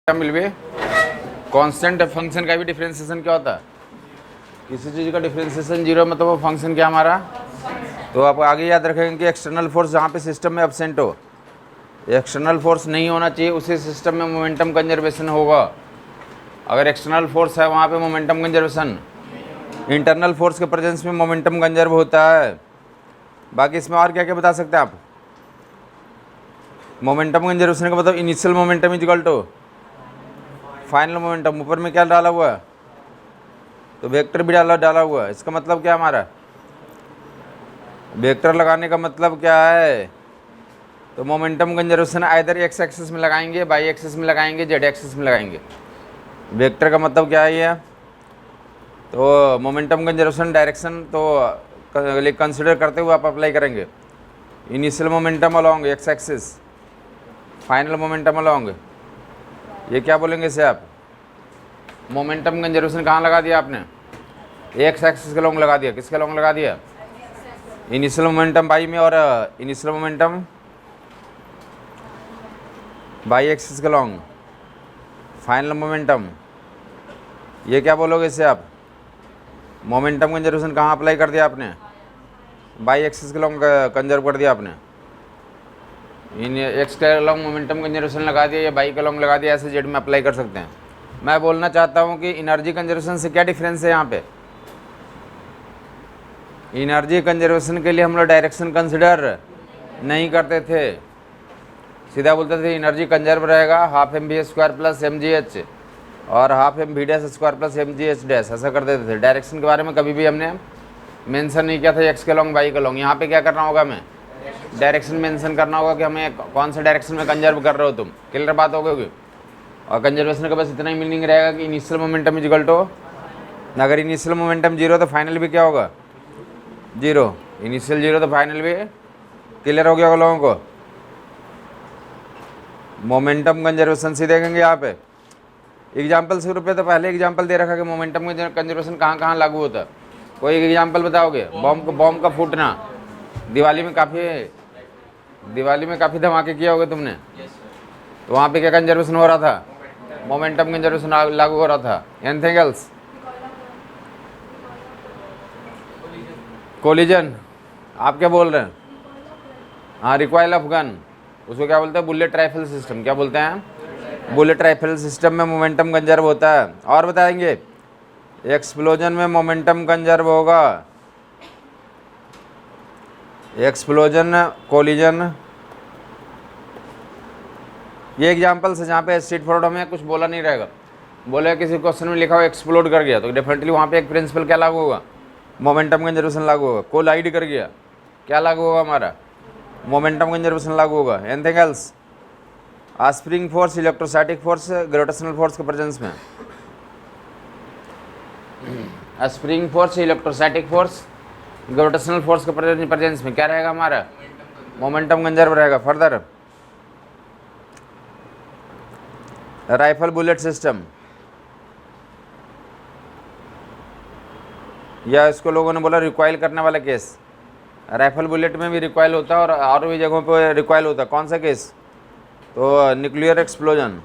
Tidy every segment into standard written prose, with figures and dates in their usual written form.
मिल भी constant function का भी डिफरेंशिएशन क्या होता है? किसी चीज़ का डिफरेंशिएशन जीरो मतलब वो फंक्शन क्या हमारा। तो आप आगे याद रखेंगे कि एक्सटर्नल फोर्स जहाँ पे सिस्टम में एब्सेंट हो, एक्सटर्नल फोर्स नहीं होना चाहिए, उसी सिस्टम में मोमेंटम कंजर्वेशन होगा। अगर एक्सटर्नल फोर्स है वहाँ पे मोमेंटम कंजर्वेशन, इंटरनल फोर्स के प्रेजेंस में मोमेंटम कंजर्व होता है। बाकी इसमें और क्या क्या बता सकते हैं आप? मोमेंटम कंजर्वेशन का मतलब initial momentum is equal to final momentum. ऊपर में क्या डाला हुआ है? तो वेक्टर भी डाला हुआ है। इसका मतलब क्या हमारा? वेक्टर लगाने का मतलब क्या है? तो momentum conservation either x axis में लगाएंगे, वाई एक्सिस में लगाएंगे, जेड एक्सिस में लगाएंगे। वेक्टर का मतलब क्या है ये? तो मोमेंटम कंजर्वेशन डायरेक्शन तो कंसिडर करते हुए आप अप्लाई करेंगे। Initial momentum along x axis, final momentum along, ये क्या बोलेंगे इसे आप? मोमेंटम कंजर्वेशन कहाँ लगा दिया आपने? एक्स एक्सिस के लॉन्ग लगा दिया। किसके लॉन्ग लगा दिया? इनिशियल मोमेंटम बाई में और इनिशियल मोमेंटम बाई एक्सिस के लॉन्ग, फाइनल मोमेंटम, ये क्या बोलोगे इसे आप? मोमेंटम कंजर्वेशन कहाँ अप्लाई कर दिया आपने? बाई एक्सिस के लॉन्ग कंजर्व कर दिया आपने। इन एक्स के लॉन्ग मोमेंटम कंजर्वेशन लगा दिया या बाई का लॉन्ग लगा दिया, ऐसे जेड में अप्लाई कर सकते हैं। मैं बोलना चाहता हूँ कि एनर्जी कंजर्वेशन से क्या डिफरेंस है यहाँ पे? एनर्जी कंजर्वेशन के लिए हम लोग डायरेक्शन कंसिडर नहीं करते थे, सीधा बोलते थे एनर्जी कंजर्व रहेगा half m v square plus m g h और half m v dash square plus m g h dash, ऐसा कर देते थे। डायरेक्शन के बारे में कभी भी हमने मेंशन नहीं किया था एक्स के लॉन्ग वाई के लॉन्ग। यहाँ पे क्या करना होगा? हमें डायरेक्शन मेंशन करना होगा कि हमें कौन से डायरेक्शन में कंजर्व कर रहे हो तुम। क्लियर बात हो गई? और कंजर्वेशन का बस इतना ही मीनिंग रहेगा कि initial momentum is equal to, अगर इनिशियल मोमेंटम जीरो तो फाइनल भी क्या होगा? जीरो। इनिशियल जीरो तो फाइनल भी। क्लियर हो गया होगा लोगों को? मोमेंटम कंजर्वेशन से देखेंगे यहाँ पे एग्जाम्पल शुरू पे, तो पहले एग्जाम्पल दे रखा कि मोमेंटम कंजर्वेशन कहाँ कहाँ लागू होता है। कोई एक एग्जाम्पल बताओगे? बॉम्ब का फूटना। दिवाली में काफ़ी धमाके किए होगे तुमने, तो वहाँ पे क्या कंजर्वेशन हो रहा था? मोमेंटम कंजर्वेशन लागू हो रहा था। Anything else? कोलिजन, आप क्या बोल रहे हैं? हाँ, रिकॉइल ऑफ गन, उसको क्या बोलते हैं? Bullet rifle system. क्या बोलते हैं? बुलेट राइफल सिस्टम में मोमेंटम कंजर्व होता है। और बताएंगे एक्सप्लोजन में मोमेंटम कंजर्व होगा। एक्सप्लोजन, कोलिजन, ये एग्जाम्पल्स है जहाँ पे स्ट्रेट फॉरवर्ड हमें कुछ बोला नहीं रहेगा। बोले किसी क्वेश्चन में लिखा हो एक्सप्लोड कर गया, तो डेफिनेटली वहाँ पे एक प्रिंसिपल क्या लागू होगा? मोमेंटम कंजर्वेशन लागू होगा। कोलाइड कर गया, क्या लागू होगा हमारा? मोमेंटम कंजर्वेशन लागू होगा। Anything else? Spring force, electrostatic force, gravitational force के प्रेजेंस में, spring force, electrostatic force, gravitational force के प्रेजेंस में क्या रहेगा हमारा? मोमेंटम कंजर्व रहेगा। फर्दर राइफल बुलेट सिस्टम, या इसको लोगों ने बोला रिकॉइल करने वाला केस। राइफल बुलेट में भी रिकॉइल होता है और भी जगहों पे रिकॉइल होता है। कौन सा केस? तो nuclear explosion,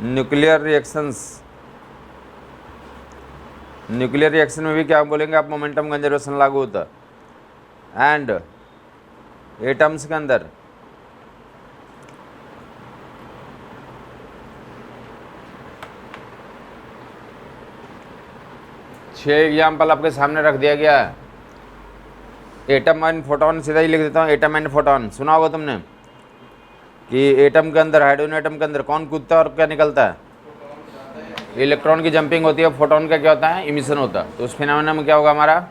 nuclear reactions, nuclear reaction में भी क्या बोलेंगे आप? मोमेंटम कंजर्वेशन लागू होता है। एंड एटम्स के अंदर छह एग्जाम्पल आपके सामने रख दिया गया है। एटम एंड फोटोन, सीधा ही लिख देता हूँ। एटम एंड फोटोन सुना होगा तुमने कि एटम के अंदर, हाइड्रोजन एटम के अंदर कौन कूदता है और क्या निकलता है? इलेक्ट्रॉन की जंपिंग होती है। फोटोन का क्या होता है? इमिशन होता है। तो उस फिनोमेना में क्या होगा हमारा?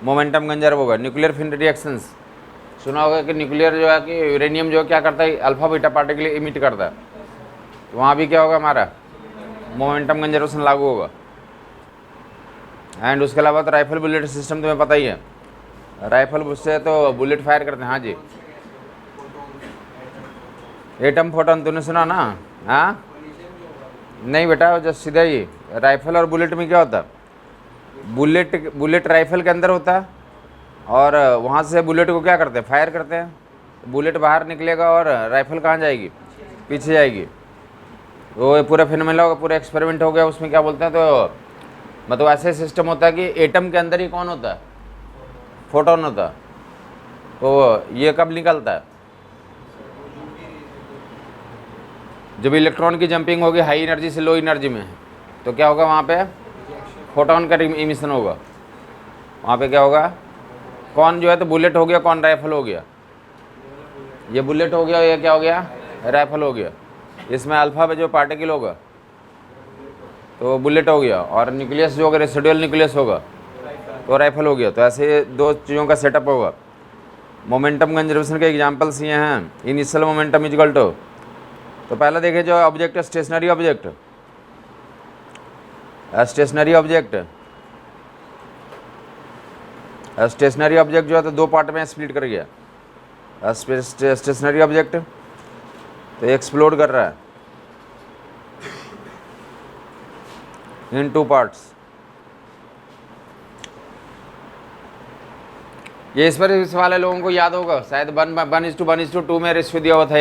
मोमेंटम कंजर्व होगा। न्यूक्लियर फिन रिएक्शंस सुना होगा कि न्यूक्लियर जो है कि यूरेनियम जो क्या करता है? अल्फा बीटा पार्टिकल इमिट करता है। तो वहाँ भी क्या होगा हमारा? मोमेंटम कंजर्वेशन लागू होगा। एंड उसके अलावा तो राइफल बुलेट सिस्टम तुम्हें पता ही है। राइफल से तो बुलेट फायर करते हैं। हाँ जी, एटम फोटोन तूने सुना ना? हाँ नहीं बेटा, जस्ट सीधा ही राइफल और बुलेट में क्या होता है? बुलेट राइफल के अंदर होता है और वहाँ से बुलेट को क्या करते हैं? फायर करते हैं। बुलेट बाहर निकलेगा और राइफल कहाँ जाएगी, पीछे जाएगी। वो पूरा फिनोमेना होगा, पूरा एक्सपेरिमेंट हो गया। उसमें क्या बोलते हैं, तो मतलब ऐसे सिस्टम होता है कि एटम के अंदर ही कौन होता है, फोटोन होता है। तो ये कब निकलता है, जब इलेक्ट्रॉन की जंपिंग होगी हाई एनर्जी से लो एनर्जी में, तो क्या होगा वहाँ पे फोटोन का इमिशन होगा। वहाँ पे क्या होगा, कौन जो है तो बुलेट हो गया, कौन राइफल हो गया। ये बुलेट हो गया, ये क्या हो गया, राइफल हो गया। इसमें अल्फा में जो पार्टिकल होगा तो बुलेट हो गया, और न्यूक्लियस जो होगा रेसिडुअल न्यूक्लियस होगा तो राइफल हो गया। तो ऐसे दो चीज़ों का सेटअप होगा। मोमेंटम कंजर्वेशन के एग्जांपल्स ये हैं। इनिशियल मोमेंटम इक्वल टू, तो पहला देखिए जो ऑब्जेक्ट है stationary object, stationary object, stationary object जो है तो दो पार्ट में स्प्लिट कर गया। स्टेशनरी ऑब्जेक्ट तो एक्सप्लोड कर रहा है इन टू पार्ट्स। ये इस पर इस वाले लोगों को याद होगा शायद 1:1:2 में रेशियो दिया हुआ था।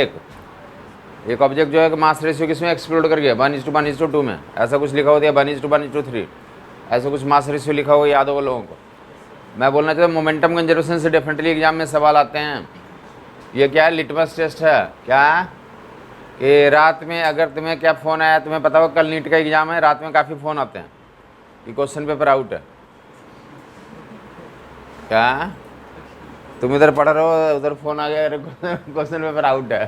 एक ऑब्जेक्ट जो है कि मास रेशियो किसमें एक्सप्लोड कर गया, 1:1:2 में, ऐसा कुछ लिखा होता है, 1:1:3 ऐसा कुछ मास रेशियो लिखा हुआ याद होगा लोगों को। मैं बोलना चाहता हूँ मोमेंटम कंजर्वेशन से डेफिनेटली एग्जाम में सवाल आते हैं। ये क्या है, लिटमस टेस्ट है। क्या कि रात में अगर तुम्हें क्या फ़ोन आया, तुम्हें पता हो कल नीट का एग्ज़ाम है, रात में काफ़ी फ़ोन आते हैं कि क्वेश्चन पेपर आउट है। क्या तुम इधर पढ़ रहे हो, उधर फ़ोन आ गया, क्वेश्चन पेपर आउट है,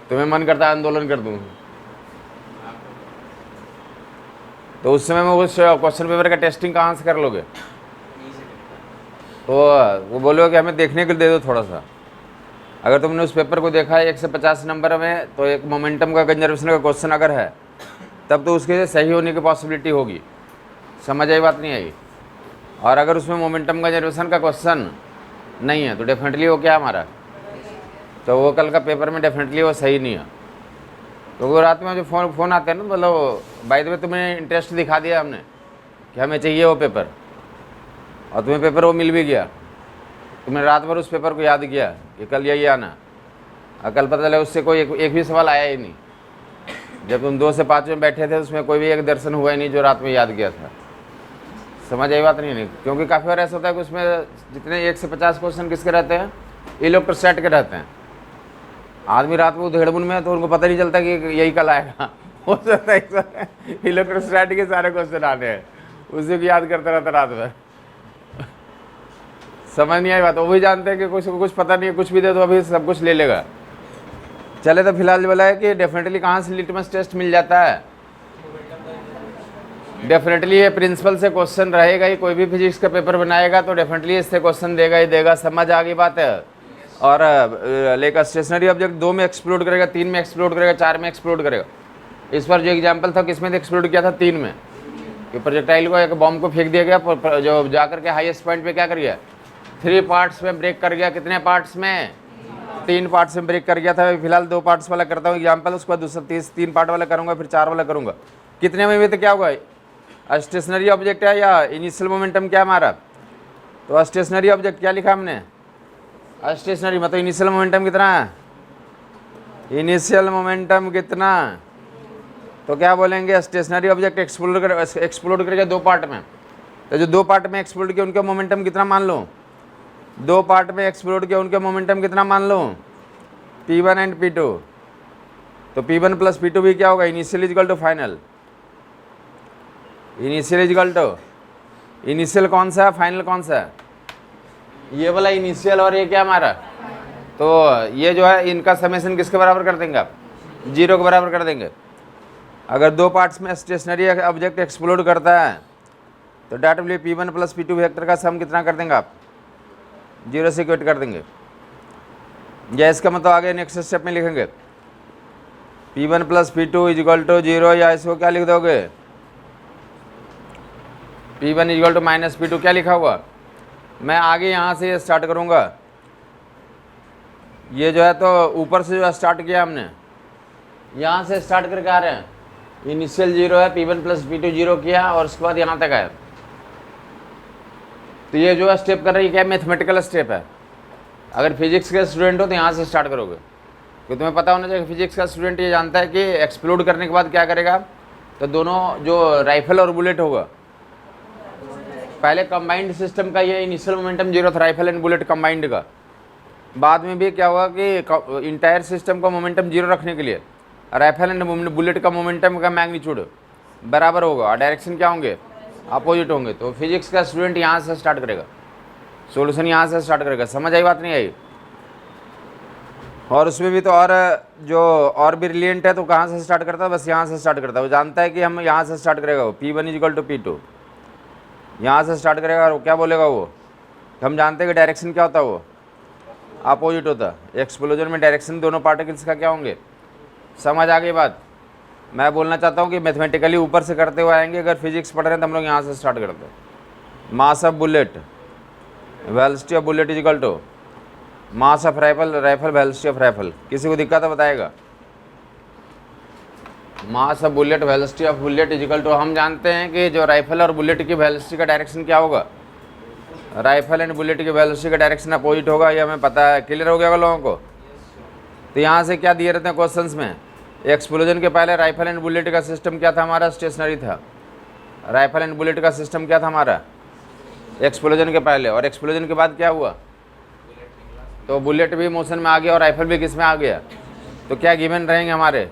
तुम्हें मन करता है आंदोलन कर दूँ। तो उस समय में उस क्वेश्चन पेपर का टेस्टिंग कहाँ से कर लोगे। तो वो बोलोगे कि हमें देखने के लिए दे दो थोड़ा सा। अगर तुमने उस पेपर को देखा है 1 से 50 नंबर में, तो एक मोमेंटम का कंजर्वेशन का क्वेश्चन अगर है तब तो उसके सही होने की पॉसिबिलिटी होगी। समझ आई बात नहीं आई। और अगर उसमें मोमेंटम कंजर्वेशन का क्वेश्चन नहीं है तो डेफिनेटली वो क्या हमारा, तो वो कल का पेपर में डेफिनेटली वो सही नहीं है। तो वो रात में जो फ़ोन आते हैं ना, मतलब बाय द वे तुम्हें इंटरेस्ट दिखा दिया हमने कि हमें चाहिए वो पेपर, और तुम्हें पेपर वो मिल भी गया, तुमने रात भर उस पेपर को याद किया कि कल यही आना, और कल पता चला उससे कोई एक भी सवाल आया ही नहीं। जब तुम 2 से 5 में बैठे थे उसमें कोई भी एक दर्शन हुआ ही नहीं जो रात में याद किया था। समझ आई बात नहीं। क्योंकि काफ़ी बार ऐसा होता है कि उसमें जितने 1 से 50 क्वेश्चन किसके रहते हैं, इलेक्ट्रोस्टैट के रहते हैं। आदमी रात में उधेड़बुन में है तो उनको पता नहीं चलता कि यही कल आएगा। हो सकता है इलेक्ट्रोस्टैट के सारे क्वेश्चन आने हैं, उसी को याद करता रहता रात भर। समझ नहीं आई बात। वो भी जानते हैं कि कुछ पता नहीं है, कुछ भी दे दो अभी सब कुछ ले लेगा। चले तो फिलहाल बोला है कि डेफिनेटली कहाँ से लिटमस टेस्ट मिल जाता है, डेफिनेटली ये प्रिंसिपल से क्वेश्चन रहेगा ही। कोई भी फिजिक्स का पेपर बनाएगा तो डेफिनेटली इससे क्वेश्चन देगा ही देगा। समझ आ गई बात है। और लेकर स्टेशनरी ऑब्जेक्ट 2 में एक्सप्लोड करेगा, 3 में एक्सप्लोड करेगा, 4 में एक्सप्लोड करेगा। इस पर जो एग्जाम्पल था किसमें एक्सप्लोड किया था, 3 में। कि प्रोजेक्टाइल को एक बॉम्ब को फेंक दिया गया, जो जाकर के हाईएस्ट पॉइंट पे क्या कर गया, 3 पार्ट्स में ब्रेक कर गया। कितने पार्ट्स में, 3 पार्ट्स में ब्रेक कर गया था। फिलहाल 2 पार्ट्स वाला करता हूँ एग्जाम्पल, उसके बाद दूसरा 3 पार्ट वाला करूँगा, फिर 4 वाला करूँगा। कितने में भी तो क्या होगा, स्टेशनरी ऑब्जेक्ट है या इनिशियल मोमेंटम क्या हमारा, तो स्टेशनरी ऑब्जेक्ट क्या लिखा हमने, स्टेशनरी मतलब इनिशियल मोमेंटम कितना है, इनिशियल मोमेंटम कितना, तो क्या बोलेंगे स्टेशनरी ऑब्जेक्ट एक्सप्लोड करेगा 2 पार्ट में। तो जो 2 पार्ट में एक्सप्लोड किया उनका मोमेंटम कितना मान लो, 2 पार्ट में एक्सप्लोड किया उनके मोमेंटम कितना मान लो, P1 एंड P2। तो P1 प्लस P2 भी क्या होगा, initial equal to final. Initial equal to, initial कौन सा है, फाइनल कौन सा है, ये वाला इनिशियल, और ये क्या हमारा, तो ये जो है इनका समेशन किसके बराबर कर देंगे आप, 0 के बराबर कर देंगे। अगर 2 पार्ट्स में स्टेशनरी ऑब्जेक्ट एक्सप्लोड करता है तो directly P1 plus P2 vector का सम कितना कर देंगे आप, 0 से इक्वेट कर देंगे। या इसका मतलब आगे नेक्स्ट स्टेप में लिखेंगे P1 plus P2 equal to 0, या इसको क्या लिख दोगे, P1 equal to minus P2। क्या लिखा हुआ, मैं आगे यहाँ से स्टार्ट करूँगा। ये जो है तो ऊपर से जो स्टार्ट किया हमने, यहाँ से स्टार्ट करके आ रहे हैं। इनिशियल 0 है, P1 प्लस P2 0 किया, और उसके बाद यहाँ तक आया। तो ये जो है स्टेप कर रही है क्या, मैथमेटिकल स्टेप है। अगर फिजिक्स के स्टूडेंट हो तो यहाँ से स्टार्ट करोगे, क्योंकि तुम्हें पता होना चाहिए फिजिक्स का स्टूडेंट ये जानता है कि एक्सप्लोड करने के बाद क्या करेगा। तो दोनों जो राइफल और बुलेट होगा, पहले कंबाइंड सिस्टम का ये इनिशियल मोमेंटम जीरो था राइफल एंड बुलेट कंबाइंड का। बाद में भी क्या हुआ कि इंटायर सिस्टम का मोमेंटम जीरो रखने के लिए राइफल एंड बुलेट का मोमेंटम का मैग्नीट्यूड बराबर होगा और डायरेक्शन क्या होंगे, अपोजिट होंगे। तो फिजिक्स का स्टूडेंट यहाँ से स्टार्ट करेगा, सॉल्यूशन यहाँ से स्टार्ट करेगा। समझ आई बात नहीं आई? और उसमें भी तो और जो और भी रिलेंट है तो कहाँ से स्टार्ट करता है, बस यहाँ से स्टार्ट करता है। वो जानता है कि हम यहाँ से स्टार्ट करेगा, वो P1 = P2 यहाँ से स्टार्ट करेगा। और वो क्या बोलेगा, वो हम जानते हैं कि डायरेक्शन क्या होता है, वो अपोजिट होता है। एक्सप्लोजन में डायरेक्शन दोनों पार्टिकल्स का क्या होंगे। समझ आ गई बात? मैं बोलना चाहता हूँ कि मैथमेटिकली ऊपर से करते हुए आएंगे। अगर फिजिक्स पढ़ रहे हैं तो हम लोग यहाँ से स्टार्ट करते हैं। Mass of bullet, velocity of bullet = mass of rifle, rifle velocity of rifle. किसी को दिक्कत है बताएगा? Mass of bullet, velocity of bullet = हम जानते हैं कि जो राइफल और बुलेट की वेलोसिटी का डायरेक्शन क्या होगा, राइफल एंड बुलेट की वेलोसिटी का डायरेक्शन अपोजिट होगा, ये हमें पता है। क्लियर हो गया होगा लोगों को? तो यहाँ से क्या दिए रहते हैं क्वेश्चंस में, एक्सप्लोजन के पहले राइफल एंड बुलेट का सिस्टम क्या था हमारा, स्टेशनरी था। राइफल एंड बुलेट का सिस्टम क्या था हमारा एक्सप्लोजन के पहले, और एक्सप्लोजन के बाद क्या हुआ, तो बुलेट भी मोशन में आ गया और राइफल भी किस में आ गया। तो क्या गिवन रहेंगे हमारे,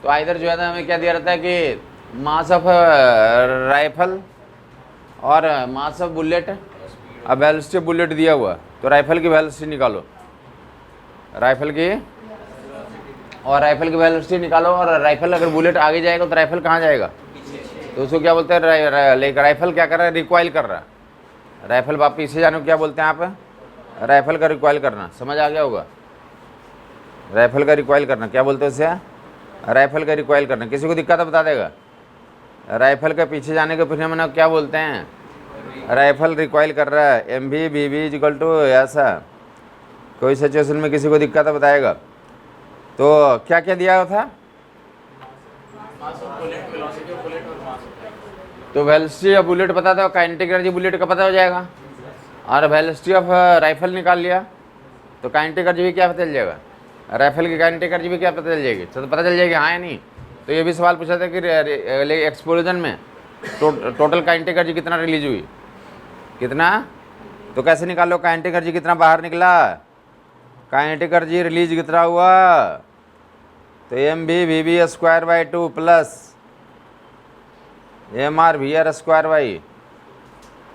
तो आइधर जो है ना हमें क्या दिया रहता है कि मास ऑफ राइफल और मास ऑफ बुलेट, अब वेलोसिटी बुलेट दिया हुआ, तो राइफल की वेलोसिटी निकालो, राइफल की वेलोसिटी निकालो। और राइफल अगर बुलेट आगे जाएगा तो राइफल कहाँ जाएगा, तो उसको क्या बोलते हैं, राइफल क्या कर रहा है, रिकॉइल कर रहा है। राइफल वापस पीछे जाने को क्या बोलते हैं आप, राइफल का रिकॉइल करना। समझ आ गया होगा? राइफल का रिकॉइल करना क्या बोलते हैं उसे, राइफल का रिकॉइल करना। किसी को दिक्कत है बता देगा? राइफल के पीछे जाने के फिनोमेना क्या बोलते हैं, राइफल रिकॉइल कर रहा है। MV BV = ऐसा। कोई सिचुएशन में किसी को दिक्कत है बताएगा? तो क्या क्या दिया था, तो वेलोसिटी ऑफ बुलेट पता था, काइनेटिक एनर्जी बुलेट का पता हो जाएगा। और वेलोसिटी ऑफ राइफल निकाल लिया तो काइनेटिक एनर्जी भी क्या पता चल जाएगा, राइफल की काइनेटिक एनर्जी भी क्या पता चल जाएगी, तो पता चल जाएगी हाँ या नहीं। तो ये भी सवाल पूछा था कि एक्सप्लोजन में टोटल काइनेटिक एनर्जी कितना रिलीज हुई, कितना, तो कैसे निकालो, काइनेटिक एनर्जी कितना बाहर निकला, काइनेटिक एनर्जी रिलीज कितना हुआ, तो mv/2 प्लस mr/2।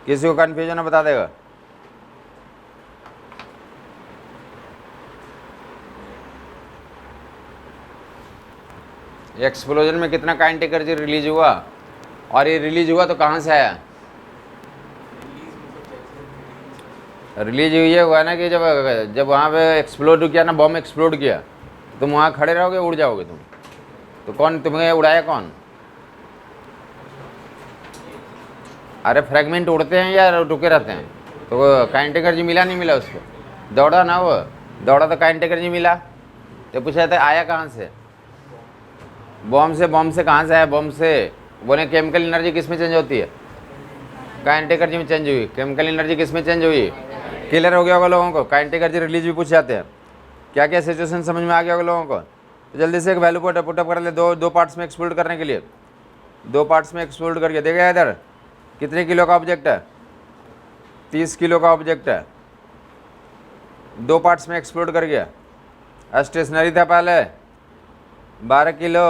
किसी को कन्फ्यूजन है बता देगा? एक्सप्लोजन में कितना काइनेटिक एनर्जी रिलीज हुआ, और ये रिलीज हुआ तो कहाँ से आया, रिलीज हुई हुआ ना कि जब वहाँ पे एक्सप्लोड किया ना, बॉम्ब एक्सप्लोड किया, तुम वहाँ खड़े रहोगे, उड़ जाओगे तुम। तो कौन तुम्हें उड़ाया, कौन? अरे फ्रैगमेंट उड़ते हैं या रुके रहते हैं, तो काइनेटिक एनर्जी मिला नहीं मिला उसको, दौड़ा ना, वो दौड़ा तो काइनेटिक एनर्जी मिला। तो पूछा था आया कहाँ से, बॉम्ब से कहाँ से आया, बॉम्ब से। बोले केमिकल एनर्जी किस में चेंज होती है, काइनेटिक एनर्जी में चेंज हुई। केमिकल एनर्जी किस में चेंज हुई, क्लियर हो गया होगा लोगों को? काइनेटिक एनर्जी रिलीज भी पूछ जाते हैं। क्या क्या सिचुएशन समझ में आ गया होगा लोगों को? तो जल्दी से एक वैल्यू पुटअप कर ले, दो पार्ट्स में एक्सप्लोड करने के लिए, 2 पार्ट्स में एक्सप्लोड करके देखा इधर कितने किलो का ऑब्जेक्ट है, 30 किलो का ऑब्जेक्ट है, 2 पार्ट्स में एक्सप्लोड कर गया। स्टेशनरी था पहले 12 किलो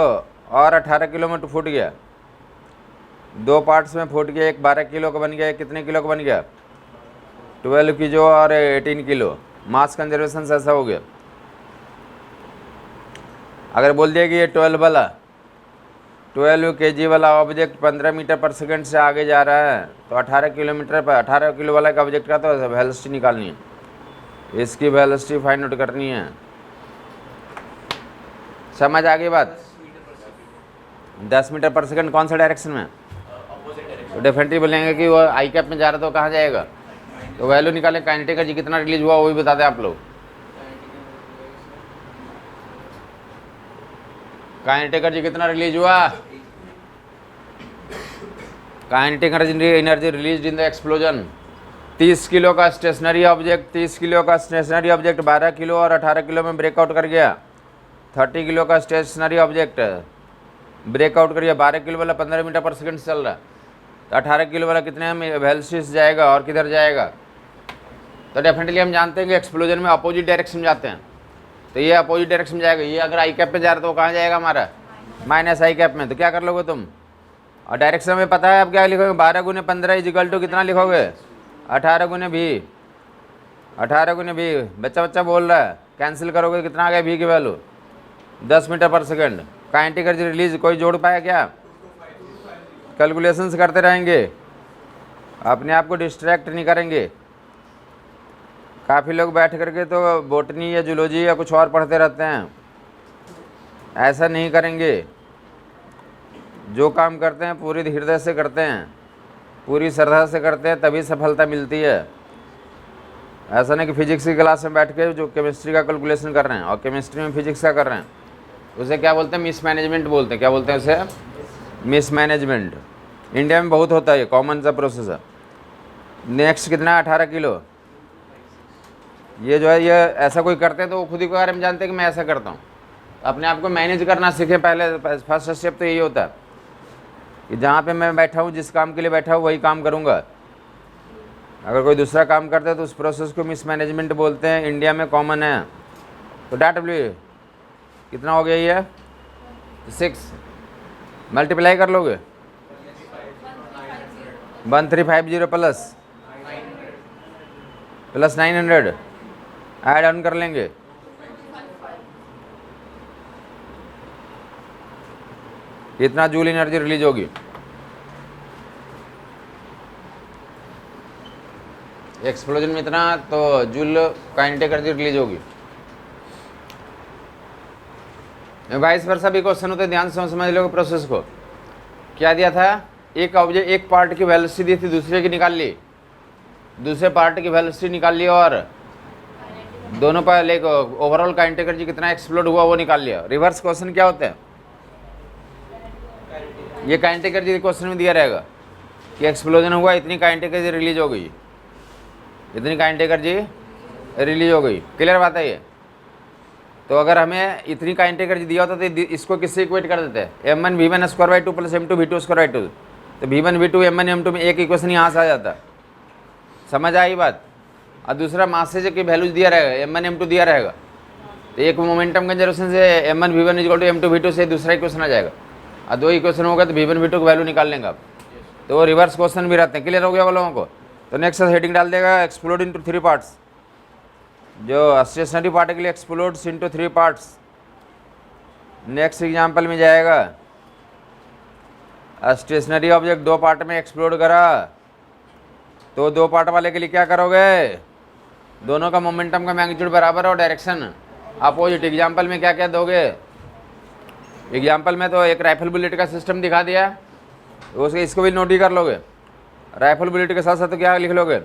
और 18 किलो में फूट गया, 2 पार्ट्स में फूट गया। एक 12 किलो का बन गया, एक कितने किलो का बन गया, 12 किलो और 18 किलो। मास कंजर्वेशन ऐसा हो गया। अगर बोल दिया कि ये 12 kg वाला ऑब्जेक्ट 15 मीटर पर सेकंड से आगे जा रहा है, तो 18 किलोमीटर पर 18 किलो वाला का ऑब्जेक्ट का तो वेलोसिटी निकालनी है, इसकी वेलोसिटी फाइंड आउट करनी है। समझ आ गई बात? 10 मीटर पर सेकंड कौन सा डायरेक्शन में, तो डेफिनेटली बोलेंगे कि वो आई कैप में जा रहा, तो कहाँ जाएगा, तो वैल्यू निकालें। काइनेटिक एनर्जी कितना रिलीज हुआ वो भी बता दें आप लोग। काइनेटिक एनर्जी कितना रिलीज हुआ, kinetic energy release in the explosion, 30 kilo का स्टेशनरी ऑब्जेक्ट 12 किलो और 18 किलो में ब्रेकआउट कर गया। 30 किलो का स्टेशनरी ऑब्जेक्ट ब्रेकआउट कर गया, 12 किलो वाला 15 मीटर पर सेकंड चल रहा है, तो 18 किलो वाला कितने में वेलोसिटी जाएगा और किधर जाएगा? तो डेफिनेटली हम जानते हैं कि एक्सप्लोजन में अपोजिट डायरेक्शन में जाते हैं, तो ये अपोजिट डायरेक्शन में जाएगा। ये अगर आई कैप में जा रहा है तो वो कहाँ जाएगा हमारा? माइनस आई कैप में। तो क्या कर लोगे तुम? और डायरेक्शन में पता है आप क्या लिखोगे? 12 गुने 15 इजिकल टू कितना लिखोगे? 18 गुने भी। 18 गुने भी। बच्चा बोल रहा है, कैंसिल करोगे कितना आ गया भी की वैल्यू? 10 मीटर पर सेकंड। काइनेटिक एनर्जी रिलीज कोई जोड़ पाया क्या? कैलकुलेशंस करते रहेंगे, अपने आप को डिस्ट्रैक्ट नहीं करेंगे। काफ़ी लोग बैठ करके तो बोटनी या जूलॉजी या कुछ और पढ़ते रहते हैं, ऐसा नहीं करेंगे। जो काम करते हैं पूरी हृदय से करते हैं, पूरी श्रद्धा से करते हैं, तभी सफलता मिलती है। ऐसा नहीं कि फिजिक्स की क्लास में बैठ के जो केमिस्ट्री का कैलकुलेशन कर रहे हैं और केमिस्ट्री में फिजिक्स का कर रहे हैं, उसे क्या बोलते हैं? मिसमैनेजमेंट बोलते हैं। क्या बोलते हैं उसे? मिसमैनेजमेंट। इंडिया में बहुत होता है, ये कॉमन सा प्रोसेस है। नेक्स्ट कितना? 18 किलो। ये जो है ये ऐसा कोई करते हैं तो वो खुद ही के बारे में जानते हैं कि मैं ऐसा करता हूँ। अपने आप को मैनेज करना सीखें पहले। फर्स्ट स्टेप तो यही होता है कि जहाँ पे मैं बैठा हूँ, जिस काम के लिए बैठा हूँ वही काम करूँगा। अगर कोई दूसरा काम करता है तो उस प्रोसेस को मिसमैनेजमेंट बोलते हैं, इंडिया में कॉमन है। तो .w कितना हो गया? ये 6 मल्टीप्लाई कर लोगे 1350 प्लस 900 ऐड ऑन कर लेंगे। इतना जूल एनर्जी रिलीज होगी। एक्सप्लोजन में इतना तो जूल काइनेटिक एनर्जी रिलीज होगी। वाइस वर्सा भी क्वेश्चन होते, ध्यान से समझ लो प्रोसेस को। क्या दिया था? एक ऑब्जेक्ट, एक पार्ट की वेलोसिटी दी थी, दूसरे की निकाल ली, दूसरे पार्ट की वेलोसिटी निकाल ली और दोनों पर एक ओवरऑल काइनेटिक एनर्जी कितना एक्सप्लोड हुआ वो निकाल लिया। रिवर्स क्वेश्चन क्या होता है? ये काइनेटिक एनर्जी क्वेश्चन में दिया रहेगा कि एक्सप्लोजन हुआ, इतनी काइनेटिक एनर्जी रिलीज हो गई, इतनी काइनेटिक एनर्जी रिलीज हो गई। क्लियर बात है ये? तो अगर हमें इतनी काइनेटिक एनर्जी दिया होता तो इसको किससे इक्वेट कर देते हैं? m1 v1 square by 2 plus m2 v2 square by 2। तो v1 v2 m1 m2 में एक इक्वेशन यहाँ से आ जाता। समझ आई बात? और दूसरा मासेज की वैल्यूज दिया रहेगा, m1 m2 दिया रहेगा, तो एक मोमेंटम कंजर्वेशन से m1 v1 equal to m2 v2 से दूसरा इक्वेशन आ जाएगा, और दो इक्वेशन होगा तो v1 v2 की वैल्यू निकाल लेंगे आप। तो वो रिवर्स क्वेश्चन भी रहते हैं। क्लियर हो गया वालों को? तो नेक्स्ट हेडिंग डाल देगा एक्सप्लोड इनटू 3 पार्ट्स। जो stationary particle explodes into 3 parts. Next example में जाएगा स्टेशनरी ऑब्जेक्ट 2 पार्ट में एक्सप्लोड करा, तो 2 पार्ट वाले के लिए क्या करोगे? दोनों का मोमेंटम का मैग्नीट्यूड बराबर और डायरेक्शन अपोजिट। एग्जांपल में क्या क्या दोगे? एग्जांपल में तो एक राइफल बुलेट का सिस्टम दिखा दिया, उसके इसको भी नोट ही कर लोगे। राइफल बुलेट के साथ साथ तो क्या लिख लोगे?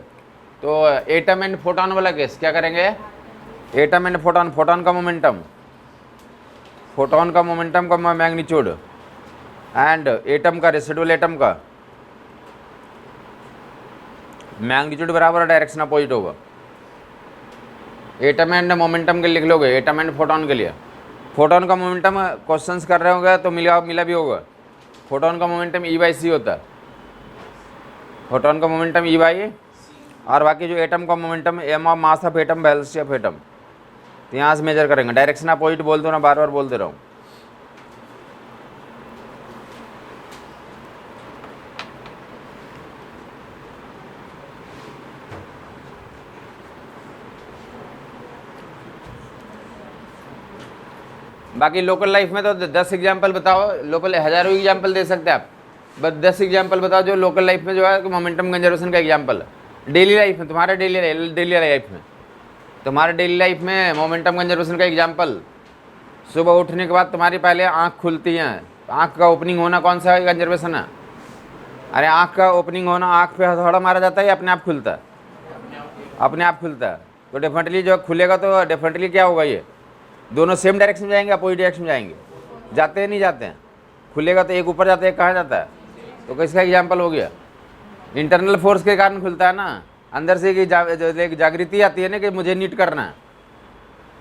तो एटम एंड फोटॉन वाला केस क्या करेंगे? एटम एंड फोटॉन, फोटॉन का मोमेंटम का मैग्नीट्यूड एंड एटम का, रेसिडुअल एटम का मैग्नीट्यूड बराबर डायरेक्शन अपोजिट होगा। एटम एंड मोमेंटम के लिख लोगे, एटम एंड फोटॉन के लिए। फोटॉन का मोमेंटम क्वेश्चंस कर रहे होंगे तो मिला भी होगा। फोटॉन का मोमेंटम E/c होता है, फोटॉन का मोमेंटम E/, और बाकी जो एटम का momentum m of mass of atom, velocity of atom. तो यहाँ से मेजर करेंगे। डायरेक्शन अपोजिट बोल दो ना, बार बार बोल दे रहा हूँ। बाकी लोकल लाइफ में तो 10 एग्जाम्पल बताओ, लोकल हज़ारों एग्जाम्पल दे सकते हैं आप, बस 10 एग्जाम्पल बताओ जो लोकल लाइफ में जो है मोमेंटम कंजर्वेशन का एग्जाम्पल है। डेली लाइफ में, तुम्हारे डेली लाइफ में मोमेंटम कंजर्वेशन का एग्जाम्पल। सुबह उठने के बाद तुम्हारी पहले आँख खुलती है, आँख का ओपनिंग होना कौन सा कंजर्वेशन है? अरे आँख का ओपनिंग होना, आँख पे हथौड़ा मारा जाता है या अपने आप खुलता है? अपने आप खुलता है। तो डेफिनेटली जो खुलेगा तो डेफिनेटली क्या होगा? ये दोनों सेम डायरेक्शन में जाएंगे, अपोजिट डायरेक्शन में जाएंगे? जाते हैं नहीं जाते हैं? खुलेगा तो एक ऊपर जाता है, एक कहाँ जाता है? तो किसका एग्जाम्पल हो गया? इंटरनल फोर्स के कारण खुलता है ना, अंदर से कि एक जागृति आती है ना कि मुझे नीट करना है,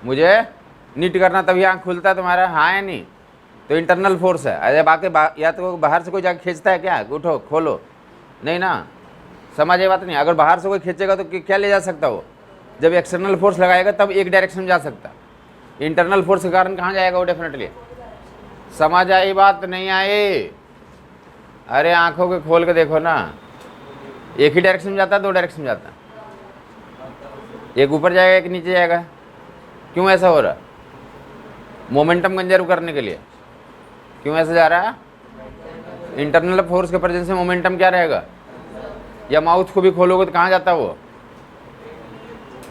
मुझे नीट करना, तभी आँख खुलता है तुम्हारा, हाँ है नहीं? तो इंटरनल फोर्स है। अरे बाकी या तो बाहर से कोई जाके खींचता है क्या, उठो खोलो, नहीं ना, समझ ये बात नहीं। अगर बाहर से कोई खींचेगा तो क्या ले जा सकता वो? जब एक्सटर्नल फोर्स लगाएगा तब एक डायरेक्शन में जा सकता। इंटरनल फोर्स के कारण कहाँ जाएगा वो? डेफिनेटली। समझ आई बात नहीं आई? अरे आंखों के खोल के देखो ना, एक ही डायरेक्शन में जाता है, दो डायरेक्शन में जाता है? एक ऊपर जाएगा एक नीचे जाएगा। क्यों ऐसा हो रहा? मोमेंटम कंजर्व करने के लिए। क्यों ऐसा जा रहा है? इंटरनल फोर्स के प्रेजेंस में मोमेंटम क्या रहेगा? या माउथ को भी खोलोगे तो कहाँ जाता है वो?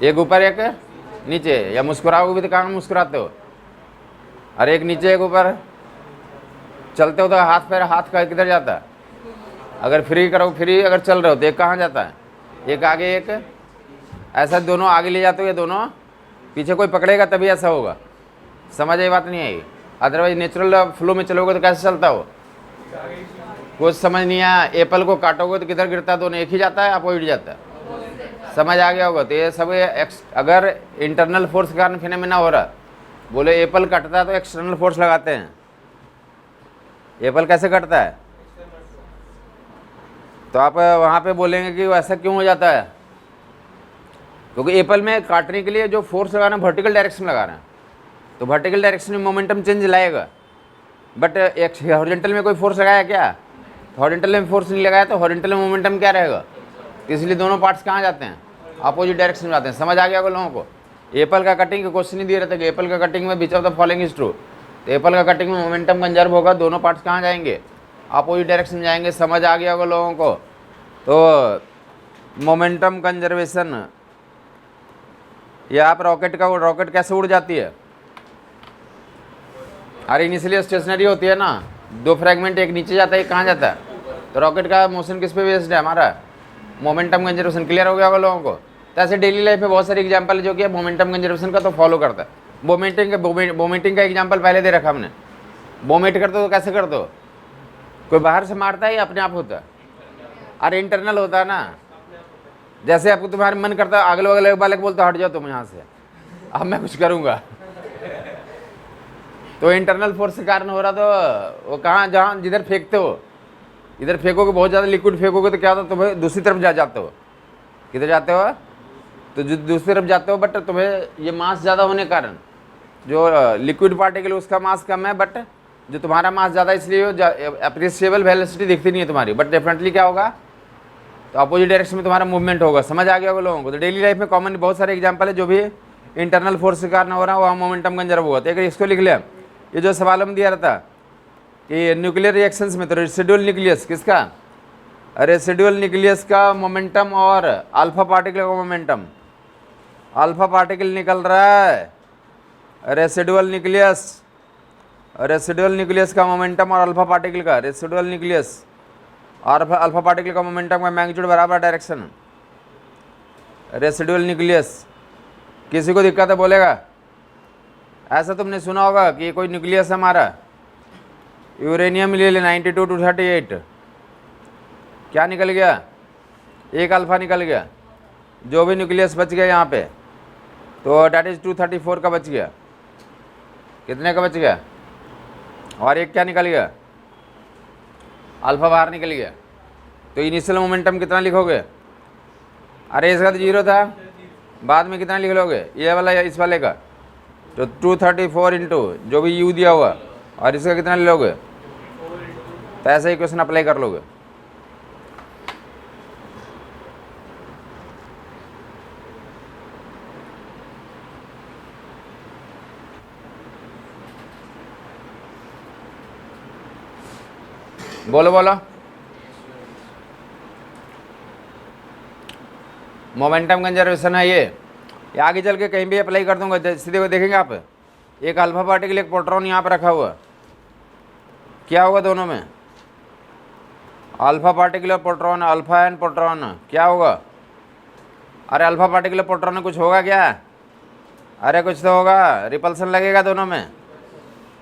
एक ऊपर एक नीचे। या मुस्कुराओगे भी तो कहाँ मुस्कुराते हो? अरे एक नीचे एक ऊपर। चलते हो तो हाथ पैर, हाथ का किधर जाता है? अगर फ्री करो, फ्री अगर चल रहे हो तो एक कहाँ जाता है? एक आगे एक, ऐसा दोनों आगे ले जाते हो या दोनों पीछे, कोई पकड़ेगा तभी ऐसा होगा। समझ ये बात नहीं आई? अदरवाइज नेचुरल फ्लो में चलोगे तो कैसे चलता हो? कुछ समझ नहीं आया? एप्पल को काटोगे तो किधर गिरता है? दोनों एक ही जाता है, अपोजिट जाता है? समझ आ गया होगा। तो ये सब अगर इंटरनल फोर्स के कारण फिनोमेना हो रहा, बोले एप्पल कटता है तो एक्सटर्नल फोर्स लगाते हैं। एप्पल कैसे कटता है? तो आप वहाँ पे बोलेंगे कि ऐसा क्यों हो जाता है? क्योंकि एप्पल में काटने के लिए जो फोर्स लगाना है वर्टिकल डायरेक्शन में लगा रहे हैं, तो वर्टिकल डायरेक्शन में मोमेंटम चेंज लाएगा। बट एक हॉरिजॉन्टल में कोई फोर्स लगाया क्या? हॉरिजॉन्टल में फोर्स नहीं लगाया तो हॉरिजॉन्टल में मोमेंटम क्या रहेगा? इसलिए दोनों पार्ट्स कहाँ जाते हैं? अपोजिट डायरेक्शन में जाते हैं। समझ आ गया होगा लोगों को? एप्पल का कटिंग का क्वेश्चन नहीं दिए रहते कि एप्पल का कटिंग में which of the following is true. तो एप्पल का कटिंग में मोमेंटम कंजर्व होगा, दोनों पार्ट्स कहाँ जाएंगे? अपोजिट डायरेक्शन में जाएंगे। समझ आ गया होगा लोगों को? तो मोमेंटम कंजर्वेशन, या आप रॉकेट कैसे उड़ जाती है? अरे इनिशियली स्टेशनरी होती है ना, दो फ्रैगमेंट, एक नीचे जाता है एक कहाँ जाता है? तो रॉकेट का मोशन किस पे बेस्ड है? हमारा मोमेंटम कंजर्वेशन। क्लियर हो गया होगा लोगों को? तो ऐसे डेली लाइफ में बहुत सारे एग्जांपल जो कि है मोमेंटम कंजर्वेशन का, तो फॉलो करता है। वोमिटिंग का एग्जांपल पहले दे रखा हमने। वोमिट करते हो तो कैसे करते हो? कोई बाहर से मारता है या अपने आप होता है? अरे इंटरनल होता है ना। जैसे आपको तुम्हारा मन करता है अगले अगले वाले को बोलते हट जाओ तुम यहाँ से, अब मैं कुछ करूँगा, तो इंटरनल फोर्स के कारण हो रहा। तो वो कहाँ, जहाँ जिधर फेंकते हो, इधर फेंकोगे बहुत ज़्यादा लिक्विड फेंकोगे तो क्या होता है? तुम्हें दूसरी तरफ जाते हो। किधर जाते हो? तो जो दूसरी तरफ जाते हो, बट तुम्हें ये मास ज़्यादा होने के कारण, जो लिक्विड पार्टिकल उसका मास कम है, बट जो तुम्हारा मास ज़्यादा, इसलिए अप्रिशिएबल वेलोसिटी दिखती नहीं है तुम्हारी, बट डेफिनेटली क्या होगा? तो अपोजिट डायरेक्शन में तुम्हारा मूवमेंट होगा। समझ आ गया होगा लोगों को? तो डेली लाइफ में कॉमन बहुत सारे एग्जांपल है जो भी इंटरनल फोर्स के कारण हो रहा है, वहाँ मोमेंटम कंजर्व होगा। तो एक इसको लिख लिया। ये जो सवाल में दिया रहता कि न्यूक्लियर रिएक्शंस में, तो रेसिडुअल न्यूक्लियस किसका? रेसिडुअल न्यूक्लियस का मोमेंटम और अल्फा पार्टिकल का मोमेंटम। अल्फा पार्टिकल निकल रहा है, रेसिडुअल न्यूक्लियस का मोमेंटम और अल्फा पार्टिकल का, रेसिडुअल न्यूक्लियस और अल्फा पार्टिकल का मोमेंटम का मैग्नीट्यूड बराबर डायरेक्शन। रेसिडुअल न्यूक्लियस, किसी को दिक्कत है बोलेगा? ऐसा तुमने सुना होगा कि कोई न्यूक्लियस हमारा यूरेनियम ले ले 92 to 38, क्या निकल गया? एक अल्फा निकल गया। जो भी न्यूक्लियस बच गया यहाँ पे, तो डेट इज 234 का बच गया। कितने का बच गया? और एक क्या निकल गया? अल्फा बाहर निकल गया। तो इनिशियल मोमेंटम कितना लिखोगे? अरे इसका तो 0 था, बाद में कितना लिख लोगे? ये वाला या इस वाले का? तो 234 इंटू जो भी यू दिया हुआ, और इसका कितना ले लोगे? तो ऐसा ही क्वेश्चन अप्लाई कर लोगे। बोलो बोलो। मोमेंटम कंजर्वेशन है ये आगे चल के कहीं भी अप्लाई कर दूंगा। सीधे देखेंगे आप, एक अल्फा पार्टिकल एक प्रोटॉन यहाँ पर रखा हुआ, क्या होगा दोनों में? अल्फा पार्टिकल और प्रोटॉन, अल्फा एंड प्रोटॉन, क्या होगा? अरे अल्फा पार्टिकल प्रोटॉन में कुछ होगा क्या? अरे कुछ तो होगा, रिपल्सन लगेगा दोनों में।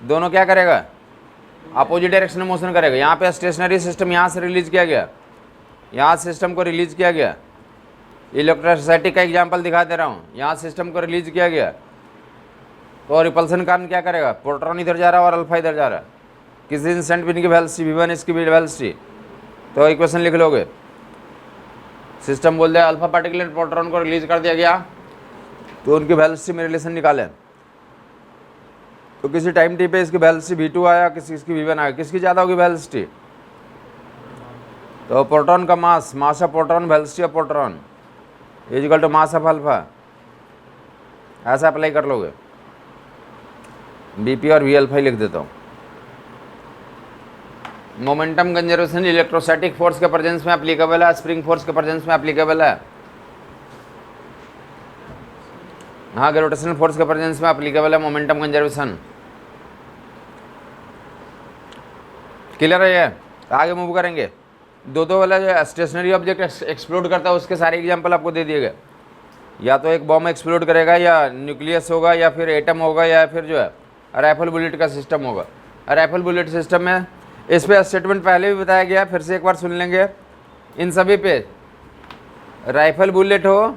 दोनों क्या करेगा? अपोजिट डायरेक्शन में मोशन करेगा। यहाँ पे स्टेशनरी सिस्टम यहाँ से रिलीज किया गया, यहाँ सिस्टम को रिलीज किया गया, इलेक्ट्रोस्टैटिक का एग्जाम्पल दिखा दे रहा हूँ। यहाँ सिस्टम को रिलीज किया गया तो रिपल्सन कारण क्या करेगा, प्रोटॉन इधर जा रहा है और अल्फा इधर जा रहा है। किसी इंस्टेंट पे इनकी वेलोसिटी v1 इसकी वेलोसिटी, तो इक्वेशन लिख लोगे। सिस्टम बोल दिया अल्फा पार्टिकल ने प्रोटॉन को रिलीज कर दिया गया तो उनकी वेलोसिटी में रिलेशन निकालें। तो किसी टाइम टी पे इसकी वेलोसिटी v2 आया, किसी इसकी v1 आया, किसकी ज़्यादा होगी वेलोसिटी? तो प्रोटॉन का mass of proton velocity of proton is equal to mass of alpha, ऐसा अप्लाई कर लोगे। बीपी और वी अल्फा ही लिख देता हूँ। मोमेंटम कंजर्वेशन इलेक्ट्रोस्टैटिक फोर्स के प्रेजेंस में एप्लीकेबल है, स्प्रिंग फोर्स के प्रेजेंस में एप्लीकेबल है। हाँ, ग्रेविटेशनल फोर्स के प्रेजेंस में एप्लीकेबल है मोमेंटम कंजर्वेशन। क्लियर है ये? आगे मूव करेंगे। दो वाला जो स्टेशनरी ऑब्जेक्ट एक्सप्लोड करता है उसके सारे एग्जांपल आपको दे दिए गए। या तो एक बॉम्ब एक्सप्लोड करेगा, या न्यूक्लियस होगा, या फिर एटम होगा, या फिर जो है राइफल बुलेट का सिस्टम होगा। राइफल बुलेट सिस्टम में इस पे स्टेटमेंट पहले भी बताया गया, फिर से एक बार सुन लेंगे। इन सभी पे राइफल बुलेट हो,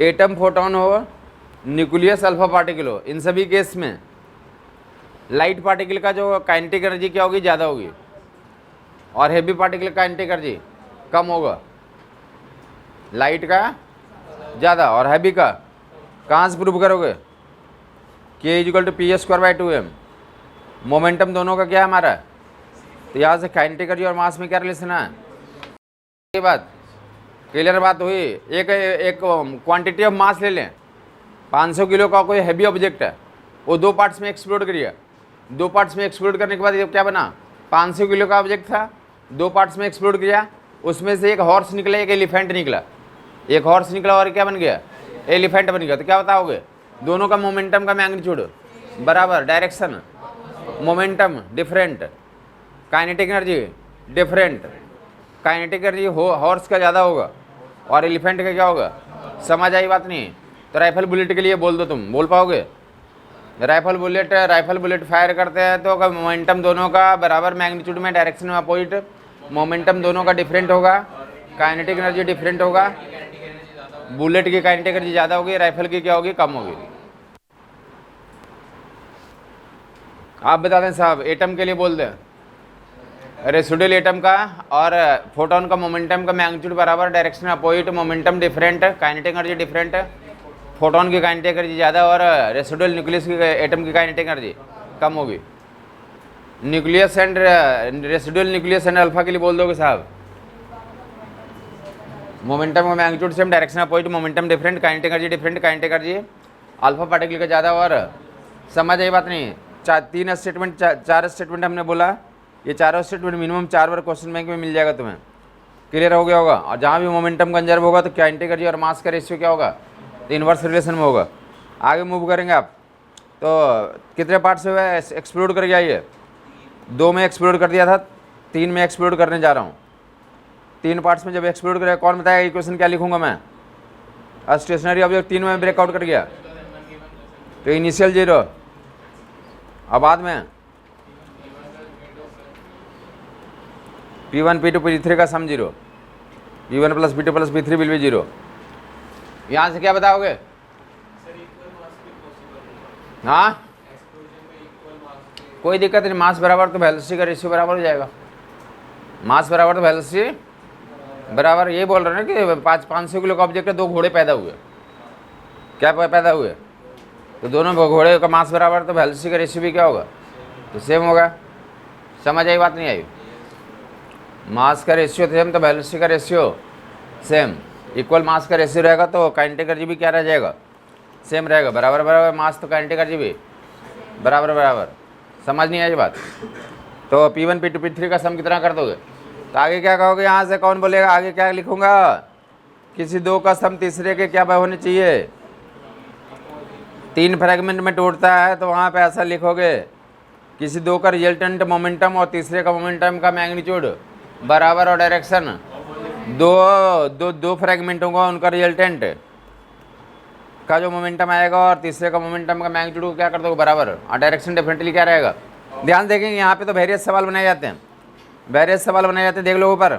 एटम फोटोन हो, न्यूक्लियस अल्फा पार्टिकल हो, इन सभी केस में लाइट पार्टिकल का जो काइनेटिक एनर्जी क्या होगी, ज़्यादा होगी, और हेवी पार्टिकल का काइनेटिक एनर्जी कम होगा। लाइट का ज़्यादा और हैवी का कहाँ से प्रूव करोगे? के इक्वल टू p²/2m। मोमेंटम दोनों का क्या है हमारा? तो यहाँ से काइनेटिक एनर्जी और मास में क्या रिलेशन है? ये बात क्लियर बात हुई। एक क्वांटिटी ऑफ मास ले लें, 500 किलो का कोई हैवी ऑब्जेक्ट है, वो दो पार्ट्स में एक्सप्लोड करिए। दो पार्ट्स में एक्सप्लोड करने के बाद ये क्या बना? 500 किलो का ऑब्जेक्ट था, दो पार्ट्स में एक्सप्लोड किया, उसमें से एक हॉर्स निकला, एक एलिफेंट निकला। एक हॉर्स निकला और क्या बन गया? एलिफेंट बन गया। तो क्या बताओगे? दोनों का मोमेंटम का मैग्नीट्यूड बराबर, direction momentum different, kinetic energy different. Kinetic energy horse का ज़्यादा होगा और एलिफेंट का क्या होगा? समझ आई बात नहीं? तो राइफल बुलेट के लिए बोल दो, तुम बोल पाओगे? राइफल बुलेट फायर करते हैं तो मोमेंटम दोनों का बराबर मैग्नीट्यूड में, डायरेक्शन में अपोजिट, मोमेंटम दोनों का डिफरेंट होगा, काइनेटिक एनर्जी डिफरेंट होगा। बुलेट की काइनेटिक एनर्जी ज़्यादा होगी, राइफल की क्या होगी? कम होगी। आप बता दें साहब, एटम के लिए बोल दें रेसिडुअल एटम का और फोटोन का मोमेंटम का मैग्नीट्यूड बराबर, direction opposite, momentum different, kinetic energy different. Photon की काइनेटिक एनर्जी ज़्यादा और रेसिडुअल न्यूक्लियस की एटम की काइनेटिक एनर्जी कम होगी। Nucleus and residual nucleus and alpha के लिए बोल दोगे साहब, मोमेंटम का magnitude same, direction opposite, momentum different, kinetic energy different, kinetic energy alpha particle का ज़्यादा। और समझ आई बात नहीं? चार स्टेटमेंट हमने बोला, ये चारों स्टेटमेंट मिनिमम 4 बार क्वेश्चन बैंक में मिल जाएगा तुम्हें। क्लियर हो गया होगा? और जहाँ भी मोमेंटम कंजर्व होगा तो काइनेटिक एनर्जी और मास का रेशियो क्या होगा? तो इन्वर्स रिलेशन में होगा। आगे मूव करेंगे आप। तो कितने पार्ट से हुआ है एक्सप्लोड कर गया? ये 2 में एक्सप्लोड कर दिया था, 3 में एक्सप्लोड करने जा रहा हूँ। 3 पार्ट्स में जब एक्सप्लोड करेगा, कौन बताएगा इक्वेशन क्या लिखूंगा मैं? स्टेशनरी ऑब्जेक्ट 3 में ब्रेकआउट कर गया तो इनिशियल 0, अब बाद में P1 P2 P3 का सम 0, P1 + P2 + P3 will be 0। यहाँ से क्या बताओगे? हाँ, कोई दिक्कत नहीं, मास बराबर तो वेलोसिटी का रेशियो बराबर हो जाएगा। मास बराबर तो वेलोसिटी बराबर, ये बोल रहे हैं कि 500 किलो का ऑब्जेक्ट है, 2 घोड़े पैदा हुए, क्या पैदा हुए? तो दोनों घोड़े का मास बराबर तो वेलोसिटी का रेशियो भी क्या होगा? तो सेम होगा। समझ आई बात नहीं आई? मास का रेशियो सेम तो वेलोसिटी का रेशियो सेम। इक्वल मास का रेशियो रहेगा तो काइनेटिक एनर्जी भी क्या रह जाएगा? सेम रहेगा, बराबर बराबर। मास तो काइनेटिक एनर्जी भी बराबर बराबर। समझ नहीं आई बात? तो P1 P2 P3 का सम कितना कर दोगे? तो आगे क्या कहोगे? यहाँ से कौन बोलेगा? आगे क्या लिखूंगा? किसी 2 का सम तीसरे के क्या होने चाहिए? 3 फ्रेगमेंट में टूटता है तो वहाँ पे ऐसा लिखोगे, किसी 2 का रिजल्टेंट मोमेंटम और तीसरे का मोमेंटम का मैग्नीट्यूड बराबर और डायरेक्शन, दो फ्रेगमेंट होगा, उनका रिजल्टेंट का जो मोमेंटम आएगा और तीसरे का मोमेंटम का मैग्नीट्यूड को क्या कर दोगे? बराबर, और डायरेक्शन डिफरेंटली क्या रहेगा? ध्यान देखेंगे यहाँ पे तो वेरियस सवाल बनाए जाते हैं, देख लो ऊपर।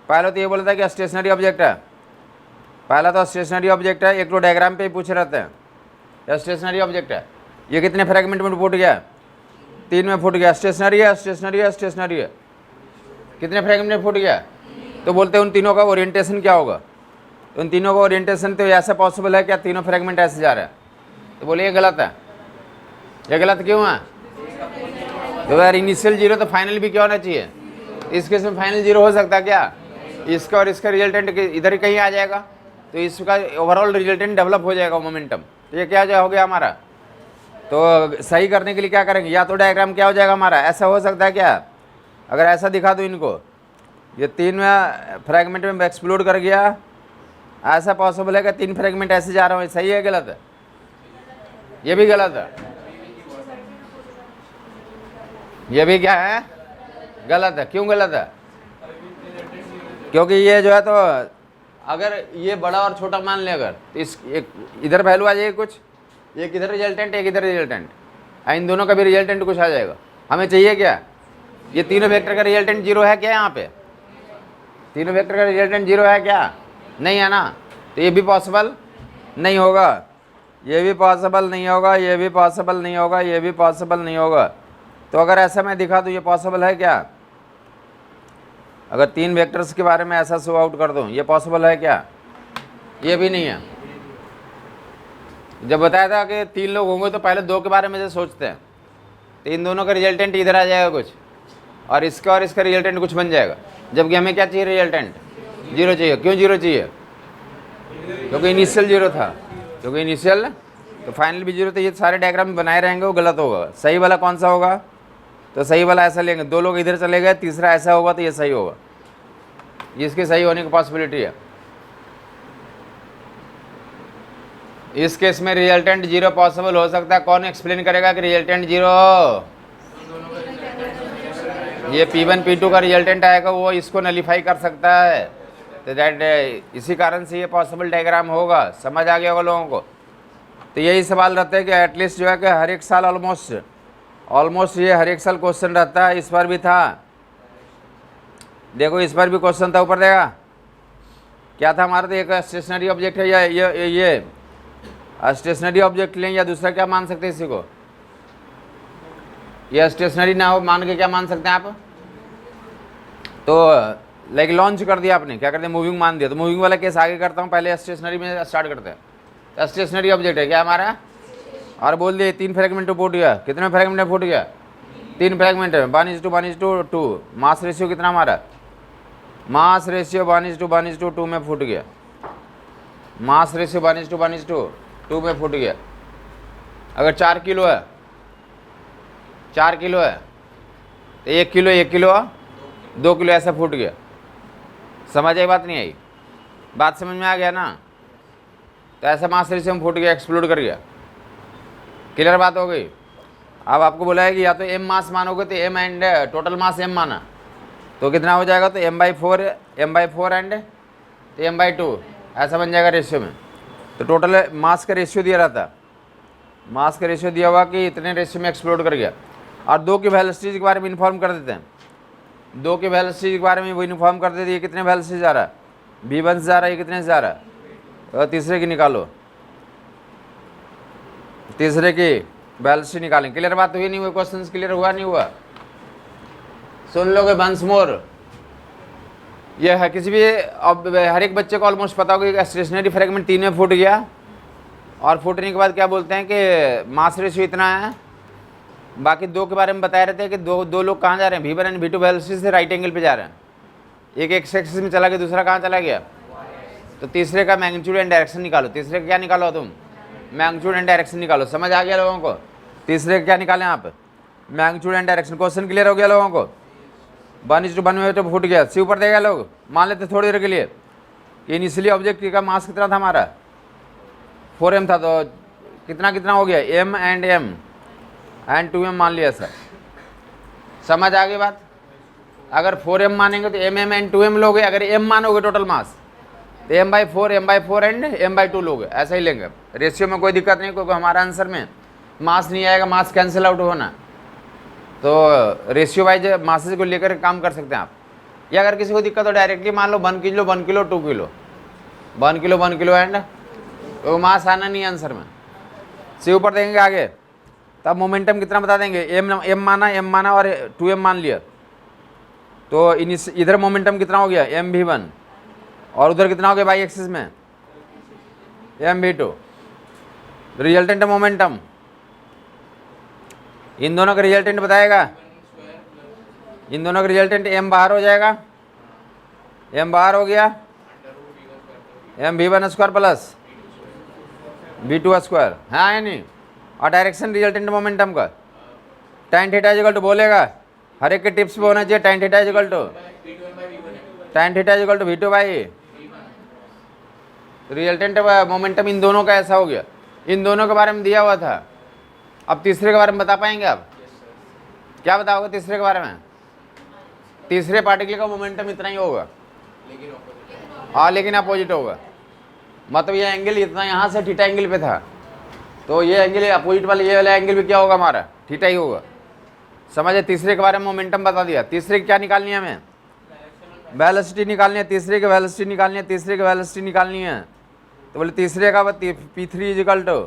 पहले तो ये बोला था कि स्टेशनरी ऑब्जेक्ट है, पहला तो स्टेशनरी ऑब्जेक्ट है, एक तो डायग्राम पे ही पूछ रहते हैं, यह स्टेशनरी ऑब्जेक्ट है। ये कितने फ्रेगमेंट में फूट गया? 3 में फूट गया। स्टेशनरी है, स्टेशनरी है, स्टेशनरी है, कितने फ्रेगमेंट में फूट गया? तो बोलते हैं उन तीनों का ओरिएंटेशन क्या होगा? तो उन तीनों का ओरिएंटेशन तो ऐसा पॉसिबल है क्या तीनों फ्रेगमेंट ऐसे जा रहे हैं? तो बोले ये गलत है। ये गलत क्यों है? तो यार इनिशियल जीरो तो फाइनल भी क्या होना चाहिए? इस केस में फाइनल जीरो हो सकता है क्या? इसका और इसका रिजल्टेंट इधर ही कहीं आ जाएगा, तो इसका ओवरऑल रिजल्टेंट डेवलप हो जाएगा मोमेंटम। तो ये क्या हो गया हमारा? तो सही करने के लिए क्या करेंगे? या तो डायग्राम क्या हो जाएगा हमारा, ऐसा हो सकता है क्या? अगर ऐसा दिखा दो इनको, ये 3 फ्रेगमेंट में एक्सप्लोड कर गया, ऐसा पॉसिबल है कि 3 फ्रेगमेंट ऐसे जा रहे हो, सही है गलत है? ये भी गलत है, ये भी क्या है? गलत है। क्यों गलत है? क्योंकि ये जो है, तो अगर ये बड़ा और छोटा मान ले, अगर तो इस एक इधर वैल्यू आ जाएगी कुछ, एक इधर रिजल्टेंट, एक इधर रिजल्टेंट, इन दोनों का भी रिजल्टेंट कुछ आ जाएगा। हमें चाहिए क्या? ये तीनों वेक्टर का रिजल्टेंट जीरो है क्या? यहाँ पे तीनों वेक्टर का रिजल्टेंट जीरो है क्या? नहीं है ना। तो ये भी पॉसिबल नहीं होगा, ये भी पॉसिबल नहीं होगा, ये भी पॉसिबल नहीं होगा, ये भी पॉसिबल नहीं होगा। तो अगर ऐसा मैं दिखा दूँ, ये पॉसिबल है क्या? अगर 3 वेक्टर्स के बारे में ऐसा शो आउट कर दूँ, ये पॉसिबल है क्या? ये भी नहीं है। जब बताया था कि 3 लोग होंगे तो पहले 2 के बारे में से सोचते हैं, तो इन दोनों का रिजल्टेंट इधर आ जाएगा कुछ, और इसका रिजल्टेंट कुछ बन जाएगा। जबकि हमें क्या चाहिए? रिजल्टेंट जीरो चाहिए। क्यों जीरो चाहिए? क्योंकि इनिशियल जीरो था, क्योंकि इनिशियल, तो फाइनल भी जीरो। तो ये सारे डायग्राम बनाए रहेंगे, वो गलत होगा। सही वाला कौन सा होगा? तो सही वाला ऐसा लेंगे, 2 लोग इधर चले गए, तीसरा ऐसा होगा, तो ये सही होगा, इसके सही होने की पॉसिबिलिटी है। इस केस में रिजल्टेंट जीरो पॉसिबल हो सकता है। कौन एक्सप्लेन करेगा कि रिजल्टेंट जीरो? ये P1 P2 का रिजल्टेंट आएगा, वो इसको नलीफाई कर सकता है। तो दैट इसी कारण से ये पॉसिबल डायग्राम होगा। समझ आ गया होगा लोगों को? तो यही सवाल रहता है कि एटलीस्ट जो है कि हर एक साल ऑलमोस्ट ये हर एक साल क्वेश्चन रहता है। इस बार भी था, देखो इस बार भी क्वेश्चन था। ऊपर देखा क्या था हमारा? तो एक स्टेशनरी ऑब्जेक्ट है, ये स्टेशनरी ऑब्जेक्ट लें, या दूसरा क्या मान सकते हैं इसी को? ये स्टेशनरी ना हो मान के क्या मान सकते हैं आप? तो लाइक लॉन्च कर दिया आपने, क्या करते हैं? मूविंग मान दिया। तो मूविंग वाला केस आगे करता हूँ, पहले स्टेशनरी में स्टार्ट करते हैं। तो स्टेशनरी ऑब्जेक्ट है क्या हमारा, और बोल दिए 3 फ्रेगमेंट फूट गया। कितने फ्रेगमेंट में फूट गया? 3 फ्रेगमेंट है। 1:2 मास रेशियो कितना हमारा? मास रेशियो 1:2 में फूट गया। मास रेशियो 1:2 में फूट गया। अगर 4 किलो है, 4 किलो है, तो 1 किलो 1 किलो 2 किलो ऐसा फूट गया। समझ आई? बात नहीं आई? बात समझ में आ गया ना? तो ऐसा मास रेशियो में फूट गया, एक्सप्लोड कर गया। क्लियर बात हो गई? अब आपको बोला है कि या तो m मास मानोगे, तो m and total mass m माना, तो कितना हो जाएगा? तो m/4 एंड तो m/2 ऐसा बन जाएगा रेशियो में। तो टोटल मास का रेशियो दिया रहता, मास का रेशियो दिया हुआ कि इतने रेशियो में एक्सप्लोड कर गया। और 2 की वेलोसिटी के बारे में इन्फॉर्म कर देते हैं, 2 की वेलोसिटी के बारे में वो इन्फॉर्म कर देते हैं। ये कितने वेलोसिटी जा रहा है? v1 से जा रहा है, ये कितने से जा रहा है? और तीसरे की निकालो, तीसरे की वेलोसिटी निकालें। क्लियर बात हुई नहीं हुई? क्वेश्चन क्लियर हुआ नहीं हुआ? सुन लोगे वंस मोर। ये है किसी भी अब हर एक बच्चे को ऑलमोस्ट पता होगा कि स्टेशनरी फ्रेगमेंट 3 में फूट गया, और फूटने के बाद क्या बोलते हैं कि मास रेशियो इतना है। बाकी 2 के बारे में बताए रहते हैं कि दो लोग कहाँ जा रहे हैं? V1 एंड V2 वेलोसिटी से राइट एंगल पे जा रहे हैं। एक एक्सिस में चला गया, दूसरा कहाँ चला गया? तो तीसरे का मैग्नीट्यूड एंड डायरेक्शन निकालो। तीसरे का क्या निकालो तुम? मैग्नीट्यूड एंड डायरेक्शन निकालो। समझ आ गया लोगों को? तीसरे का क्या निकालें आप? Magnitude and direction. Question clear हो गया लोगों को? 1:1 में तो फूट गया। सी ऊपर देगा लोग, मान लेते थोड़ी देर के लिए कि इनिशियली ऑब्जेक्ट का मास कितना था हमारा? 4m था। तो कितना कितना हो गया? m एंड 2m मान लिया सर। समझ आ गई बात? अगर 4m मानेंगे तो m एंड 2m लोगे। अगर m मानोगे टोटल मास, तो m/4 एंड m/2 लोगे। ऐसा ही लेंगे। रेशियो में कोई दिक्कत नहीं, क्योंकि हमारा आंसर में मास नहीं आएगा, मास कैंसिल आउट होना। तो रेशियो वाइज मासेज को लेकर काम कर सकते हैं आप। या अगर किसी को दिक्कत हो डायरेक्टली मान लो 1 किलो 2 किलो। 1 किलो एंड तो मास आना नहीं आंसर में। सी ऊपर देखेंगे आगे, तब मोमेंटम कितना बता देंगे। एम माना और 2m मान लिया, तो इधर मोमेंटम कितना हो गया mv1 और उधर कितना हो गया बाई एक्सिस में mv2। रिजल्टेंट मोमेंटम इन दोनों का रिजल्टेंट बताएगा, इन दोनों का रिजल्टेंट m बाहर हो जाएगा, m बाहर हो गया mv1 square plus v2 square, हाँ या नहीं। और डायरेक्शन रिजल्टेंट मोमेंटम का tan थीटा इक्वल टू बोलेगा, हर एक के टिप्स पे होना चाहिए tan theta equal to v2 by. Resultant momentum इन दोनों का ऐसा हो गया, इन दोनों के बारे में दिया हुआ था। अब तीसरे के बारे में बता पाएंगे आप, क्या बताओगे तीसरे के बारे में। तीसरे पार्टिकल का मोमेंटम इतना ही होगा, हाँ लेकिन अपोजिट होगा। मतलब ये एंगल इतना यहाँ से थीटा एंगल पे था, तो ये एंगल अपोजिट वाला ये वाला एंगल भी क्या होगा हमारा थीटा ही होगा। समझे। तीसरे के बारे में मोमेंटम बता दिया। तीसरे की क्या निकालनी है हमें, वेलोसिटी निकालनी है, तीसरे की वेलोसिटी निकालनी है, तीसरे की वेलोसिटी निकालनी है। तो बोले तीसरे का p3 इजिकल टू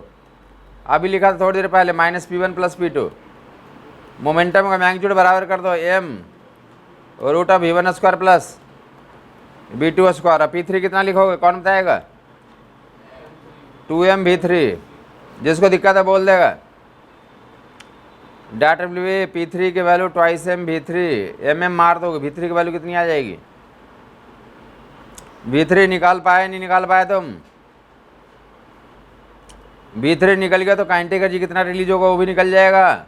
अभी लिखा था थोड़ी देर पहले -p1 प्लस p2। मोमेंटम का मैग्नीट्यूड बराबर कर दो m root of v1 square plus v2 square. p3 कितना लिखोगे, कौन बताएगा। 2m v3, जिसको दिक्कत है बोल देगा। डब्ल्यू p3 की वैल्यू 2m v3, mm मार दोगे, v3 की वैल्यू कितनी आ जाएगी। v3 निकाल पाए नहीं निकाल पाए तुम, v3 निकल गया तो काइनेटिक एनर्जी कितना रिलीज होगा वो भी निकल जाएगा।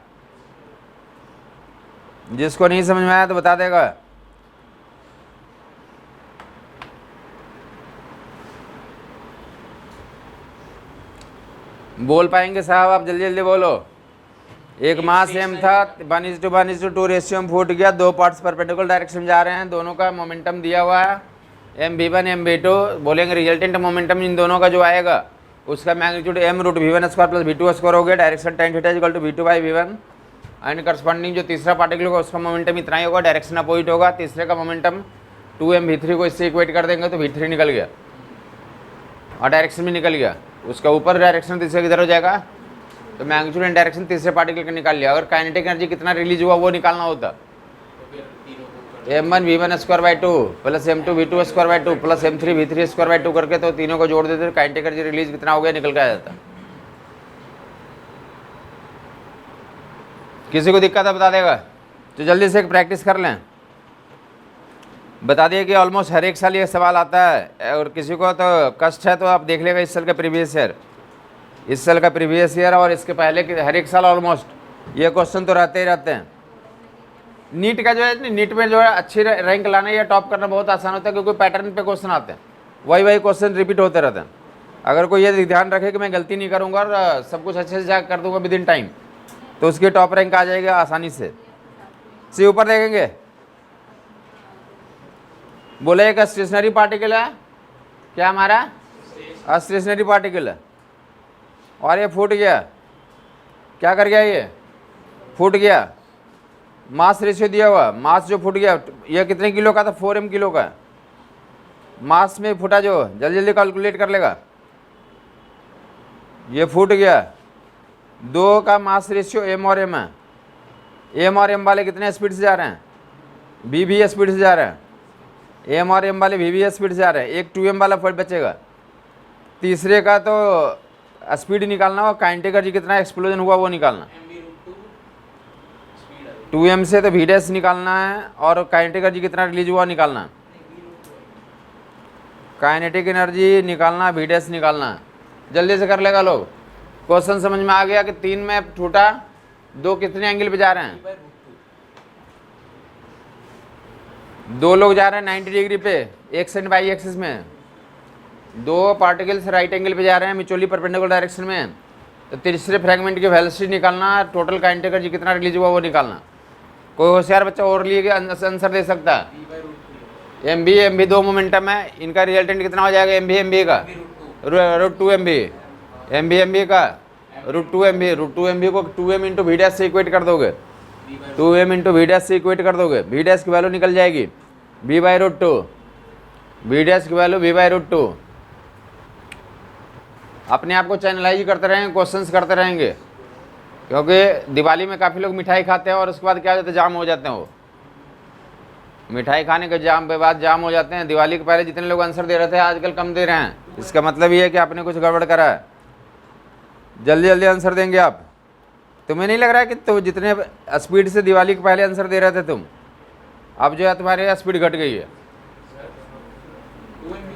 जिसको नहीं समझ में आया तो बता देगा। बोल पाएंगे साहब आप, जल्दी जल्दी बोलो। एक मास m था, 1:1:2 रेशियो में फूट गया, दो पार्ट्स परपेंडिकुलर डायरेक्शन में जा रहे हैं, दोनों का मोमेंटम दिया हुआ है mv1 mv2। बोलेंगे रिजल्टेंट मोमेंटम इन दोनों का जो आएगा उसका magnitude m root v1 square plus v2 square हो गया। Direction tan theta equal to v2 by v1 and corresponding जो तीसरा पार्टिकल होगा उसका मोमेंटम इतना ही होगा, डायरेक्शन अपोजिट होगा। तीसरे का मोमेंटम 2m v3 को इससे इक्वेट कर देंगे तो v3 निकल गया और डायरेक्शन भी निकल गया। उसका ऊपर डायरेक्शन तीसरे किधर हो जाएगा, तो मैग्नीट्यूड एंड डायरेक्शन तीसरे पार्टिकल का निकाल लिया। अगर काइनेटिक एनर्जी कितना रिलीज हुआ वो निकालना होता, m1 v1 square by 2 plus m2 v2 square by 2 plus m3 v3 square by 2 करके तो तीनों को जोड़ देते तो काइनेटिक एनर्जी रिलीज कितना हो गया निकल के आ जाता। किसी को दिक्कत है बता देगा, तो जल्दी से एक प्रैक्टिस कर लें। बता दिए कि ऑलमोस्ट हर एक साल ये सवाल आता है, और किसी को तो कष्ट है तो आप देख लेगा इस साल का प्रीवियस ईयर, इस साल का प्रीवियस ईयर और इसके पहले के हर एक साल ऑलमोस्ट ये क्वेश्चन तो रहते ही रहते हैं। नीट का जो है नीट में जो है अच्छी रैंक लाना या टॉप करना बहुत आसान होता है, क्योंकि पैटर्न पे क्वेश्चन आते हैं, वही क्वेश्चन रिपीट होते रहते हैं। अगर कोई ये ध्यान रखे कि मैं गलती नहीं करूँगा और सब कुछ अच्छे से जा कर दूंगा विद इन टाइम, तो उसकी टॉप रैंक आ जाएगा आसानी से। सी ऊपर देखेंगे, बोले एक स्टेशनरी पार्टिकल है, क्या हमारा स्टेशनरी पार्टिकल है, और ये फूट गया। क्या कर गया, ये फूट गया। मास रेशियो दिया हुआ, मास जो फूट गया ये कितने किलो का था, 4m किलो का मास में फूटा जो, जल्दी जल्दी कैलकुलेट कर लेगा। ये फूट गया, दो का मास रेशियो m और m है। m और m वाले कितने स्पीड से जा रहे हैं, v स्पीड से जा रहे हैं। m और m वाले v स्पीड से जा रहे हैं, एक 2m वाला फट बचेगा। तीसरे का तो स्पीड निकालना हो, काइनेटिक एनर्जी कितना एक्सप्लोजन हुआ वो निकालना। 2m से तो v डैश निकालना है और काइनेटिक एनर्जी कितना रिलीज हुआ निकालना। काइनेटिक एनर्जी निकालना, v डैश निकालना। जल्दी से कर लेगा लोग। क्वेश्चन समझ में आ गया कि 3 में टूटा, 2 कितने एंगल पे जा रहे हैं, 2 लोग जा रहे हैं 90 डिग्री पे एक्स एंड वाई एक्सिस में, 2 पार्टिकल्स राइट एंगल पे जा रहे हैं म्यूचुअली परपेंडिकुलर डायरेक्शन में। तो तीसरे फ्रैगमेंट की वेलोसिटी निकालना, टोटल काइनेटिक एनर्जी कितना रिलीज हुआ वो निकालना। कोई होशियार बच्चा और लिए आंसर दे सकता है। mv 2 मोमेंटम है, इनका रिजल्टेंट कितना हो जाएगा, mv का रूट 2mv, mv का रूट 2mv को 2m इंटू v डैश से इक्वेट कर दोगे, 2m इंटू v डैश से इक्वेट कर दोगे, v डैश की वैल्यू निकल जाएगी v by root 2, v dash की वैल्यू v बाई रूट 2। अपने आप को चैनलाइज करते रहेंगे, क्वेश्चंस करते रहेंगे, क्योंकि दिवाली में काफ़ी लोग मिठाई खाते हैं और उसके बाद क्या हो जाता है, जाम हो जाते हैं। वो मिठाई खाने के बाद जाम हो जाते हैं। दिवाली के पहले जितने लोग आंसर दे रहे थे आजकल कम दे रहे हैं। इसका मतलब ये है कि आपने कुछ गड़बड़ करा है। जल्दी जल्दी आंसर देंगे आप। तुम्हें नहीं लग रहा है कि तो जितने स्पीड से दिवाली के पहले आंसर दे रहे थे तुम, अब जो है तुम्हारी स्पीड घट गई है?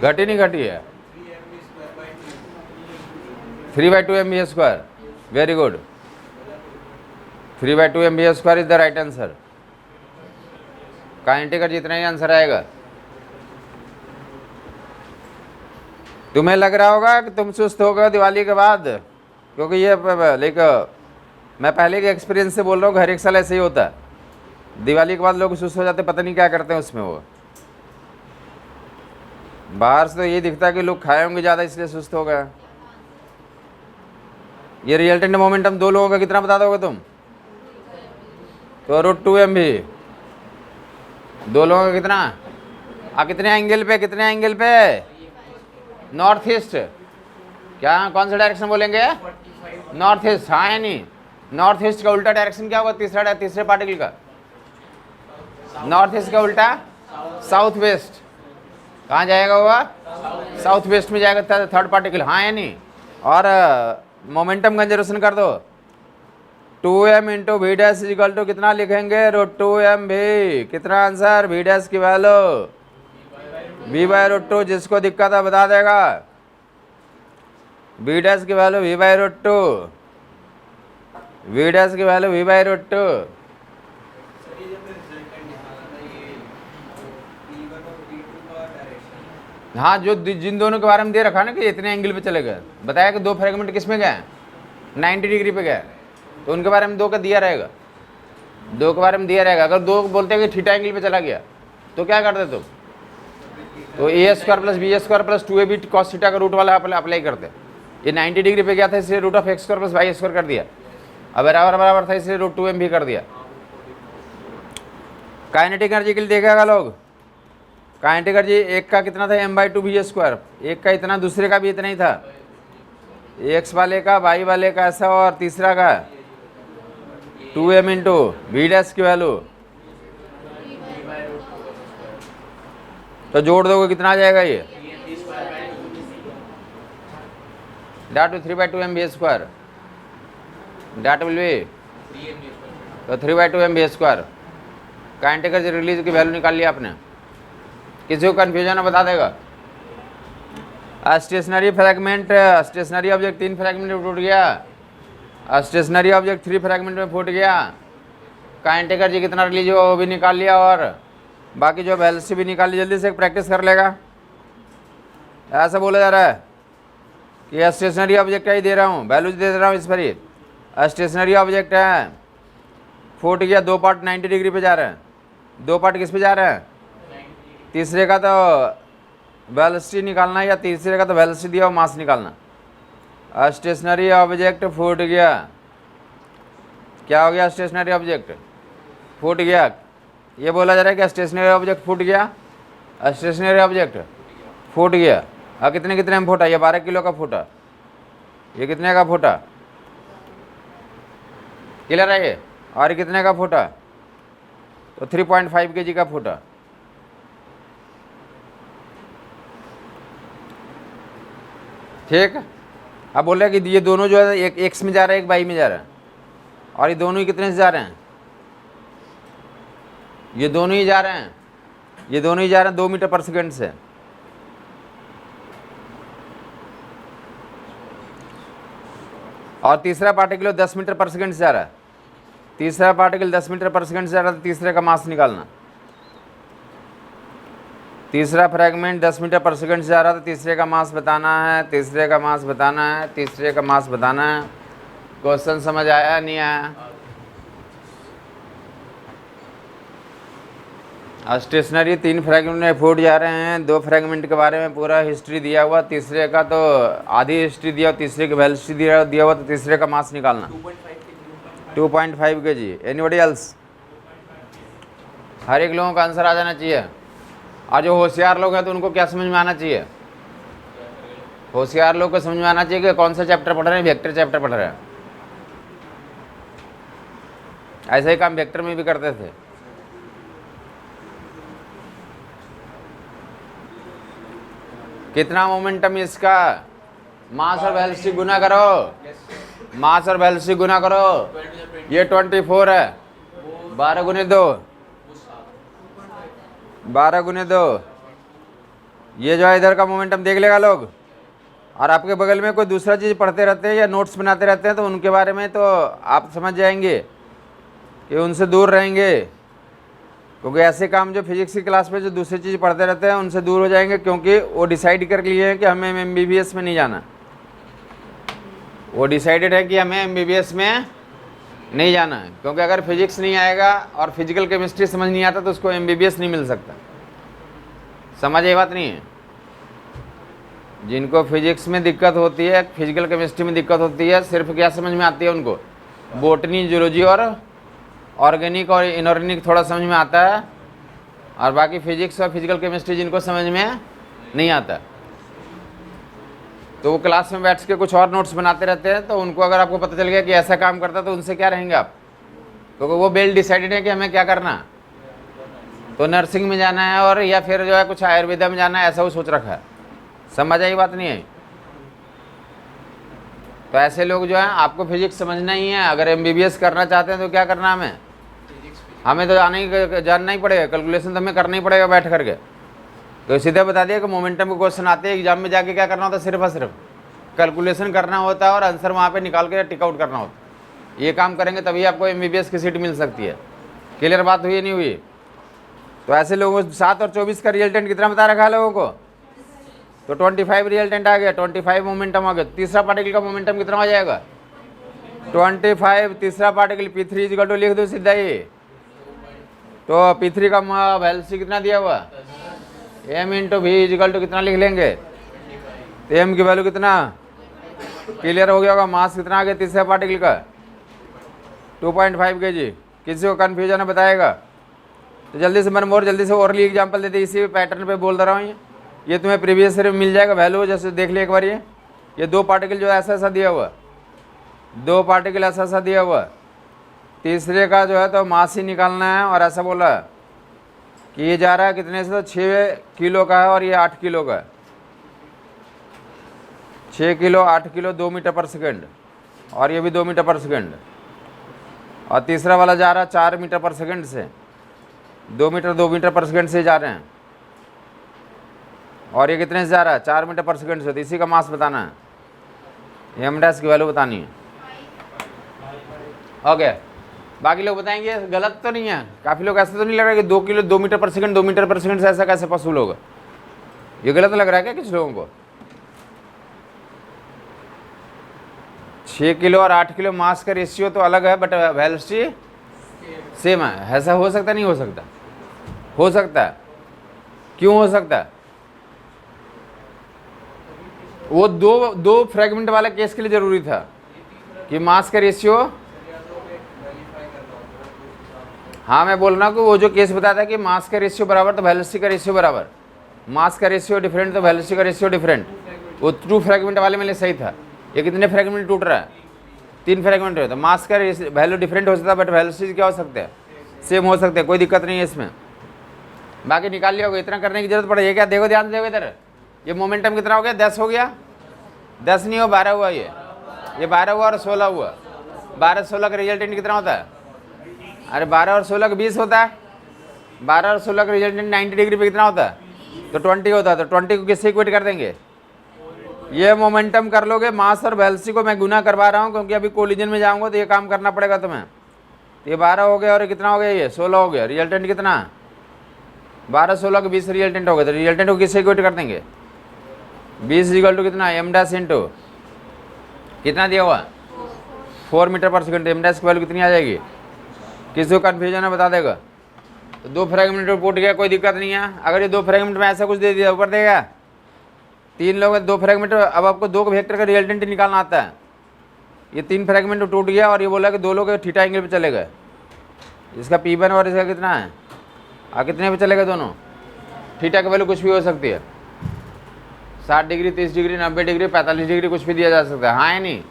घटी नहीं घटी है? 3/2 MB²। Very good. 3/2 MB² is the right answer. Kinetic energy जितना ही आंसर आएगा। तुम्हें लग रहा होगा कि तुम सुस्त हो गए दिवाली के बाद, क्योंकि ये लेकिन मैं पहले के एक्सपीरियंस से बोल रहा हूँ, हर एक साल ऐसे ही होता है। दिवाली के बाद लोग सुस्त हो जाते, पता नहीं क्या करते हैं उसमें। वो बाहर से तो ये दिखता है कि लोग खाए होंगे ज़्यादा इसलिए सुस्त हो गए। ये रिजल्टेंट मोमेंटम दो लोगों का कितना बता दोगे तुम? तो √2 MB। दो लोगों का कितना? कितने एंगल पे, कितने एंगल पे? North east. क्या कौन सा डायरेक्शन बोलेंगे? North east. हाँ है नहीं? नॉर्थ ईस्ट का उल्टा डायरेक्शन क्या होगा? तीसरे पार्टिकल का नॉर्थ ईस्ट का उल्टा साउथ वेस्ट। कहाँ जाएगा हुआ? साउथ वेस्ट में जाएगा थर्ड पार्टिकल। हाँ है नहीं? और मोमेंटम कंजर्वेशन कर दो। 2m × v dash equal to कितना लिखेंगे? √2 MV। कितना आंसर? v डैश की वैल्यू v/√2। जिसको दिक्कत है बता देगा। v डैश की वैल्यू v/√2। v डैश की वैल्यू v/√2। हाँ, जो जिन दोनों के बारे में दे रखा ना कि इतने एंगल पे चले गए, बताया कि दो फ्रेगमेंट किस में गए? 90 डिग्री पे गए, तो उनके बारे में दो का दिया रहेगा। दो के बारे में दिया रहेगा। अगर दो बोलते हैं कि थीटा एंगल पे चला गया तो क्या करते तुम? तो a² + b² + 2ab cos theta का रूट वाला अप्लाई करते। ये 90 डिग्री पे गया था इसलिए √(x² + y² कर दिया। अब बराबर था इसलिए √2 MV कर दिया। काइनेटिक एनर्जी के लिए देखेगा लोग। काइनेटिक एनर्जी एक का कितना था? m/2 v²। एक का इतना, दूसरे का भी इतना ही था। x वाले का, y वाले का ऐसा, और तीसरा का 2m × v डैश की वैल्यू। तो जोड़ दोगे कितना आ जाएगा? ये that will 3/2 MV²। that will be तो 3/2 MV²। काइनेटिक एनर्जी रिलीज की वैल्यू निकाल लिया आपने। किसी को कन्फ्यूजन है बता देगा। Stationary fragment, stationary object 3 fragment में टूट गया। स्टेशनरी ऑब्जेक्ट 3 फ्रैगमेंट में फूट गया। काइनेटिक एनर्जी कितना रिलीज हुआ वो भी निकाल लिया, और बाकी जो वेलोसिटी भी निकाल ली। जल्दी से प्रैक्टिस कर लेगा। ऐसा बोला जा रहा है कि स्टेशनरी ऑब्जेक्ट ही दे रहा हूँ, वैल्यूज दे रहा हूँ इस पर ही। स्टेशनरी ऑब्जेक्ट है, फूट गया। दो पार्ट 90 डिग्री पे जा रहे हैं। दो पार्ट किस पे जा रहे हैं? तीसरे का तो वेलोसिटी निकालना है, या तीसरे का तो वेलोसिटी दिया और मास निकालना। स्टेशनरी ऑब्जेक्ट फूट गया। क्या हो गया? स्टेशनरी ऑब्जेक्ट फूट गया। ये बोला जा रहा है कि स्टेशनरी ऑब्जेक्ट फूट गया। स्टेशनरी ऑब्जेक्ट फूट गया। और कितने कितने में फूटा? ये 12 किलो का फूटा। ये कितने का फूटा? क्लियर है ये? और ये कितने का फूटा? तो 3.5 kg का फूटा। ठीक। अब बोल रहे हैं कि ये दोनों जो है, एक x में जा रहा है, एक y में जा रहा है, और ये दोनों ही कितने से जा रहे हैं? ये दोनों ही जा रहे हैं, ये दोनों ही जा रहे हैं 2 मीटर पर सेकेंड से। और तीसरा पार्टिकल 10 मीटर पर सेकेंड से जा रहा है। तीसरा पार्टिकल 10 मीटर पर सेकेंड से जा रहा है, तो तीसरे का मास निकालना। तीसरा फ्रैगमेंट 10 मीटर पर सेकेंड से जा रहा था, तीसरे का मास बताना है। तीसरे का मास बताना है। तीसरे का मास बताना है। क्वेश्चन समझ आया नहीं आया? स्टेशनरी 3 फ्रैगमेंट में फूट जा रहे हैं। 2 फ्रैगमेंट के बारे में पूरा हिस्ट्री दिया हुआ, तीसरे का तो आधी हिस्ट्री दिया, तीसरे की वेलोसिटी दिया हुआ, तो तीसरे का मास निकालना। 2.5 kg। Anybody else? हर एक लोगों का आंसर आ जाना चाहिए। और जो होशियार लोग हैं तो उनको क्या समझ में आना चाहिए? होशियार लोग को समझ में आना चाहिए कि कौन सा चैप्टर पढ़ रहे हैं, वेक्टर चैप्टर पढ़ रहे हैं। ऐसा ही काम वेक्टर में भी करते थे। कितना मोमेंटम इसका, मास और वेलोसिटी गुना करो, मास और वेलोसिटी गुना करो, ये 24 है, 12 गुने 2, 12 गुने 2, ये जो है इधर का मोमेंटम देख लेगा लोग। और आपके बगल में कोई दूसरा चीज़ पढ़ते रहते हैं या नोट्स बनाते रहते हैं तो उनके बारे में तो आप समझ जाएंगे कि उनसे दूर रहेंगे, क्योंकि ऐसे काम जो फिजिक्स की क्लास में जो दूसरी चीज़ पढ़ते रहते हैं उनसे दूर हो जाएंगे, क्योंकि वो डिसाइड कर लिए हैं कि हमें एमबीबीएस में नहीं जाना। वो डिसाइडेड है कि हमें एमबीबीएस में नहीं जाना है, क्योंकि अगर फिजिक्स नहीं आएगा और फिजिकल केमिस्ट्री समझ नहीं आता तो उसको एमबीबीएस नहीं मिल सकता। समझ ये बात नहीं है? जिनको फिजिक्स में दिक्कत होती है, फिजिकल केमिस्ट्री में दिक्कत होती है, सिर्फ क्या समझ में आती है उनको, बोटनी, जूलॉजी और ऑर्गेनिक और इनऑर्गेनिक थोड़ा समझ में आता है, और बाकी फिजिक्स और फिजिकल केमिस्ट्री जिनको समझ में नहीं आता तो वो क्लास में बैठ के कुछ और नोट्स बनाते रहते हैं। तो उनको अगर आपको पता चल गया कि ऐसा काम करता तो उनसे क्या रहेंगे आप, क्योंकि वो वेल डिसाइडेड है कि हमें क्या करना, तो नर्सिंग में जाना है और या फिर जो है कुछ आयुर्वेदा में जाना है, ऐसा वो सोच रखा है। समझ आई बात नहीं है? तो ऐसे लोग जो हैं, आपको फिजिक्स समझना ही है। अगर एमबीबीएस करना चाहते हैं तो क्या करना है, हमें तो जानना ही पड़ेगा, कैलकुलेशन तो हमें करना ही पड़ेगा बैठ करके। तो सीधे बता दिया कि मोमेंटम के क्वेश्चन आते हैं, एग्जाम में जाके क्या करना होता है, सिर्फ और सिर्फ कैलकुलेशन करना होता है और आंसर वहाँ पे निकाल के टिक आउट करना होता है। ये काम करेंगे तभी आपको एमबीबीएस की सीट मिल सकती है। क्लियर बात हुई नहीं हुई? तो ऐसे लोगों को 7 और 24 का रिजल्टेंट कितना बता रखा है लोगों को, तो 25 रिजल्टेंट आ गया, 25 मोमेंटम आ गया। तीसरा पार्टिकल का मोमेंटम कितना आ जाएगा, 25। तीसरा पार्टिकल P3 इक्वल टू लिख दो सीधा ही, तो P3 का वेलोसिटी कितना दिया हुआ, m into V equal to कितना लिख लेंगे, तो m की वैल्यू कितना, क्लियर हो गया होगा। मास कितना आ गया तीसरे पार्टिकल का, 2.5 kg। किसी को कन्फ्यूजन है बताएगा तो जल्दी से, मैंने और जल्दी से ओरली एग्जाम्पल दे दी, इसी पैटर्न पे बोल रहा हूँ। ये तुम्हें प्रीवियस ईयर में मिल जाएगा वैल्यू, जैसे देख लिया एक बार। ये 2 पार्टिकल जो ऐसा ऐसा दिया हुआ, 2 पार्टिकल ऐसा ऐसा दिया हुआ, तीसरे का जो है तो मास ही निकालना है। और ऐसा बोला कि ये जा रहा है कितने से, तो 6 किलो का है और ये 8 किलो का है। 6 किलो 8 किलो 2 मीटर पर सेकेंड, और ये भी 2 मीटर पर सेकेंड। और तीसरा वाला जा रहा है 4 मीटर पर सेकेंड से, 2 मीटर पर सेकेंड से जा रहे हैं। और ये कितने से जा रहा है, 4 मीटर पर सेकेंड से। तो इसी का मास बताना है, एम डैश की वैल्यू बतानी है। ओके, बाकी लोग बताएंगे गलत तो नहीं है। काफ़ी लोग ऐसा तो नहीं लग रहा है कि 2 किलो 2 मीटर पर सेकंड 2 मीटर पर सेकंड से ऐसा कैसे पॉसिबल होगा, ये गलत लग रहा है क्या कुछ लोगों को? 6 किलो और 8 किलो मास का रेशियो तो अलग है, बट वेलोसिटी सेम है। ऐसा हो सकता नहीं हो सकता? हो सकता है। क्यों हो सकता है? वो दो फ्रेगमेंट वाला केस के लिए जरूरी था कि मास का रेशियो, हाँ मैं बोल रहा हूँ कि वो जो केस बताया था कि मास का रेशियो बराबर तो वेलोसिटी का रेशियो बराबर, मास का रेशियो डिफरेंट तो वेलोसिटी का रेशियो डिफरेंट, वो 2 फ्रेगमेंट वाले में सही था। ये कितने फ्रेगमेंट टूट रहा है, 3 फ्रेगमेंट है, तो मास का वैल्यू डिफरेंट हो सकता है, बट वेलोसिटी क्या हो सकते हैं, सेम हो सकते हैं, कोई दिक्कत नहीं है इसमें। बाकी निकाल लिया होगा, इतना करने की जरूरत पड़ेगी क्या? देखो ध्यान से देखो इधर, ये मोमेंटम कितना हो गया, 10 हो गया, 10 नहीं हो 12 हुआ, ये 12 हुआ और 16 हुआ। 12 16 का रिजल्टेंट कितना होता है? अरे 12 और 16 का 20 होता है। 12 और 16 का रिजल्टेंट 90 डिग्री पे कितना होता है, तो 20 होता है। तो 20 को किससे इक्वेट कर देंगे? ये मोमेंटम कर लोगे, मास और वेलोसिटी को मैं गुना करवा रहा हूँ क्योंकि अभी कोलिजन में जाऊँगा तो ये काम करना पड़ेगा तुम्हें। ये 12 हो गया और ये कितना हो गया, ये 16 हो गया। रिजल्टेंट कितना, 12 16 का 20 रिजल्टेंट हो गया। तो रिजल्टेंट को किससे इक्वेट कर देंगे? 20 इक्वल टू कितना, एम डैश इंटू कितना दिया हुआ, 4 मीटर पर सेकंड। एम डैश की वैल्यू कितनी आ जाएगी? किसी को कन्फ्यूजन है बता देगा। तो 2 फ्रेगमेंट टूट गया, कोई दिक्कत नहीं है। अगर ये 2 फ्रेगमेंट में ऐसा कुछ दे दिया ऊपर देगा, 3 लोग 2 फ्रेगमेंट, अब आपको 2 वेक्टर का रिजल्टेंट निकालना आता है। ये 3 फ्रेगमेंट टूट गया और ये बोला कि 2 लोग थीटा एंगल पे चले गए। इसका P1 और इसका कितना है, कितने पे चले गए दोनों? थीटा की वैल्यू कुछ भी हो सकती है। 60 डिग्री, 30 डिग्री, 90 डिग्री, 45 डिग्री, कुछ भी दिया जा सकता है, हाँ या नहीं?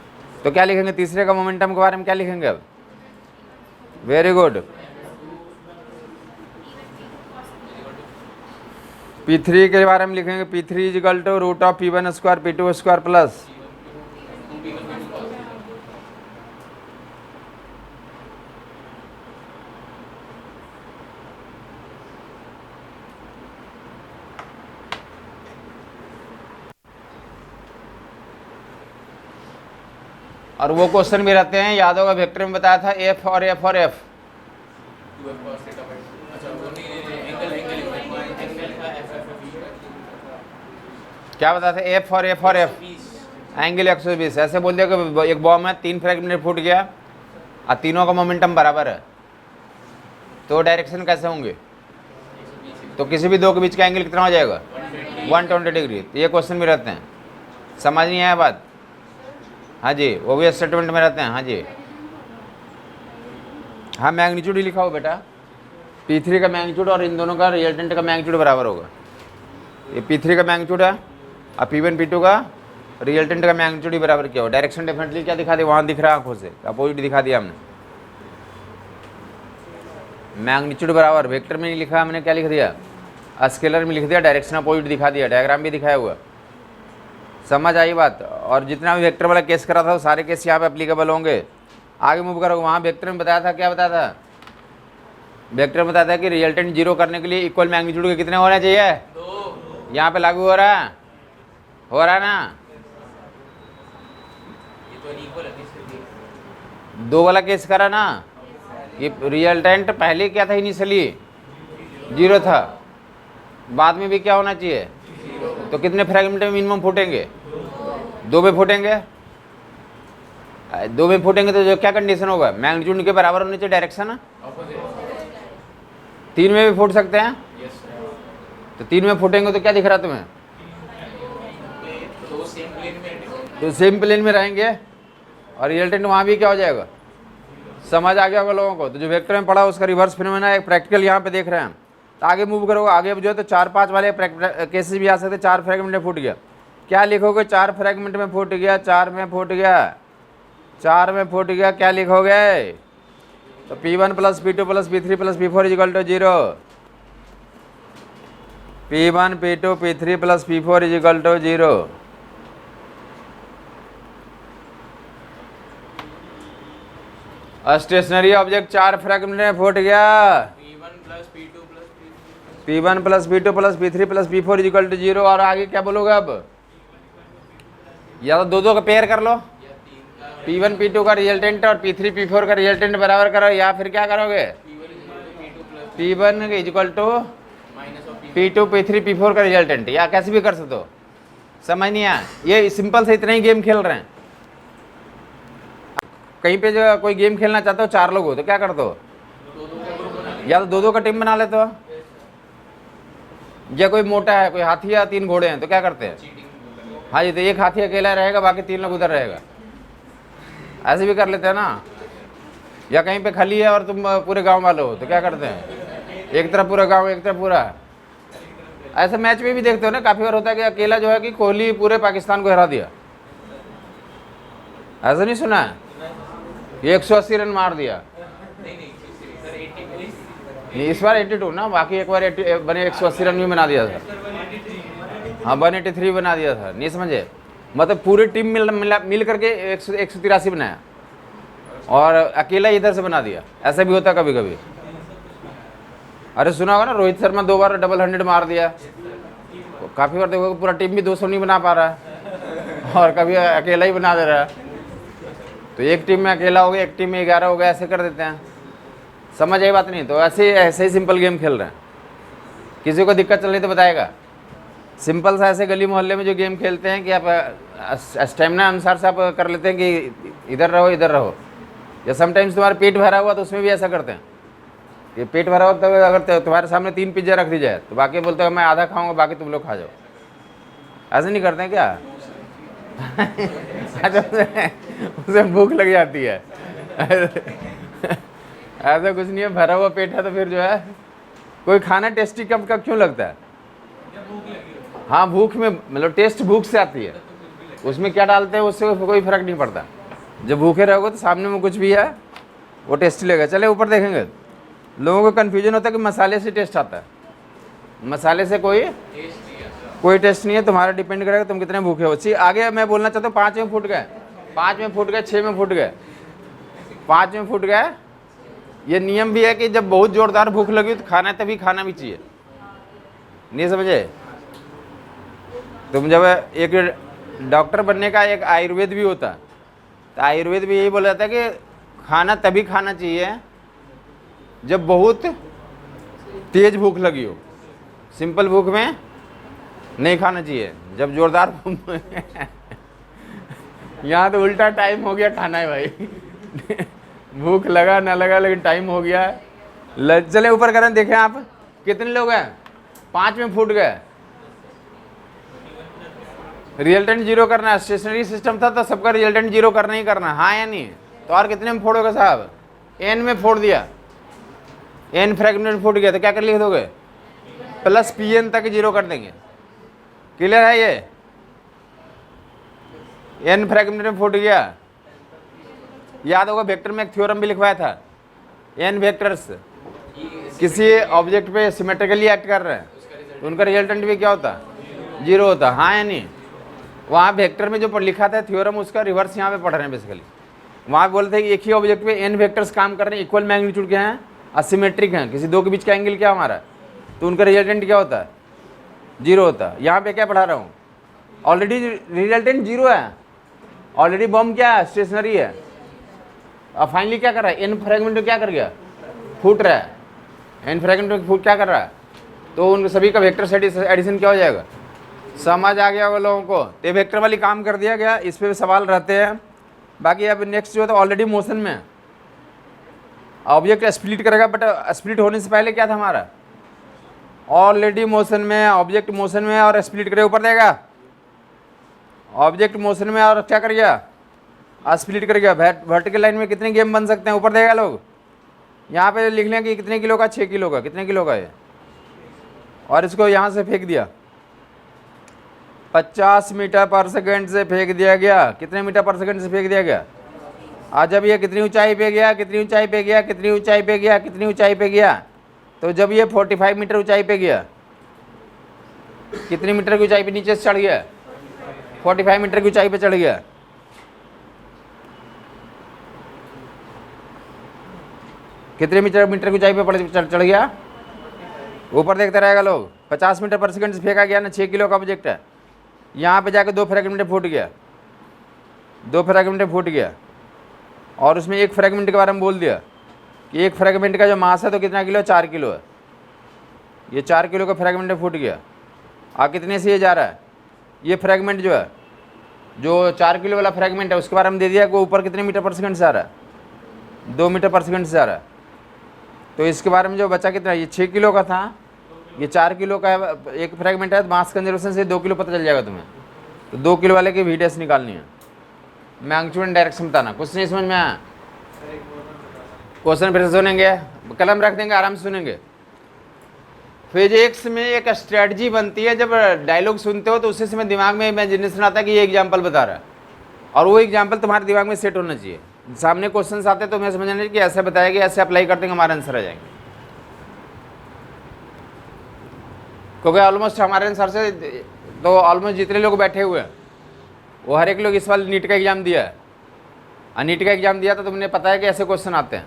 तो क्या लिखेंगे तीसरे का मोमेंटम के बारे में, क्या लिखेंगे अब? Very good. P3 के बारे में लिखेंगे P3 is equal to root of P1 square P2 square plus और वो क्वेश्चन भी रहते हैं, याद होगा वेक्टर में बताया था एफ और एफ और एफ। क्या बताया था? एफ और एफ और एफ, एंगल 120। ऐसे बोल दिया कि एक बॉम्ब है, 3 फ्रैगमेंट फूट गया और तीनों का मोमेंटम बराबर है, तो डायरेक्शन कैसे होंगे? तो किसी भी दो के बीच का एंगल कितना हो जाएगा? 120 डिग्री। तो ये क्वेश्चन भी रहते हैं, समझ नहीं आया बात? हाँ जी, वो भी स्टेटमेंट में रहते हैं। हाँ जी, हाँ मैग्नीट्यूड ही लिखा हो बेटा, P3 का मैग्नीट्यूड और इन दोनों का रिजल्टेंट का मैग्नीट्यूड बराबर होगा। ये P3 का मैग्नीट्यूड है और P1 P2 का रिजल्टेंट का मैग्नीट्यूड ही बराबर किया हो। डायरेक्शन डेफिनेटली क्या दिखा दिया? वहाँ दिख रहा है आंखों से, अपोजिट दिखा दिया हमने। मैग्नीट्यूड बराबर वेक्टर में नहीं लिखा हमने, क्या लिख दिया? स्केलर में लिख दिया, डायरेक्शन अपोजिट दिखा दिया, डायग्राम भी दिखाया हुआ। समझ आई बात? और जितना भी वेक्टर वाला केस करा था वो सारे केस यहाँ पे एप्लीकेबल होंगे। आगे मूव करो, वहाँ वेक्टर में बताया था, क्या बताया था? वेक्टर में बताया था कि रिजल्टेंट 0 करने के लिए इक्वल मैग्नीट्यूड के कितने होने चाहिए? 2। यहाँ पे लागू हो रहा है? हो रहा है ना? 2 वाला केस करा ना, ये रिजल्टेंट पहले क्या था? इनिशियली 0 था, बाद में भी क्या होना चाहिए? तो कितने फ्रैगमेंट में मिनिमम फूटेंगे? 2 में फूटेंगे। 2 में फूटेंगे तो जो क्या कंडीशन होगा? मैग्नीट्यूड के बराबर होनी चाहिए डायरेक्शन। 3 में भी फूट सकते हैं। तो 3 में फूटेंगे तो क्या दिख रहा तुम्हें? तो सेम प्लेन में रहेंगे और रिजल्टेंट वहाँ भी क्या हो जाएगा? समझ आ गया होगा लोगों को? तो जो वेक्टर में पढ़ा उसका रिवर्स फिनोमेना एक प्रैक्टिकल यहाँ पे देख रहे हैं। तो आगे मूव करोगे, आगे जो है तो 4-5 वाले केसेस भी आ सकते। 4 फ्रैगमेंट में फूट गया, क्या लिखोगे? 4 फ्रैगमेंट में फूट गया, 4 में फूट गया, 4 में फूट गया, क्या लिखोगे? तो P1 plus P2 plus P3 plus P4 is equal to 0। P1 P2 P3 plus P4 is equal to 0। Stationary object 4 fragment में फूट गया, P1 plus P2 plus P3 plus P4 is equal to 0। और आगे क्या बोलोगे अब? या तो 2 का पेयर कर लो, P1 P2 का रिजल्टेंट और P3 P4 का रिजल्टेंट बराबर करो, या फिर क्या करोगे? P1 is equal to P2 P3 P4 का रिजल्टेंट, या कैसे भी कर सकते हो। समझ नहीं आया? ये सिंपल से इतना ही गेम खेल रहे हैं। कहीं पे जो कोई गेम खेलना चाहते हो, 4 लोग हो तो क्या करते हो? या तो 2-2 का टीम बना लेते हो, या कोई मोटा है, कोई हाथी या 3 घोड़े हैं तो क्या करते हैं? हाँ जी, तो एक हाथी अकेला रहेगा, बाकी 3 लोग उधर रहेगा, ऐसे भी कर लेते हैं ना। या कहीं पे खाली है और तुम पूरे गांव वाले हो तो क्या करते हैं? एक तरफ पूरा गांव, एक तरफ पूरा। ऐसे मैच में भी देखते हो ना, काफ़ी बार होता है कि अकेला जो है कि कोहली पूरे पाकिस्तान को हरा दिया, ऐसा नहीं सुना है? 180 रन मार दिया। नहीं, इस बार 82 ना, बाकी एक बार 180 रन भी बना दिया था। हाँ, 183 बना दिया था, नहीं समझे? मतलब पूरी टीम मिल करके 183 बनाया और अकेला इधर से बना दिया। ऐसा भी होता है कभी कभी। अरे सुना होगा ना, रोहित शर्मा 2 बार डबल 100 मार दिया। काफ़ी बार देखो पूरा टीम भी 200 नहीं बना पा रहा है और कभी अकेला ही बना दे रहा है। तो एक टीम में अकेला हो गया, एक टीम में 11 हो गया, ऐसे कर देते हैं। समझ आई बात? नहीं तो ऐसे ही सिंपल गेम खेल रहे हैं। किसी को दिक्कत चल रही तो बताएगा। सिंपल सा ऐसे गली मोहल्ले में जो गेम खेलते हैं कि आप स्टेमिना अनुसार से आप कर लेते हैं कि इधर रहो इधर रहो, या समटाइम्स तुम्हारा पेट भरा हुआ तो उसमें भी ऐसा करते हैं कि पेट भरा हुआ तो अगर तुम्हारे सामने 3 पिज्जा रख दी जाए तो बाकी बोलते हैं मैं आधा खाऊंगा, बाकी तुम लोग खा जाओ। ऐसे नहीं करते हैं क्या? उसे भूख लग जाती है। ऐसा कुछ नहीं है, भरा हुआ पेट है तो फिर जो है कोई खाना टेस्टी कब कब क्यों लगता है? हाँ भूख में, मतलब टेस्ट भूख से आती है, उसमें क्या डालते हैं उससे कोई फर्क नहीं पड़ता। जब भूखे रहोगे तो सामने में कुछ भी है वो टेस्ट लेगा। चले ऊपर देखेंगे। लोगों को कन्फ्यूजन होता है कि मसाले से टेस्ट आता है, मसाले से कोई टेस्ट नहीं है, तुम्हारा डिपेंड करेगा तुम कितने भूखे हो। आगे मैं बोलना चाहता हूँ 5 में फूट गए, 5 में फूट गए, 6 में फूट गए, 5 में फूट गए। ये नियम भी है कि जब बहुत जोरदार भूख लगी तो खाना तभी खाना भी चाहिए, नहीं समझे? तुम जब एक डॉक्टर बनने का एक आयुर्वेद भी होता है, तो आयुर्वेद भी यही बोला जाता है कि खाना तभी खाना चाहिए जब बहुत तेज भूख लगी हो, सिंपल भूख में नहीं खाना चाहिए। जब जोरदार यहाँ तो उल्टा टाइम हो गया खाना है भाई भूख लगा ना लगा लेकिन टाइम हो गया है। चले ऊपर करें, देखें आप कितने लोग हैं? 5 में फूट गए। रिजल्टेंट जीरो करना है, स्टेशनरी सिस्टम था तो सबका रिजल्टेंट जीरो करना ही करना, हाँ या नहीं? तो और कितने में फोड़ोगे साहब? एन में फोड़ दिया, एन फ्रैगमेंट फूट गया तो क्या कर लिख दोगे? प्लस पी एन तक जीरो कर देंगे। क्लियर है? ये एन फ्रैगमेंट में फूट गया। याद होगा वेक्टर में एक थ्योरम भी लिखवाया था, एन वेक्टर्स किसी ऑब्जेक्ट पे सिमेट्रिकली एक्ट कर रहे हैं तो उनका रिजल्टेंट भी क्या होता? जीरो होता, हाँ या नहीं? वहाँ वेक्टर में जो लिखा था थ्योरम उसका रिवर्स यहाँ पे पढ़ रहे हैं बेसिकली। वहाँ बोलते हैं कि एक ही ऑब्जेक्ट पे एन वेक्टर्स काम कर रहे हैं, इक्वल मैग्नीट्यूड के हैं, असिमेट्रिक हैं, किसी दो के बीच का एंगल क्या हमारा, तो उनका रिजल्टेंट क्या होता है? जीरो होता है। यहाँ पे क्या पढ़ा रहा हूँ? ऑलरेडी रिजल्टेंट जीरो है, ऑलरेडी बॉम्ब क्या है? स्टेशनरी है। अब फाइनली क्या कर रहा है? एन फ्रैगमेंट क्या कर गया? फूट रहा है। एन फ्रैगमेंट फूट क्या कर रहा है? तो उन सभी का वेक्टर एडिशन क्या हो जाएगा? समझ आ गया वो लोगों को? तो वेक्टर वाली काम कर दिया गया, इस पे भी सवाल रहते हैं। बाकी अब नेक्स्ट जो है तो ऑलरेडी मोशन में ऑब्जेक्ट स्प्लिट करेगा, बट स्प्लिट होने से पहले क्या था हमारा? ऑलरेडी मोशन में, ऑब्जेक्ट मोशन में और स्प्लिट करे ऊपर देगा, ऑब्जेक्ट मोशन में और क्या कर गया? स्प्लिट कर गया। वर्टिकल लाइन में कितने गेम बन सकते हैं? ऊपर देगा लोग। यहाँ पे लिख लें कि कितने किलो का? 6 किलो का। कितने किलो का है? और इसको यहाँ से फेंक दिया, 50 मीटर पर सेकेंड से फेंक दिया गया। कितने मीटर पर सेकेंड से फेंक दिया गया? आज जब ये कितनी ऊंचाई पे गया, कितनी ऊंचाई पे गया, कितनी ऊंचाई पे गया, कितनी ऊंचाई पे गया? तो जब ये 45 मीटर ऊंचाई पे गया, कितनी मीटर की ऊंचाई पे नीचे से चढ़ गया? 45 मीटर की ऊंचाई पे चढ़ गया। कितने मीटर की ऊंचाई पे चढ़ गया? ऊपर देखते रहेगा लोग। 50 मीटर पर सेकंड से फेंका गया ना, 6 किलो का ऑब्जेक्ट है। यहाँ पे जाकर 2 फ्रैगमेंट फूट गया, 2 फ्रैगमेंट फूट गया। और उसमें एक फ्रैगमेंट के बारे में बोल दिया कि एक फ्रैगमेंट का जो मास है तो कितना किलो? 4 किलो है। ये 4 किलो का फ्रैगमेंट फूट गया। और कितने से ये जा रहा है? ये फ्रैगमेंट जो है, जो 4 किलो वाला फ्रैगमेंट है, उसके बारे में दे दिया कि वो ऊपर कितने मीटर पर सेकंड से आ रहा है? 2 मीटर पर सेकंड से आ रहा है। तो इसके बारे में जो बचा कितना? ये 6 किलो का था, ये 4 किलो का है। एक फ्रैगमेंट है, मास कंजर्वेशन से 2 किलो पता चल जाएगा तुम्हें। तो 2 किलो वाले की वीडियस निकालनी है। मैग्नीट्यूड डायरेक्शन बताना। कुछ नहीं समझ में आया? क्वेश्चन फिर से सुनेंगे, कलम रख देंगे, आराम से सुनेंगे। फिजिक्स में एक स्ट्रेटजी बनती है, जब डायलॉग सुनते हो तो उससे समय दिमाग में इमेजिनेशन आता है कि ये एग्जाम्पल बता रहा है, और वो एग्जाम्पल तुम्हारे दिमाग में सेट होना चाहिए। सामने क्वेश्चन आते तो मैं समझना नहीं कि ऐसे बताएगा, ऐसे अप्लाई कर देंगे, हमारे आंसर आ जाएंगे। क्योंकि ऑलमोस्ट हमारे आंसर से तो ऑलमोस्ट जितने लोग बैठे हुए हैं वो हर एक लोग इस बार नीट का एग्जाम दिया है, और नीट का एग्जाम दिया तो तुमने पता है कि ऐसे क्वेश्चन आते हैं।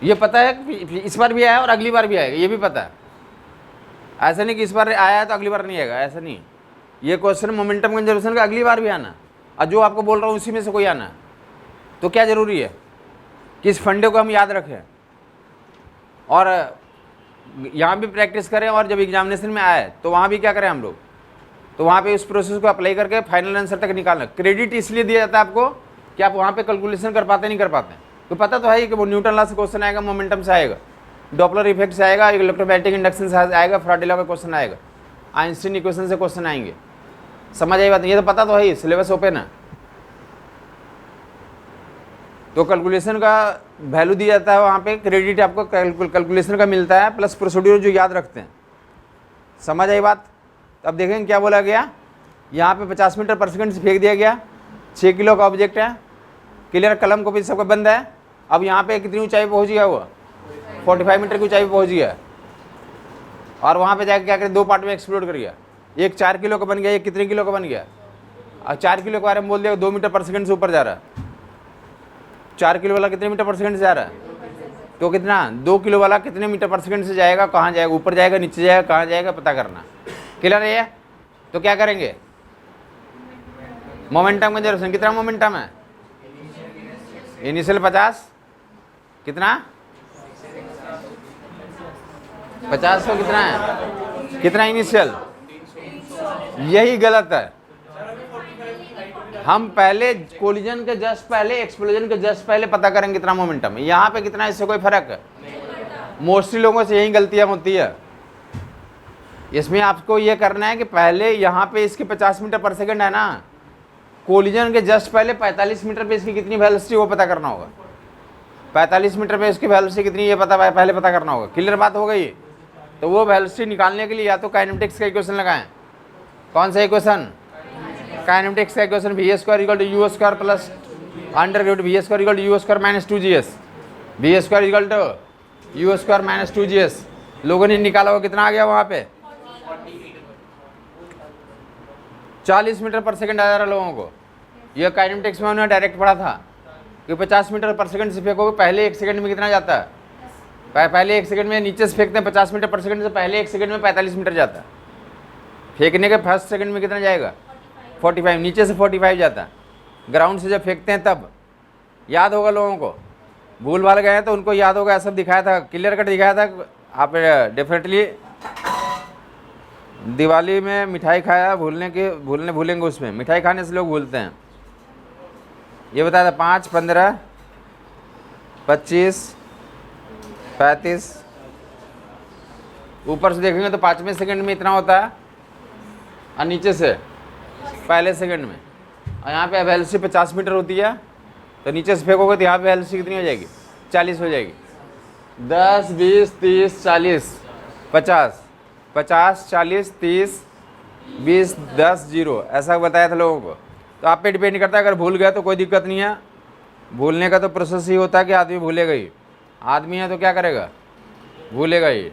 ये पता है कि इस बार भी आया और अगली बार भी आएगा, ये भी पता है। ऐसा नहीं कि इस बार आया है तो अगली बार नहीं आएगा, ऐसा नहीं। ये क्वेश्चन मोमेंटम कंजर्वेशन का अगली बार भी आना, और जो आपको बोल रहा हूँ उसी में से कोई आना है। तो क्या ज़रूरी है कि इस फंडे को हम याद रखें और यहाँ भी प्रैक्टिस करें, और जब एग्जामिनेशन में आए तो वहाँ भी क्या करें हम लोग? तो वहाँ पे उस प्रोसेस को अप्लाई करके फाइनल आंसर तक निकालना। क्रेडिट इसलिए दिया जाता है आपको कि आप वहाँ पे कैलकुलेशन कर पाते नहीं कर पाते। तो पता तो है ही कि वो न्यूटन लॉ से क्वेश्चन आएगा, मोमेंटम से आएगा, डॉपलर इफेक्ट से आएगा, इलेक्ट्रोमैग्नेटिक इंडक्शन से आएगा, फैराडे लॉ का क्वेश्चन आएगा, आइंस्टीन इक्वेशन से क्वेश्चन आएंगे। समझ आई बात? ये तो पता तो है ही, सिलेबस ओपन है। तो कैलकुलेशन का वैल्यू दिया जाता है, वहाँ पे क्रेडिट आपको कैलकुलेशन का मिलता है, प्लस प्रोसीड्यूर जो याद रखते हैं। समझ आई बात? तो अब देखेंगे क्या बोला गया, यहाँ पे 50 मीटर पर सेकंड से फेंक दिया गया, 6 किलो का ऑब्जेक्ट है, क्लियर, कलम को भी सबका बंद है। अब यहाँ पे कितनी ऊंचाई पे पहुँच गया वो, 45 मीटर की ऊंचाई पे पहुँच गया, और वहाँ पे जाकर क्या करे, 2 पार्ट में एक्सप्लोड कर गया। एक 4 किलो का बन गया, एक कितने किलो का बन गया, और 4 किलो के बारे में बोल दिया 2 मीटर पर सेकंड से ऊपर जा रहा है। 4 किलो वाला कितने मीटर पर सेकंड से जा रहा है, तो कितना 2 किलो वाला कितने मीटर पर सेकंड से जाएगा, कहाँ जाएगा, ऊपर जाएगा, नीचे जाएगा, कहाँ जाएगा, पता करना। क्लियर है ये? तो क्या करेंगे, मोमेंटम कंजर्वेशन, कितना मोमेंटम है, इनिशियल 50, कितना 50 को कितना है, कितना इनिशियल, यही गलत है। हम पहले कोलिजन के जस्ट पहले, एक्सप्लोजन के जस्ट पहले पता करेंगे कितना मोमेंटम है, यहाँ पे कितना, इससे कोई फर्क है। मोस्टली लोगों से यही गलतियां होती है। इसमें आपको ये करना है कि पहले यहाँ पे इसके 50 मीटर पर सेकंड है ना, कोलिजन के जस्ट पहले 45 मीटर पे इसकी कितनी वेलोसिटी वो पता करना होगा। 45 मीटर पे इसकी वेलोसिटी कितनी ये पहले पता करना होगा। क्लियर बात हो गई? तो वो वेलोसिटी निकालने के लिए या तो काइनेमेटिक्स का इक्वेशन लगाएं। कौन सा इक्वेशन, काइनेमेटिक्स का equation, V square equal to U square plus under root V square equal to U square minus 2g's, V square equal to U square minus 2g's। लोगों ने निकाला, वो कितना आ गया वहाँ पे, 40 मीटर पर सेकंड आ जा रहा लोगों को। यह काइनेमेटिक्स में उन्होंने डायरेक्ट पढ़ा था कि 50 मीटर पर सेकंड से फेंकोगे, पहले 1 सेकंड में कितना जाता है, पहले 1 सेकंड में नीचे से फेंकते हैं 50 मीटर पर सेकंड से, पहले 1 सेकंड में 45 मीटर जाता है। फेंकने के फर्स्ट सेकंड में कितना जाएगा, 45, नीचे से 45 जाता है। ग्राउंड से जब फेंकते हैं तब, याद होगा लोगों को, भूल भाल गए हैं तो उनको याद होगा, सब दिखाया था, क्लियर कट दिखाया था। आप डेफिनेटली दिवाली में मिठाई खाया, भूलेंगे उसमें, मिठाई खाने से लोग भूलते हैं। ये बताया था 5, 15, 25, 35, ऊपर से देखेंगे तो 5वें सेकंड में इतना होता है, और नीचे से पहले सेकंड में। और यहाँ पे वेलोसिटी 50 मीटर होती है, तो नीचे से फेंकोगे तो यहाँ पे वेलोसिटी कितनी हो जाएगी, 40 हो जाएगी। 10, 20, 30, 40, 50, 50, 40, 30, 20, 10, 0, ऐसा बताया था लोगों को। तो आप पे डिपेंड करता है, अगर भूल गया तो कोई दिक्कत नहीं है। भूलने का तो प्रोसेस ही होता है कि आदमी भूलेगा ही, आदमी है तो क्या करेगा, भूलेगा ही,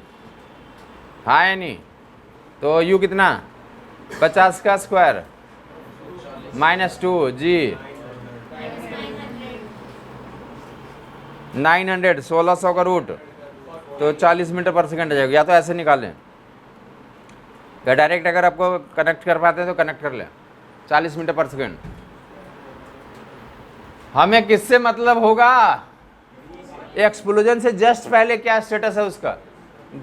हाँ या नहीं। तो यू कितना, 50 का स्क्वायर माइनस 2g, 900, 1600 का रूट, तो 40 मीटर पर सेकंड आ जाएगा। या तो ऐसे निकालें, या डायरेक्ट अगर आपको कनेक्ट कर पाते हैं तो कनेक्ट कर लें, 40 मीटर पर सेकंड। हमें किससे मतलब होगा, एक्सप्लोजन से जस्ट पहले क्या स्टेटस है उसका,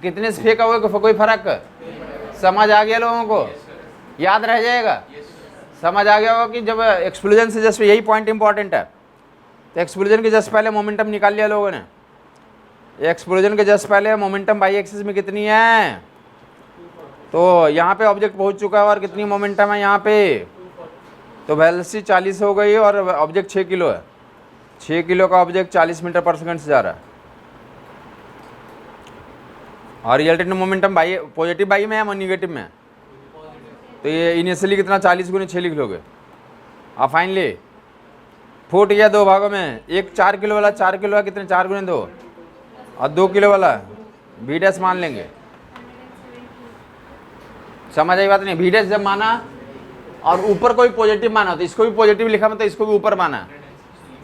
कितने से फेंका हुआ, कोई फर्क, समझ आ गया लोगों को, याद रह जाएगा, समझ आ गया होगा कि जब एक्सप्लोजन से जस्ट, यही पॉइंट इंपॉर्टेंट है। तो एक्सप्लोजन के जस्ट पहले मोमेंटम निकाल लिया लोगों ने, एक्सप्लोजन के जस्ट पहले मोमेंटम बाई एक्सिस में कितनी है, तो यहाँ पे ऑब्जेक्ट पहुँच चुका है और कितनी मोमेंटम है यहाँ पे, तो वेलोसिटी 40 हो गई और ऑब्जेक्ट 6 किलो है, 6 किलो का ऑब्जेक्ट 40 मीटर पर सेकंड से जा रहा है। और resultant momentum by positive by में है या निगेटिव में है, तो ये इनिशियली कितना 40 गुने 6 लिख लोगे। अब फाइनली फुट गया 2 भागों में, एक 4 किलो वाला, 4 किलो का कितने, 4 गुने 2, और 2 किलो वाला वी डैश मान लेंगे। समझ आई बात नहीं, वी डैश जब माना और ऊपर कोई पॉजिटिव माना तो इसको भी पॉजिटिव लिखा, मतलब इसको भी ऊपर माना।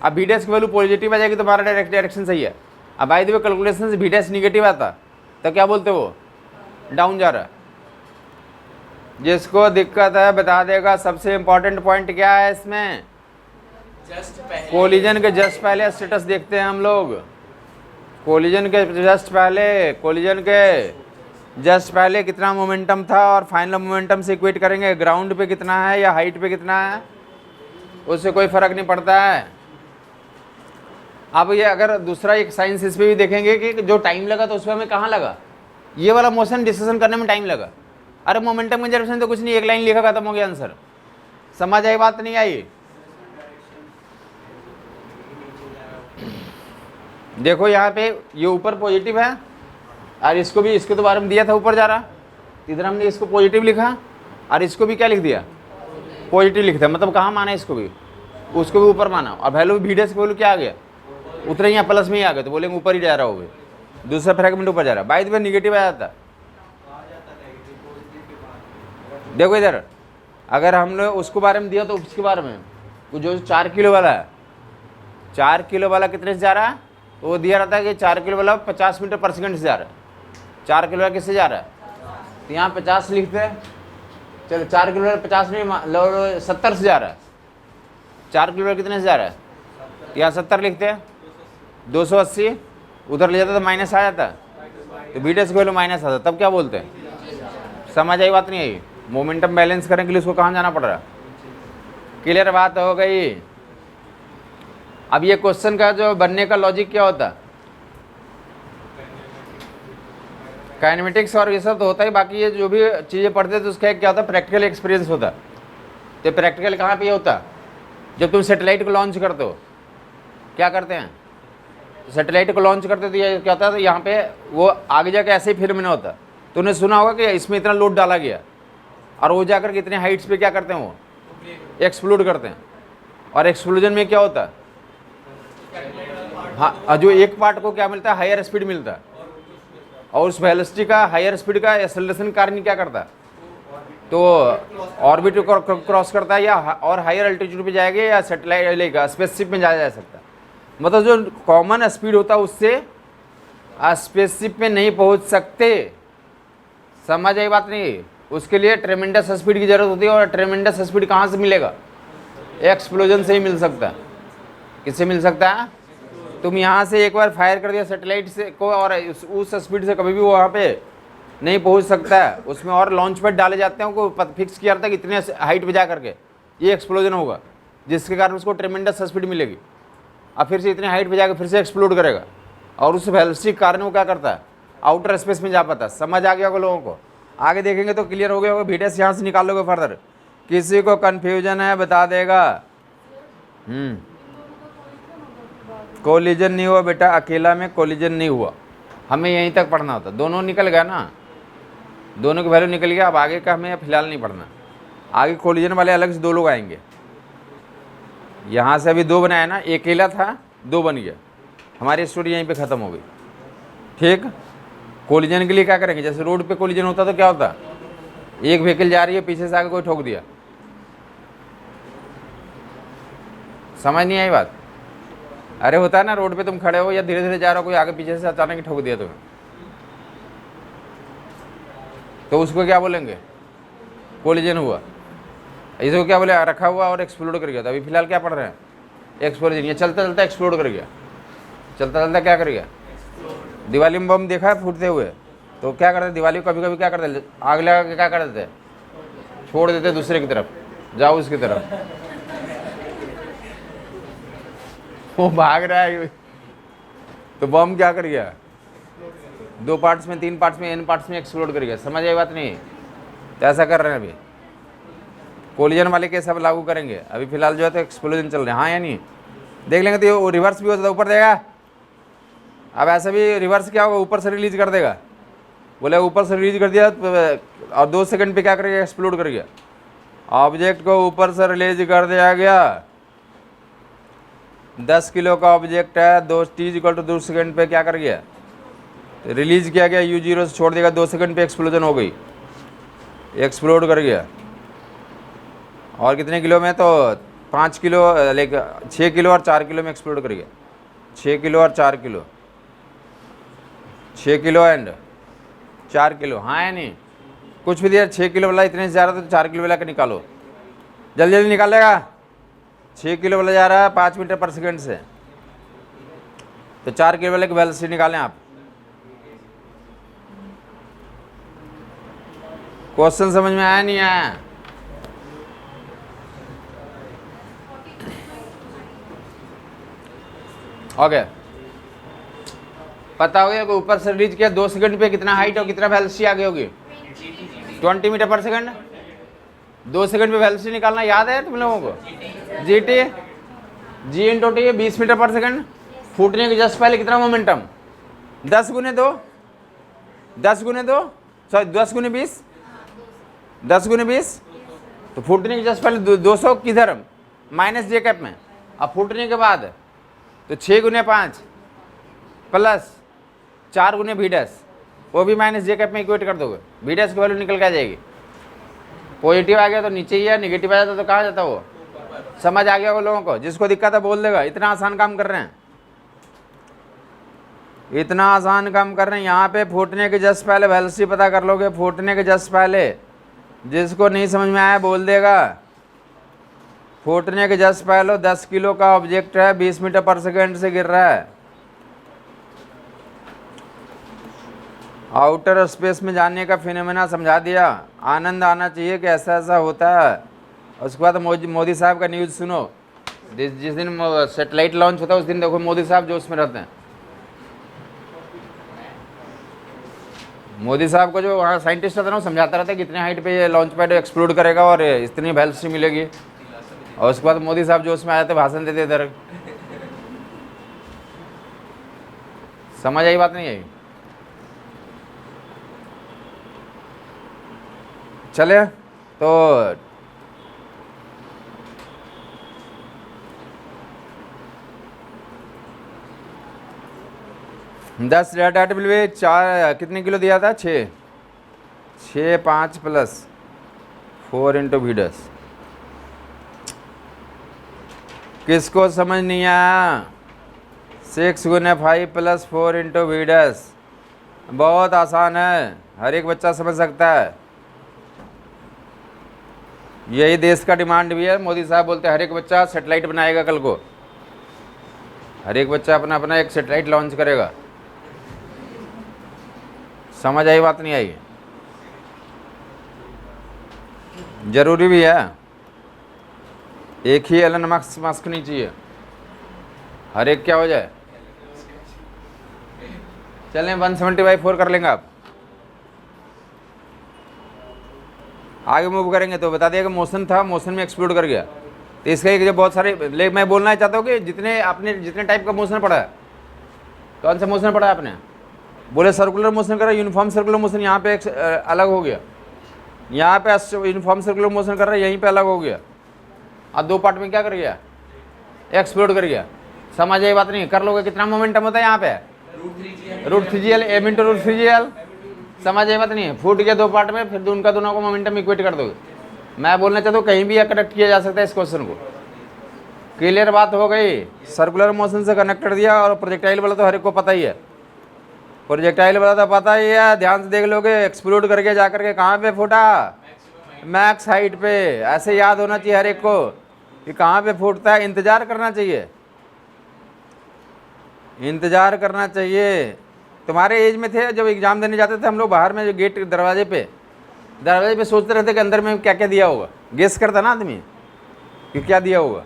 अब वी डैश की वैल्यू पॉजिटिव आ जाएगी तो हमारा डायरेक्शन सही है। अब बाय द वे कैलकुलेशन से वी डैश निगेटिव आता तो क्या बोलते हो, डाउन जा रहा है। जिसको दिक्कत है बता देगा। सबसे इंपॉर्टेंट पॉइंट क्या है इसमें, कोलिजन के जस्ट पहले स्टेटस देखते हैं हम लोग, कोलिजन के जस्ट पहले कितना मोमेंटम था और फाइनल मोमेंटम से इक्वेट करेंगे, ग्राउंड पे कितना है या हाइट पे कितना है, उससे कोई फर्क नहीं पड़ता है। अब ये अगर दूसरा एक साइंस इस पर भी देखेंगे कि जो टाइम लगा तो उसमें हमें कहाँ लगा, ये वाला मोशन डिसीजन करने में टाइम लगा। अरे मोमेंटम कंजर्वेशन तो कुछ नहीं, एक लाइन लिखा खत्म हो गया आंसर। समझ आई बात नहीं आई? देखो यहाँ पे ये ऊपर पॉजिटिव है और इसको भी, इसके तो बारे में दिया था ऊपर जा रहा, इधर हमने इसको पॉजिटिव लिखा और इसको भी क्या लिख दिया, पॉजिटिव लिख दिया, मतलब कहाँ माना इसको भी, उसको भी ऊपर माना, और वैल्यू वी डैश की वैल्यू क्या आ गया, उतरे यहाँ प्लस में ही आ गए, तो बोलेंगे ऊपर ही जा रहा हो, दूसरा फ्रैगमेंट ऊपर जा रहा है। बाई द वे निगेटिव आ जाता। देखो इधर, अगर हम लोग उसको बारे में दिया तो उसके बारे में जो 4 किलो वाला है, 4 किलो वाला कितने से जा रहा है, तो वो दिया रहता है कि 4 किलो वाला 50 मीटर पर सेकंड से जा रहा है। 4 किलो वाला किससे जा रहा है, तो यहाँ 50 लिखते हैं, चलो 4 किलो वाला 50 नहीं, लो 70 से जा रहा है। 4 किलो वाला कितने से जा रहा है, यहाँ 70 लिखते हैं, 280 उधर ले जाता तो माइनस आ जाता, तो बी डैश की वैल्यू माइनस आता, तब क्या बोलते हैं, समझ आई बात नहीं आई। मोमेंटम बैलेंस करने के लिए उसको कहाँ जाना पड़ रहा है, क्लियर बात हो गई। अब ये क्वेश्चन का जो बनने का लॉजिक क्या होता है, काइनेमेटिक्स और ये सब तो होता ही, बाकी ये जो भी चीज़ें पढ़ते हैं तो उसका क्या होता है, प्रैक्टिकल एक्सपीरियंस होता है। तो प्रैक्टिकल कहाँ पे होता है, जब तुम सैटेलाइट को लॉन्च करते हो, क्या करते हैं, सैटेलाइट को लॉन्च करते तो ये क्या होता है, तो यहाँ पे वो आगे जाके ऐसे ही फिर में होता, तो उन्हें सुना होगा कि इसमें इतना लोड डाला गया, और वो जाकर के इतने हाइट्स पे क्या करते हैं, वो एक्सप्लोड करते हैं। और एक्सप्लोजन में क्या होता है, हाँ, जो एक पार्ट को क्या मिलता है, हायर स्पीड मिलता है, और उस वेलोसिटी का हायर स्पीड का एक्सेलरेशन कारण क्या करता है, तो ऑर्बिट को क्रॉस करता है, या और हायर अल्टीट्यूड पे जाएगा, या सैटेलाइट लेगा स्पेसशिप में जाया जा सकता है। मतलब जो कॉमन स्पीड होता है उससे स्पेसशिप में नहीं पहुंच सकते, समझ आई बात नहीं। उसके लिए ट्रेमेंडस स्पीड की जरूरत होती है, और ट्रेमेंडस स्पीड कहाँ से मिलेगा, एक्सप्लोजन से ही मिल सकता है। किससे मिल सकता है, तुम यहाँ से एक बार फायर कर दिया सैटेलाइट से को, और उस स्पीड से कभी भी वो वहाँ पे नहीं पहुँच सकता है, उसमें और लॉन्च पैड डाले जाते हैं, उनको फिक्स किया जाता है कि इतने हाइट पे जा करके ये एक्सप्लोजन होगा, जिसके कारण उसको ट्रेमेंडस स्पीड मिलेगी, और फिर से इतने हाइट पे जाकर फिर से एक्सप्लोड करेगा, और उस वेलोसिटी के कारण वो क्या करता है, आउटर स्पेस में जा पाता है। समझ आ गया होगा लोगों को, आगे देखेंगे तो क्लियर हो गया होगा। वीडियो यहाँ से निकाल लोगे फर्दर, किसी को कन्फ्यूजन है बता देगा। कोलिजन नहीं हुआ बेटा, अकेला में कोलिजन नहीं हुआ, हमें यहीं तक पढ़ना होता, दोनों निकल गया ना, दोनों की वैल्यू निकल गया, अब आगे का हमें फिलहाल नहीं पढ़ना। आगे कोलिजन वाले अलग से 2 लोग आएंगे, यहाँ से अभी 2 बनाया ना, अकेला था 2 बन गया, हमारी स्टोरी यहीं पे ख़त्म हो गई। ठीक, कोलिजन के लिए क्या करेंगे, जैसे रोड पे कोलिजन होता तो क्या होता, एक व्हीकल जा रही है, पीछे से आके कोई ठोक दिया, समझ नहीं आई बात। अरे होता है ना, रोड पे तुम खड़े हो या धीरे धीरे जा रहे हो, कोई आगे पीछे से अचानक ही ठोक दिया तुम्हें, तो उसको क्या बोलेंगे, कोलिजन हुआ। इसको क्या बोले, रखा हुआ और एक्सप्लोड कर गया। तो अभी फिलहाल क्या पढ़ रहे हैं, एक्सप्लोजन। ये चलता चलता एक्सप्लोड कर गया, चलता चलता क्या कर गया, दिवाली में बम देखा है फूटते हुए, तो क्या करते, दिवाली को कभी कभी क्या करते, आग लगा के क्या कर देते, छोड़ देते दूसरे की तरफ, जाओ उसकी तरफ, वो भाग रहा है, तो बम क्या कर गया, 2 पार्ट्स में, 3 पार्ट्स में, n पार्ट्स में एक्सप्लोड कर गया। समझ आई बात नहीं, तो ऐसा कर रहे हैं अभी। कोलिजन वाले केस अब लागू करेंगे, अभी फिलहाल जो है तो एक्सप्लोजन चल रहे हैं, हाँ या नहीं, देख लेंगे। तो रिवर्स भी होता है, ऊपर देगा, अब ऐसा भी रिवर्स क्या होगा, ऊपर से रिलीज कर देगा, बोले ऊपर से रिलीज कर दिया और 2 सेकंड पे क्या करेगा, एक्सप्लोड कर गया। ऑब्जेक्ट को ऊपर से रिलीज कर दिया गया, 10 किलो का ऑब्जेक्ट है, 2 सेकंड पे क्या कर गया, रिलीज किया गया, U0 से छोड़ देगा, 2 सेकंड पे एक्सप्लोजन हो गई, एक्सप्लोड कर गया। और कितने किलो में, तो 5 किलो, लाइक 6 किलो और 4 किलो में एक्सप्लोड कर गया, 6 किलो और 4 किलो, 6 किलो एंड 4 किलो, हाँ या नहीं, कुछ भी दिया 6 किलो वाला इतने से जा रहा था, तो 4 किलो वाला का निकालो, जल्दी जल्दी निकालेगा। 6 किलो वाला जा रहा है 5 मीटर पर सेकंड से, तो 4 किलो वाले की वेलोसिटी निकालें आप। क्वेश्चन समझ में आया नहीं आया, ओके, पता हो गया कि ऊपर से रिलीज किया, 2 सेकंड पे कितना हाइट और कितना वेलोसिटी आ गई होगी, 20 मीटर पर सेकंड। 2 सेकंड पे वेलोसिटी निकालना याद है तुम लोगों को, GT, G × T 20 मीटर पर सेकंड। फूटने के जस्ट पहले कितना मोमेंटम, 10 × 2, 10 × 2 सॉरी 10 × 20, 10 × 20 तो फूटने के जस्ट पहले 200 किधर माइनस जे कैप में, अब फूटने के बाद तो 6 गुने 5 प्लस 4 गुने वी डैश, वो भी माइनस जे कैप में इक्वेट कर दोगे, वी डैश की वैल्यू निकल के आ जाएगी। पॉजिटिव आ गया तो नीचे ही है, निगेटिव आ जाता तो कहाँ जाता वो। समझ आ गया वो लोगों को, जिसको दिक्कत है बोल देगा। इतना आसान काम कर रहे हैं, इतना आसान काम कर रहे हैं। यहाँ पे फूटने के जस्ट पहले वेलोसिटी पता कर लोगे, फूटने के जस्ट पहले। जिसको नहीं समझ में आया बोल देगा। फूटने के जस्ट पहले 10 किलो का ऑब्जेक्ट है, 20 मीटर पर सेकेंड से गिर रहा है। आउटर स्पेस में जाने का फिनोमेना समझा दिया। आनंद आना चाहिए कि ऐसा ऐसा होता है। उसके बाद मोदी साहब का न्यूज़ सुनो। जिस दिन सेटेलाइट लॉन्च होता है उस दिन देखो मोदी साहब जोश में रहते हैं। मोदी साहब को जो वहाँ साइंटिस्ट रहता है ना वो समझाता रहता है कि इतने हाइट पे ये लॉन्च पैड एक्सप्लोड करेगा और इतनी वेलोसिटी मिलेगी। और उसके बाद मोदी साहब जोश में आए थे, भाषण देते इधर। समझ आई बात नहीं आई? चले तो दस डाटा बिल 4 कितने किलो दिया था? 6 5 प्लस 4 इंटू वी डैश। किसको समझ नहीं आया? 6 गुने 5 प्लस 4 इंटू वी डैश। बहुत आसान है, हर एक बच्चा समझ सकता है। यही देश का डिमांड भी है। मोदी साहब बोलते हैं हर एक बच्चा सैटेलाइट बनाएगा कल को, हर एक बच्चा अपना अपना एक सैटेलाइट लॉन्च करेगा। समझ आई बात नहीं आई? जरूरी भी है, एक ही एलन मस्क नहीं चाहिए, हर एक क्या हो जाए। चलें 170/4 कर लेंगे आप। आगे मूव करेंगे तो बता दिया कि मोशन था, मोशन में एक्सप्लोड कर गया। तो इसका एक जो बहुत सारे मैं बोलना चाहता हूँ कि जितने टाइप का मोशन पड़ा है, कौन सा मोशन पड़ा है आपने? बोले सर्कुलर मोशन कर रहा है, यूनिफॉर्म सर्कुलर मोशन यहाँ पे अलग हो गया, यहाँ पे यूनिफॉर्म सर्कुलर मोशन कर रहा है, यहीं पे अलग हो गया। अब 2 पार्ट में क्या कर गया? एक्सप्लोड कर गया। समझ आई बात नहीं? कर लोगे। कितना मोमेंटम होता है यहाँ पे? √3gl m × √3gl। समझ आई बात नहीं? फूट गया 2 पार्ट में, फिर उनका दोनों को मोमेंटम इक्वेट कर दोगे। मैं बोलना चाहता हूँ कहीं भी कनेक्ट किया जा सकता है इस क्वेश्चन को। क्लियर बात हो गई? सर्कुलर मोशन से कनेक्ट कर दिया। और प्रोजेक्टाइल वाला तो हर एक को पता ही है, प्रोजेक्टाइल वाला तो पता ही है। ध्यान से देख लोगे, एक्सप्लोड करके जाकर के कहाँ पे फूटा? मैक्स हाइट पे। ऐसे याद होना चाहिए हर एक को कि कहाँ पे फूटता है। इंतजार करना चाहिए, इंतजार करना चाहिए। तुम्हारे एज में थे जब एग्जाम देने जाते थे हम लोग, बाहर में जो गेट दरवाजे पे सोचते रहते कि अंदर में क्या क्या दिया होगा। गेस करता ना आदमी कि क्या दिया होगा।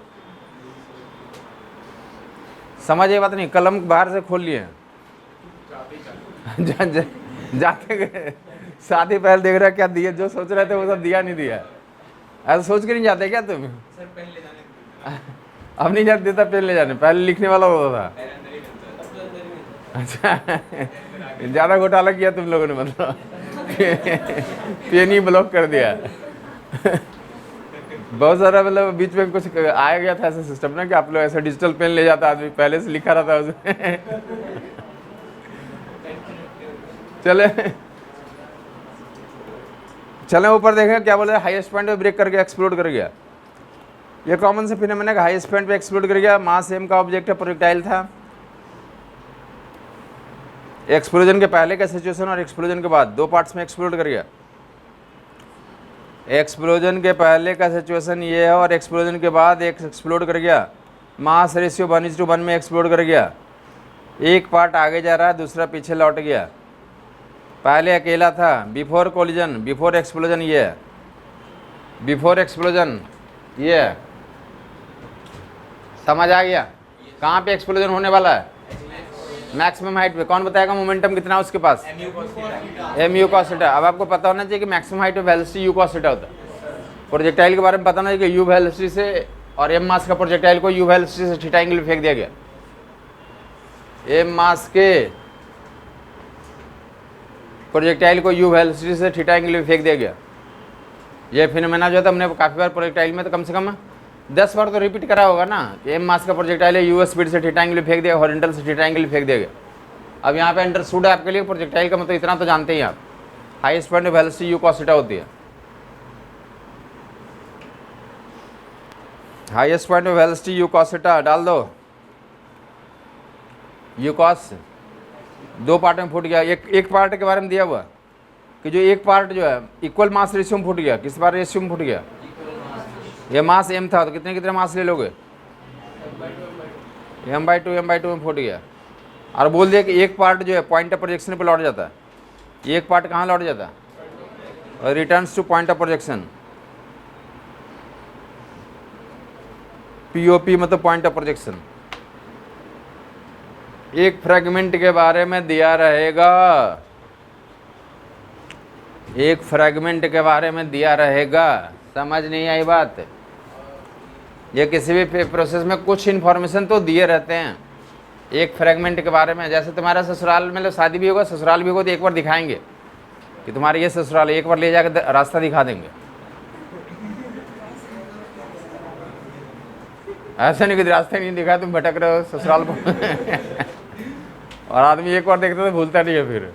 समझ ये बात नहीं? कलम बाहर से खोल लिए जाते गए, साथ ही पहले देख रहा क्या दिया, जो सोच रहे थे वो सब दिया नहीं दिया। ऐसा सोच के नहीं जाते क्या तुम? अब नहीं जाते देता पेन ले जाने, पहले लिखने वाला होता था। अच्छा, ज़्यादा घोटाला किया तुम लोगों ने, मतलब पेन ही ब्लॉक कर दिया। बहुत सारा मतलब बीच में कुछ आया गया था ऐसा सिस्टम ना कि आप लोग ऐसा डिजिटल पेन ले जाता आदमी, पहले से लिखा रहता उसमें। चले ऊपर देखें क्या बोले। हाईएस्ट पॉइंट पे ब्रेक करके एक्सप्लोड कर गया। ये कॉमन से फिनोमेना है, हाईएस्ट पॉइंट पे एक्सप्लोड कर गया। मास m का ऑब्जेक्ट है, प्रोजेक्टाइल था। एक्सप्लोजन के पहले का सिचुएशन और एक्सप्लोजन के बाद 2 पार्ट्स में एक्सप्लोड कर गया। एक्सप्लोजन के पहले का सिचुएशन ये है और एक्सप्लोजन के बाद एक एक्सप्लोड कर गया। मास रेशियो 1:1 में एक्सप्लोड कर गया। एक पार्ट आगे जा रहा है, दूसरा पीछे लौट गया। पहले अकेला था, बिफोर कोलिजन, बिफोर एक्सप्लोजन ये है, बिफोर एक्सप्लोजन ये है। समझ आ गया? कहाँ पे एक्सप्लोजन होने वाला है? मैक्सिमम हाइट पे। कौन बताएगा मोमेंटम कितना है उसके पास? mu cos theta. अब आपको पता होना चाहिए कि मैक्सिमम हाइट पे वेलोसिटी u cos थीटा होता है। प्रोजेक्टाइल के बारे में पता होना चाहिए कि u वेलोसिटी से और m मास का प्रोजेक्टाइल को u वेलोसिटी से थीटा एंगल फेंक दिया गया। m मास के प्रोजेक्टाइल को u वेलोसिटी से थीटा एंगल फेंक दिया गया। ये फिनोमेना जो है तो हमने काफ़ी बार प्रोजेक्टाइल में तो कम से कम 10 बार तो रिपीट करा होगा ना कि एम मास का प्रोजेक्टाइल है, यूएस स्पीड से थीटा एंगल फेंक देगा, हॉरिजॉन्टल से थीटा एंगल फेंक देगा। अब यहाँ पे अंडरस्टूड है आपके लिए प्रोजेक्टाइल का मतलब इतना तो जानते ही आप, highest point of velocity you cos theta होती है। Highest point of velocity you cos theta डाल दो। यू कॉस 2 पार्ट में फूट गया। एक पार्ट के बारे में दिया हुआ कि जो एक पार्ट जो है इक्वल मास रेशियो में फूट गया। किस बार रेशियो में फूट गया? ये मास m था तो कितने मास ले लोगे? m/2 में फूट गया। और बोल दिया कि एक पार्ट जो है पॉइंट ऑफ प्रोजेक्शन पे लौट जाता है। एक पार्ट कहाँ लौट जाता है? और returns two point of projection. POP मतलब पॉइंट ऑफ प्रोजेक्शन। एक फ्रेगमेंट के बारे में दिया रहेगा, एक फ्रेगमेंट के बारे में दिया रहेगा। समझ नहीं आई बात? ये किसी भी प्रोसेस में कुछ इन्फॉर्मेशन तो दिए रहते हैं एक फ्रेगमेंट के बारे में। जैसे तुम्हारा ससुराल में शादी भी होगा, ससुराल भी होगा तो एक बार दिखाएंगे कि तुम्हारे ये ससुराल है, एक बार ले जाकर रास्ता दिखा देंगे। ऐसा नहीं कि रास्ते नहीं दिखा, तुम भटक रहे हो ससुराल पर और आदमी एक बार देखता तो भूलता नहीं है। फिर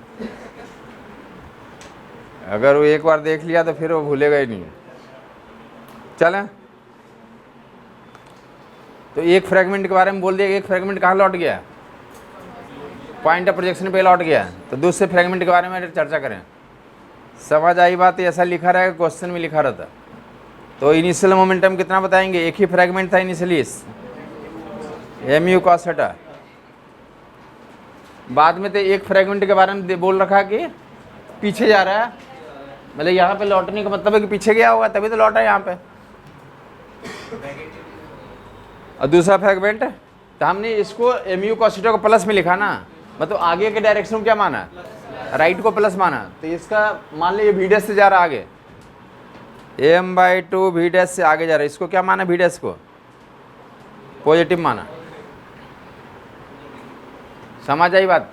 अगर वो एक बार देख लिया तो फिर वो भूलेगा ही नहीं। चलें, तो एक फ्रेगमेंट के बारे में बोल दिया। एक फ्रेगमेंट कहाँ लौट गया? पॉइंट ऑफ प्रोजेक्शन पे लौट गया। तो दूसरे फ्रेगमेंट के बारे में चर्चा करें। समझ आई बात? ऐसा लिखा रहेगा, क्वेश्चन में लिखा रहता। तो इनिशियल मोमेंटम कितना बताएंगे? एक ही फ्रेगमेंट था इनिशियली, mu cos थीटा। बाद में तो एक फ्रेगमेंट के बारे में बोल रखा कि पीछे जा रहा है, मतलब यहाँ पे लौटने का मतलब है कि पीछे गया होगा तभी तो लौटा है यहाँ पे। और दूसरा फ्रेगमेंट तो हमने इसको mu cos थीटा को प्लस में लिखा ना, मतलब आगे के डायरेक्शन में क्या माना? राइट को प्लस माना। तो इसका मान लीजिए v डैश से जा रहा आगे, m/2 v डैश से आगे जा रहा है। इसको क्या माना? v डैश को पॉजिटिव माना। समझ आई बात?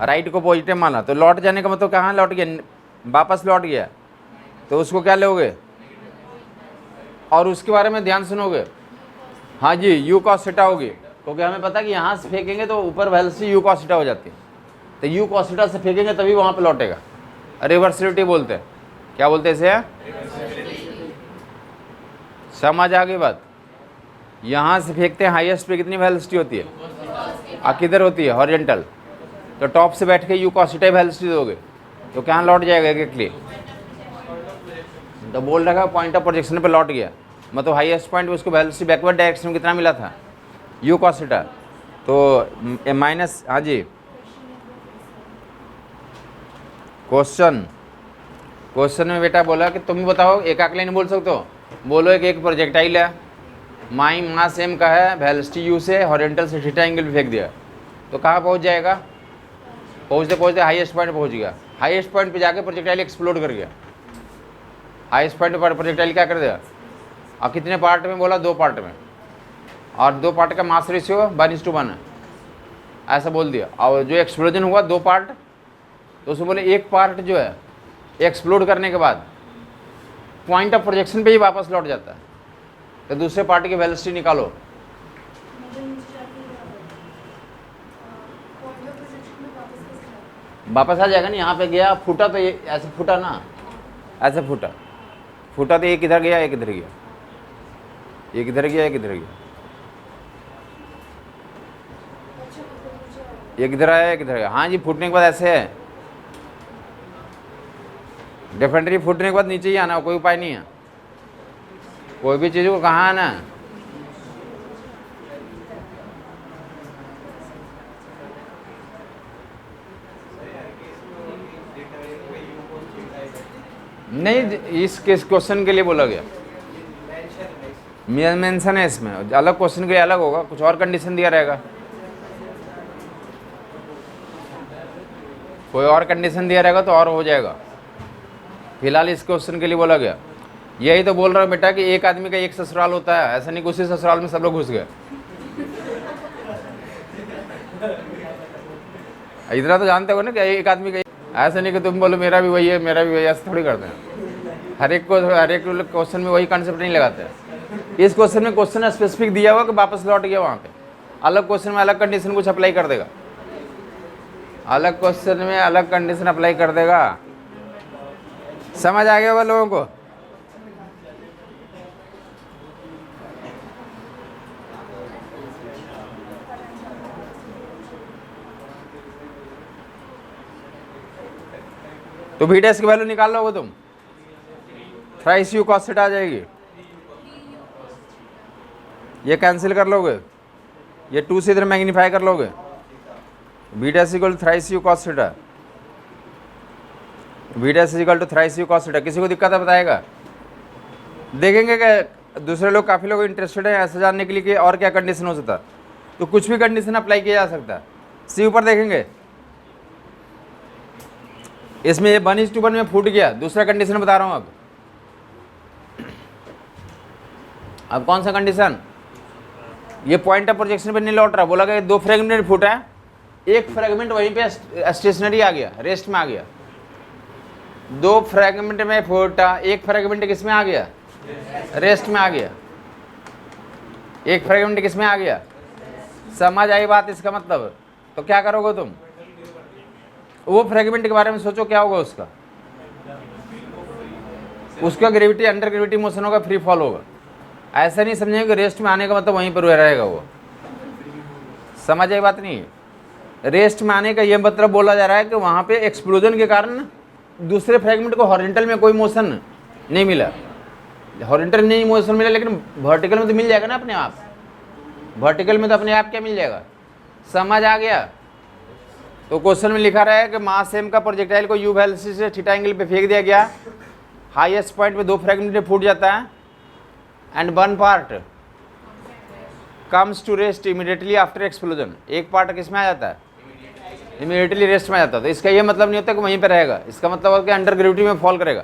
राइट को पॉजिटिव माना। तो लौट जाने का मतलब कहाँ लौट गया? वापस लौट गया। तो उसको क्या लोगे? और उसके बारे में ध्यान सुनोगे। हाँ जी, यू cos थीटा होगी, क्योंकि हमें पता है कि यहाँ से फेंकेंगे तो ऊपर वेलोसिटी यू cos थीटा हो जाती है। तो यू cos थीटा से फेंकेंगे तभी वहाँ पे लौटेगा। रिवर्सिबिलिटी बोलते हैं। क्या बोलते हैं इसे? समझ आ गई बात? यहाँ से फेंकते हैं, हाईएस्ट पे कितनी वेलोसिटी होती है? किधर होती है? हॉरिजॉन्टल। तो टॉप से बैठ के यू cos थीटा वेलोसिटी दोगे तो क्या लौट जाएगा एग्जैक्टली? तो बोल रखा पॉइंट ऑफ प्रोजेक्शन पे लौट गया, मतलब हाईएस्ट पॉइंट उसको वेलोसिटी बैकवर्ड डायरेक्शन में कितना मिला था? You cos theta. तो माइनस, हाँ जी क्वेश्चन में बेटा बोला कि तुम बताओ, एक लाइन बोल सकते हो? बोलो एक प्रोजेक्टाइल है, माई मास m का है, वेलोसिटी u से हॉरिजॉन्टल से थीटा एंगल फेंक दिया, तो कहाँ पहुँच जाएगा? पहुँचते पहुँचते हाईएस्ट पॉइंट पहुँच गया। हाईएस्ट पॉइंट पे जाके प्रोजेक्टाइल एक्सप्लोड कर गया। हाईएस्ट पॉइंट पर प्रोजेक्टाइल क्या कर दिया? और कितने पार्ट में बोला? 2 पार्ट में। और 2 पार्ट का मास रेशियो 1:1 है, ऐसा बोल दिया। और जो एक्सप्लोजन हुआ 2 पार्ट, तो उसमें बोले एक पार्ट जो है एक्सप्लोड करने के बाद पॉइंट ऑफ प्रोजेक्शन पे ही वापस लौट जाता है। तो दूसरे पार्ट की वेलोसिटी निकालो। वापस आ जाएगा ना। यहाँ पे गया, फूटा तो ये ऐसे फूटा ना, ऐसे फूटा तो एक इधर गया, एक इधर गया, एक इधर गया, एक इधर गया, एक इधर आया, एक इधर गया। हाँ जी, फूटने के बाद ऐसे है, डेफिनेटली फूटने के बाद नीचे ही आना, कोई उपाय नहीं है। कोई भी चीज़ को कहाँ आना? नहीं, इस क्वेश्चन के लिए बोला गया, मेंशन है इसमें। अलग क्वेश्चन के लिए अलग होगा, कुछ और कंडीशन दिया रहेगा, कोई और कंडीशन दिया रहेगा तो और हो जाएगा। फिलहाल इस क्वेश्चन के लिए बोला गया। यही तो बोल रहा हूँ बेटा कि एक आदमी का एक ससुराल होता है, ऐसा नहीं कि उसी ससुराल में सब लोग घुस गए। इतना तो जानते हो ना कि एक आदमी का, ऐसा नहीं कि तुम बोलो मेरा भी वही है, मेरा भी वही है, ऐसा थोड़ी करते हैं। हर एक क्वेश्चन में वही कॉन्सेप्ट नहीं लगाते हैं। इस क्वेश्चन में क्वेश्चन स्पेसिफिक दिया हुआ कि वापस लौट गया वहाँ पे, अलग क्वेश्चन में अलग कंडीशन कुछ अप्लाई कर देगा, अलग क्वेश्चन में अलग कंडीशन अप्लाई कर देगा। समझ आ गया होगा लोगों को? तो वी डैश की वैल्यू निकाल लोगे तुम, थ्राइस यू कॉस थीटा आ जाएगी, ये कैंसिल कर लोगे, ये 2 से इधर मैग्नीफाई कर लोगे, V dash equal to thrice U cos theta, V dash equal to thrice U cos theta. किसी को दिक्कत है बताएगा? देखेंगे कि दूसरे लोग, काफ़ी लोग इंटरेस्टेड है ऐसा जानने के लिए कि और क्या कंडीशन हो सकता है, तो कुछ भी कंडीशन अप्लाई किया जा सकता है। सी ऊपर देखेंगे, इसमें ये 1:1 में फूट गया, दूसरा कंडीशन बता रहा हूं। अब कौन सा कंडीशन? ये पॉइंट ऑफ प्रोजेक्शन पे नहीं लौट रहा, बोला कि 2 फ्रेगमेंट फूटा है, एक फ्रेगमेंट वहीं पे स्टेशनरी आ गया, रेस्ट में आ गया। 2 फ्रेगमेंट में फूटा, एक फ्रेगमेंट किस में आ गया? रेस्ट में आ गया। एक फ्रेगमेंट किस में आ गया? समझ आई बात? इसका मतलब तो क्या करोगे तुम? वो फ्रेगमेंट के बारे में सोचो, क्या होगा उसका ग्रेविटी, अंडर ग्रेविटी मोशन होगा, फ्री फॉल होगा। ऐसा नहीं समझेंगे कि रेस्ट में आने का मतलब वहीं पर रहेगा वो। समझ आई बात? नहीं, रेस्ट में आने का ये मतलब बोला जा रहा है कि वहाँ पे एक्सप्लोजन के कारण दूसरे फ्रेगमेंट को हॉरिजॉन्टल में कोई मोशन नहीं मिला, हॉरिजॉन्टल नहीं मोशन मिला, लेकिन वर्टिकल में तो मिल जाएगा ना अपने आप, वर्टिकल में तो अपने आप क्या मिल जाएगा। समझ आ गया? तो क्वेश्चन में लिखा रहा है कि मास एम का प्रोजेक्टाइल को यू वेलोसिटी से थीटा एंगल पे फेंक दिया गया, हाईएस्ट पॉइंट पे 2 फ्रेगमेंट में फूट जाता है, and 1 part comes to rest immediately after explosion. एक पार्ट किस में आ जाता है? इमीडिएटली रेस्ट में आ जाता है। तो इसका ये मतलब नहीं होता कि वहीं पे रहेगा, इसका मतलब है कि अंडर ग्रेविटी में फॉल करेगा।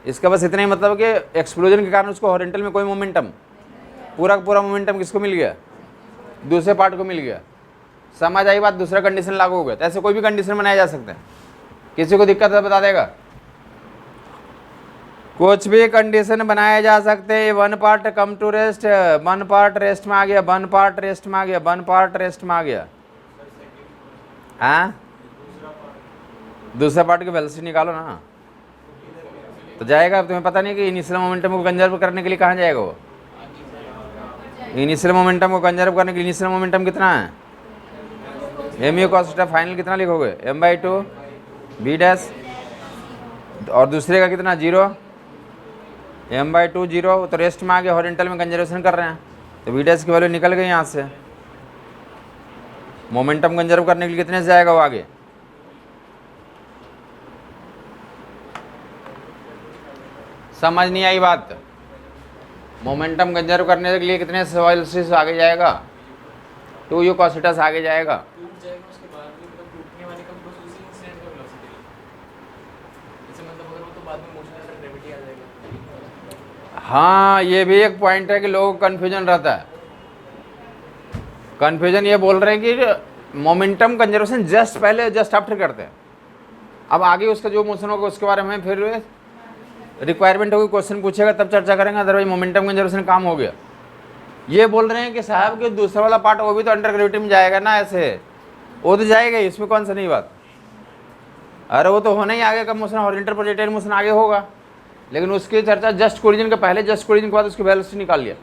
इसका बस इतना ही मतलब कि एक्सप्लोजन के कारण उसको हॉरिजॉन्टल में कोई मोमेंटम, पूरा का पूरा मोमेंटम किसको मिल गया? दूसरे पार्ट को मिल गया। समझ आई बात? दूसरा कंडीशन लागू हो गया। तो ऐसे कोई भी कंडीशन बनाया जा सकता है। किसी को दिक्कत है बता देगा? कुछ भी कंडीशन बनाए जा सकते हैं। 1 part come to rest, 1 part rest में आ गया, 1 पार्ट रेस्ट में आ गया, 1 पार्ट रेस्ट में आ गया। हाँ, दूसरा पार्ट की वेलोसिटी निकालो ना, तो जाएगा। तुम्हें पता नहीं कि इनिशियल मोमेंटम को कंजर्व करने के लिए कहाँ जाएगा वो? इनिशियल मोमेंटम को कंजर्व करने के लिए इनिशियल मोमेंटम कितना है? M U cos theta. Final कितना लिखोगे? m/2 b डैश, और दूसरे का कितना? 0, m/2 0। तो रेस्ट में आ गया, हॉरिजॉन्टल में कंजर्वेशन कर रहे हैं, तो b डैश की वैल्यू निकल गई यहाँ से। मोमेंटम कंजर्व करने के लिए कितने से जाएगा वो आगे? समझ नहीं आई बात? मोमेंटम कंजर्व करने के लिए कितने से आगे जाएगा? 2u cos थीटा से आगे जाएगा। हाँ, ये भी एक पॉइंट है कि लोगों को कन्फ्यूजन रहता है। कन्फ्यूजन ये बोल रहे हैं कि मोमेंटम कंजर्वेशन जस्ट पहले, जस्ट आफ्टर करते हैं। अब आगे उसका जो मोशन होगा उसके बारे में फिर रिक्वायरमेंट होगी, क्वेश्चन पूछेगा तब चर्चा करेंगे, अदरवाइज मोमेंटम कंजर्वेशन काम हो गया। ये बोल रहे हैं कि साहब कि दूसरा वाला पार्ट वो भी तो अंडर ग्रेविटी में जाएगा ना, ऐसे वो तो जाएगा, इसमें कौन सा नहीं बात। अरे वो तो होना ही, आगे का मोशन हॉरिजॉन्टल प्रोजेक्टाइल मोशन आगे होगा, लेकिन उसकी चर्चा जस्ट कोलिजन के पहले, जस्ट कोलिजन के बाद उसकी वेलोसिटी निकाल लिया।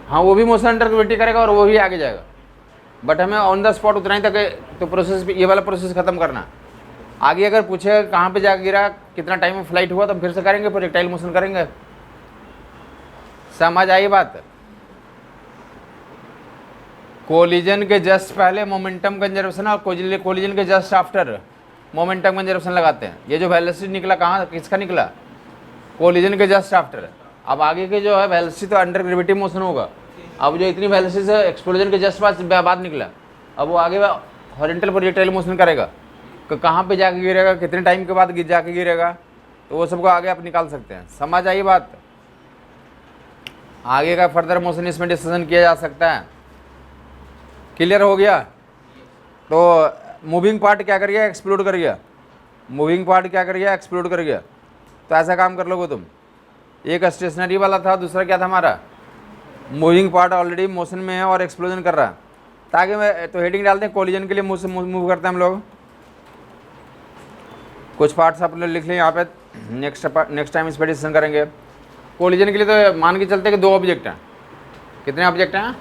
हाँ, वो भी मोशन अंडर ग्रेविटी करेगा और वो भी आगे जाएगा, बट हमें ऑन द स्पॉट उतना ही तक तो प्रोसेस, ये वाला प्रोसेस खत्म करना। आगे अगर पूछेगा कहाँ पे जाके गिरा, कितना टाइम में फ्लाइट हुआ, तो फिर से करेंगे, प्रोजेक्टाइल मोशन करेंगे। समझ आई बात? कोलिजन के जस्ट पहले मोमेंटम कंजर्वेशन और कोलिजन के जस्ट आफ्टर मोमेंटम कंजर्वेशन लगाते हैं। ये जो वेलोसिटी निकला कहाँ, किसका निकला? कोलिजन के जस्ट आफ्टर। अब आगे के जो है वेलोसिटी तो अंडर ग्रेविटी मोशन होगा। अब जो इतनी वेलोसिटी से एक्सप्लोजन के जस्ट बाद निकला, अब वो आगे हॉरिजॉन्टल प्रोजेक्टाइल मोशन करेगा, कहाँ पे जाके गिरेगा, कितने टाइम के बाद जाके गिरेगा, तो वो सबको आगे आप निकाल सकते हैं। समझ आई बात? आगे का फर्दर मोशन इसमें डिस्कशन किया जा सकता है। क्लियर हो गया? तो मूविंग पार्ट क्या कर गया? एक्सप्लोड कर गया। मूविंग पार्ट क्या कर गया, एक्सप्लोड कर गया। तो ऐसा काम कर लोगे तुम। एक स्टेशनरी वाला था, दूसरा क्या था हमारा, मूविंग पार्ट ऑलरेडी मोशन में है और एक्सप्लोजन कर रहा है। ताकि मैं तो हेडिंग डालते हैं कोलिजन के लिए मूव करते हैं हम लोग। कुछ पार्ट्स आप लोग लिख लें यहाँ पे, नेक्स्ट टाइम इस पर डिस्कशन करेंगे। कोलिजन के लिए तो मान के चलते हैं कि 2 ऑब्जेक्ट हैं। कितने ऑब्जेक्ट हैं?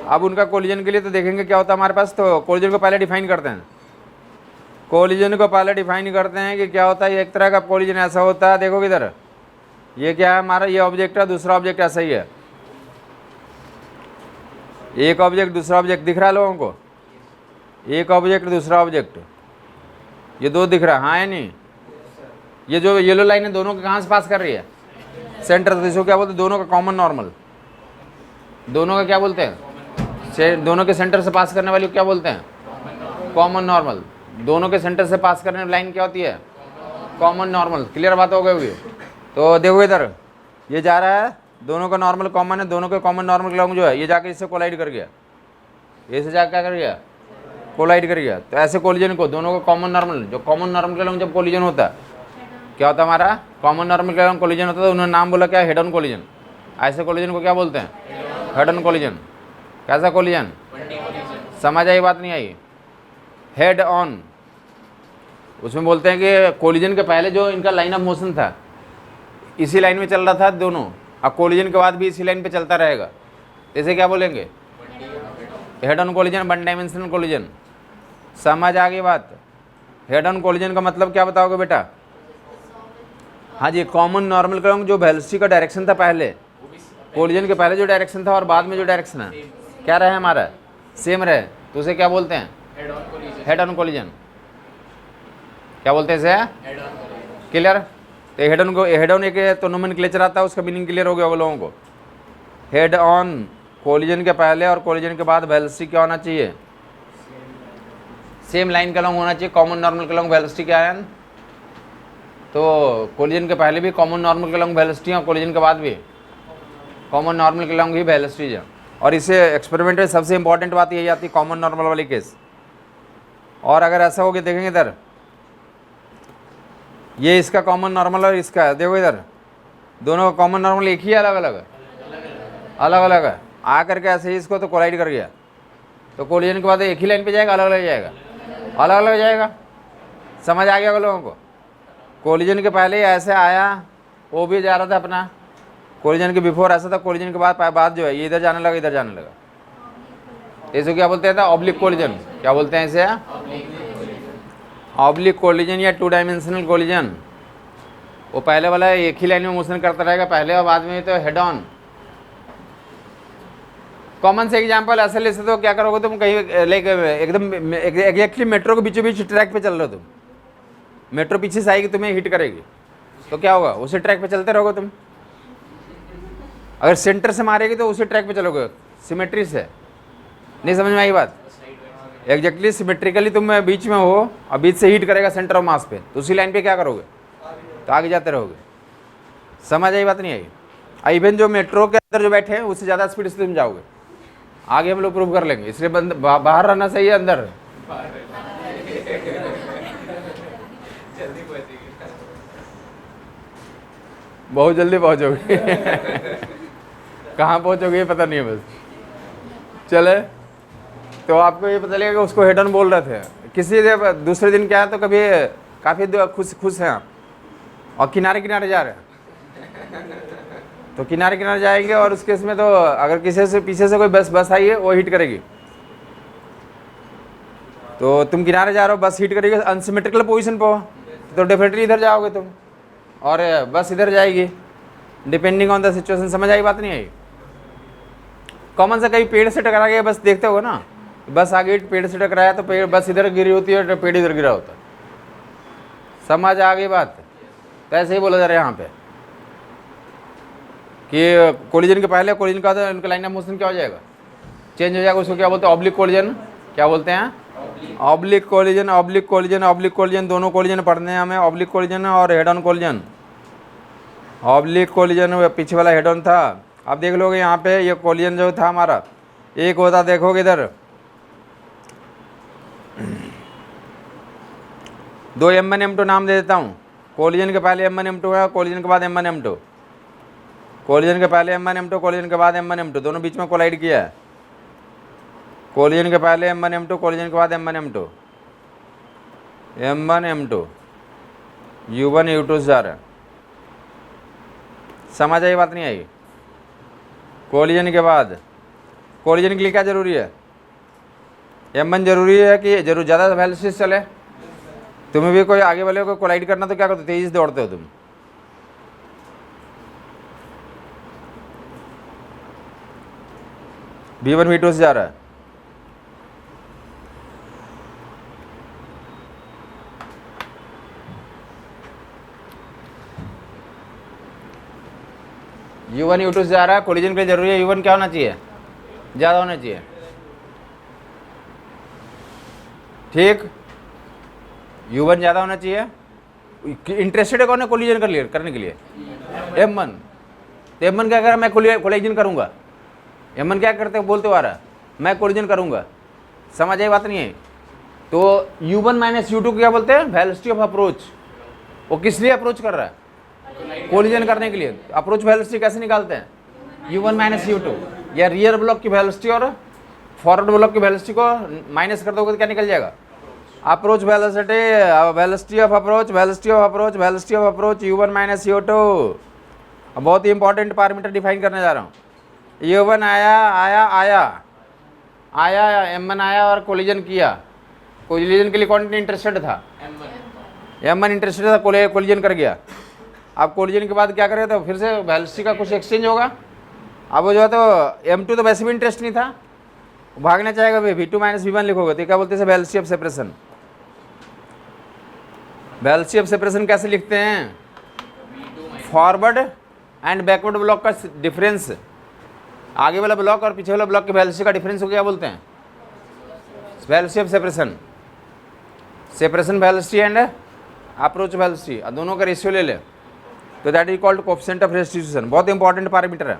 अब उनका कोलिजन के लिए तो देखेंगे क्या होता है हमारे पास। तो कोलिजन को पहले डिफाइन करते हैं। कोलिजन को पहले डिफाइन करते हैं कि क्या होता है। एक तरह का कोलिजन ऐसा होता है, देखो इधर, ये क्या है हमारा, ये ऑब्जेक्ट है, दूसरा ऑब्जेक्ट ऐसा ही है। एक ऑब्जेक्ट दूसरा ऑब्जेक्ट दिख रहा है लोगों को, एक ऑब्जेक्ट दूसरा ऑब्जेक्ट, ये 2 दिख रहा है, हाँ या नहीं। ये जो येलो लाइन है दोनों के कहाँ से पास कर रही है, सेंटर से। इसको क्या बोलते हैं, दोनों का कॉमन नॉर्मल। दोनों का क्या बोलते हैं, दोनों के सेंटर से पास करने वाली को क्या बोलते हैं, कॉमन नॉर्मल। दोनों के सेंटर से पास करने वाली लाइन क्या होती है, कॉमन नॉर्मल। क्लियर बात हो गई होगी। तो देखो इधर, ये जा रहा है, दोनों का नॉर्मल कॉमन है, दोनों के कॉमन नॉर्मल के लॉन्ग जो है ये जाकर इससे कोलाइड कर गया, ये से जाकर क्या कर गया, कोलाइड कर गया। तो ऐसे कोलिजन को दोनों का कॉमन नॉर्मल, जो कॉमन नॉर्मल के लॉन्ग जब कोलिजन होता है क्या होता है हमारा, कॉमन नॉर्मल के लॉन्ग कोलिजन होता है। तो उन्होंने नाम बोला क्या, हेड ऑन कोलिजन। ऐसे कोलिजन को क्या बोलते हैं, हेड ऑन कोलिजन। कैसा कोलिजन, समझ आई बात नहीं आई, हेड ऑन। उसमें बोलते हैं कि कोलिजन के पहले जो इनका लाइन ऑफ मोशन था इसी लाइन में चल रहा था दोनों, अब कोलिजन के बाद भी इसी लाइन पे चलता रहेगा। इसे क्या बोलेंगे, head on collision, 1 dimensional collision. समझ आ गई बात। हेड ऑन कोलिजन का मतलब क्या बताओगे बेटा, हाँ जी, कॉमन नॉर्मल का जो वेलोसिटी का डायरेक्शन था पहले, कोलिजन के पहले जो डायरेक्शन था और बाद में जो डायरेक्शन है क्या रहे हमारा, सेम रहे, तो उसे क्या बोलते हैं, हेड ऑन कोलिजन। क्या बोलते हैं इसे, क्लियर। तो हेड ऑन एक तो नोमेनक्लेचर आता है, उसका मीनिंग क्लियर हो गया होगा लोगों को। हेड ऑन, कोलिजन के पहले और कोलिजन के बाद वेलोसिटी क्या होना चाहिए, सेम लाइन का लॉन्ग होना चाहिए। कॉमन नॉर्मल का लॉन्ग वेलोसिटी क्या है, तो कोलिजन के पहले भी कॉमन नॉर्मल के लॉन्ग वेलोसिटी है और कोलिजन के बाद भी कॉमन नॉर्मल के लॉन्ग ही वेलोसिटी है। और इसे एक्सपेरिमेंट में सबसे इंपॉर्टेंट बात यही आती है, कॉमन नॉर्मल वाली केस। और अगर ऐसा हो गया, देखेंगे इधर, ये इसका कॉमन नॉर्मल और इसका, देखो इधर दोनों का कॉमन नॉर्मल एक ही है, अलग अलग है, अलग अलग है। आ करके ऐसे ही इसको तो कोलाइड कर गया, तो कोलिजन के बाद एक ही लाइन पे जाएगा, अलग अलग जाएगा, अलग अलग जाएगा। समझ आ गया लोगों को। कोलिजन के पहले ऐसे आया, वो भी जा रहा था अपना, कोलिजन के बिफोर ऐसा था, कोलिजन के बाद जो है ये इधर जाने लगा, इधर जाने लगा। इसे क्या बोलते हैं, ऑब्लिक कोलिजन। क्या बोलते हैं इसे, ऑब्लिक कोलिजन या 2 डायमेंशनल कोलिजन। वो पहले वाला एक ही लाइन में मोशन करता रहेगा पहले और बाद में, तो हेड ऑन। कॉमन से एग्जांपल ऐसे ले सकते हो, क्या करोगे तुम, कहीं लाइक एकदम एग्जैक्टली मेट्रो के बीचों बीच ट्रैक पे चल रहे हो तुम, मेट्रो पीछे से आएगी तुम्हें हिट करेगी, तो क्या होगा, उसी ट्रैक पे चलते रहोगे तुम। अगर सेंटर से मारेगी तो उसी ट्रैक पे चलोगे, सिमेट्री से। नहीं समझ में आई बात, एग्जैक्टली सिमेट्रिकली तुम बीच में हो और बीच से हिट करेगा सेंटर ऑफ मास पे, तो उसी लाइन पे क्या करोगे, तो आगे जाते रहोगे। समझ आई बात नहीं आई। इवन जो मेट्रो के अंदर जो बैठे हैं उससे ज़्यादा स्पीड से तुम जाओगे, आगे हम लोग प्रूव कर लेंगे। इसलिए बाहर रहना सही है, अंदर बहुत जल्दी पहुंचोगे कहाँ पहुंचोगे ये पता नहीं है बस। चले, तो आपको ये पता लगेगा कि उसको हेड ऑन बोल रहे थे। किसी दूसरे दिन क्या है, तो कभी काफ़ी खुश हैं आप और किनारे किनारे जा रहे हैं, तो किनारे किनारे जाएंगे और उस केस में तो अगर किसी से पीछे से कोई बस आई है वो हिट करेगी, तो तुम किनारे जा रहे हो, बस हिट करेगी अनसिमेट्रिकल पोजीशन पे हो, तो डेफिनेटली इधर जाओगे तुम और बस इधर जाएगी, डिपेंडिंग ऑन द सिचुएशन। समझ आई बात नहीं आई। कॉमन से कहीं पेड़ से टकरा गया, बस देखते हो ना, बस आगे पेड़ से टकराया तो पेड़, बस इधर गिरी होती है और पेड़ इधर गिरा होता है। समझ आ गई बात। तो ऐसे ही बोला जा रहा है यहाँ पे कि कोलिजन के पहले कोलिजन का तो इनका लाइन ऑफ मोशन क्या हो जाएगा, चेंज हो जाएगा। उसको क्या बोलते हैं, ऑब्लिक कोलिजन। क्या बोलते हैं, oblique collision. Oblique collision, oblique collision, दोनों कोलिजन पढ़ने हैं हमें, ऑब्लिक कोलिजन और head on collision. Oblique collision पीछे वाला हेड ऑन था। अब देख लोगे यहाँ पे ये कोलिजन जो था हमारा, एक होता, देखोगे इधर दो M1 M2 नाम दे देता हूँ। कोलिजन के पहले M1 M2 है, कोलिजन के बाद M1 M2, कोलिजन के पहले M1 M2, कोलिजन के बाद M1 M2, दोनों बीच में कोलाइड किया है। कोलिजन के पहले M1 M2, कोलिजन के बाद M1 M2, M1 M2, U1 U2 से जा रहा है। समझ आई बात नहीं आई? कोलिजन के बाद कोलिजन के लिए क्या जरूरी है? M1 जरूरी है कि जरूर ज़्यादा वेलोसिटी चले? तुम्हें भी कोई आगे वाले को कोलाइड करना तो क्या करते हो? तेजी से दौड़ते हो तुम। V1 V2 से जा रहा है। U1 U2 से जा रहा है। कोलिजन के लिए जरूरी है U1 क्या होना चाहिए? ज़्यादा होना चाहिए। ठीक, U1 ज़्यादा होना चाहिए। इंटरेस्टेड है कौन है कोलिजन करने के लिए? M1। तो M1 क्या करें? मैं कोलिजन करूँगा। M1 क्या करते हो? बोलते हो आ रहा मैं कोलिजन करूँगा। समझ आई बात नहीं है? तो U1 माइनस U2 क्या बोलते हैं? Velocity of approach. वो किस लिए अप्रोच कर रहा है? कोलिजन करने के लिए। अप्रोच वेलोसिटी कैसे निकालते हैं? U1 माइनस U2, या रियर ब्लॉक की वेलोसिटी और फॉरवर्ड ब्लॉक की वेलोसिटी को माइनस कर दोगे तो क्या निकल जाएगा? Approach velocity, velocity of approach, velocity of approach, velocity of approach U1 minus U2। बहुत ही इंपॉर्टेंट पैरामीटर डिफाइन करने जा रहा हूँ। U1 आया M1 आया और कोलिजन किया। कोलिजन के लिए कौन इंटरेस्टेड था? M1 इंटरेस्टेड था, कोलिजन कर गया। अब कोलिजन के बाद क्या करेगा? तो फिर से वेलोसिटी का कुछ एक्सचेंज होगा। अब वो जो है तो M2 तो वैसे भी इंटरेस्ट नहीं था, भागना चाहेगा। V2 माइनस V1 लिखोगे तो क्या बोलते हैं? Velocity of separation. Velocity of separation कैसे लिखते हैं? फॉरवर्ड एंड बैकवर्ड ब्लॉक का डिफरेंस, आगे वाला ब्लॉक और पीछे वाला ब्लॉक के वेलोसिटी का डिफरेंस को क्या बोलते हैं? Velocity of separation. Separation velocity and approach velocity, दोनों का रेशियो ले ले तो that is called coefficient of restitution. बहुत इंपॉर्टेंट पैरामीटर है।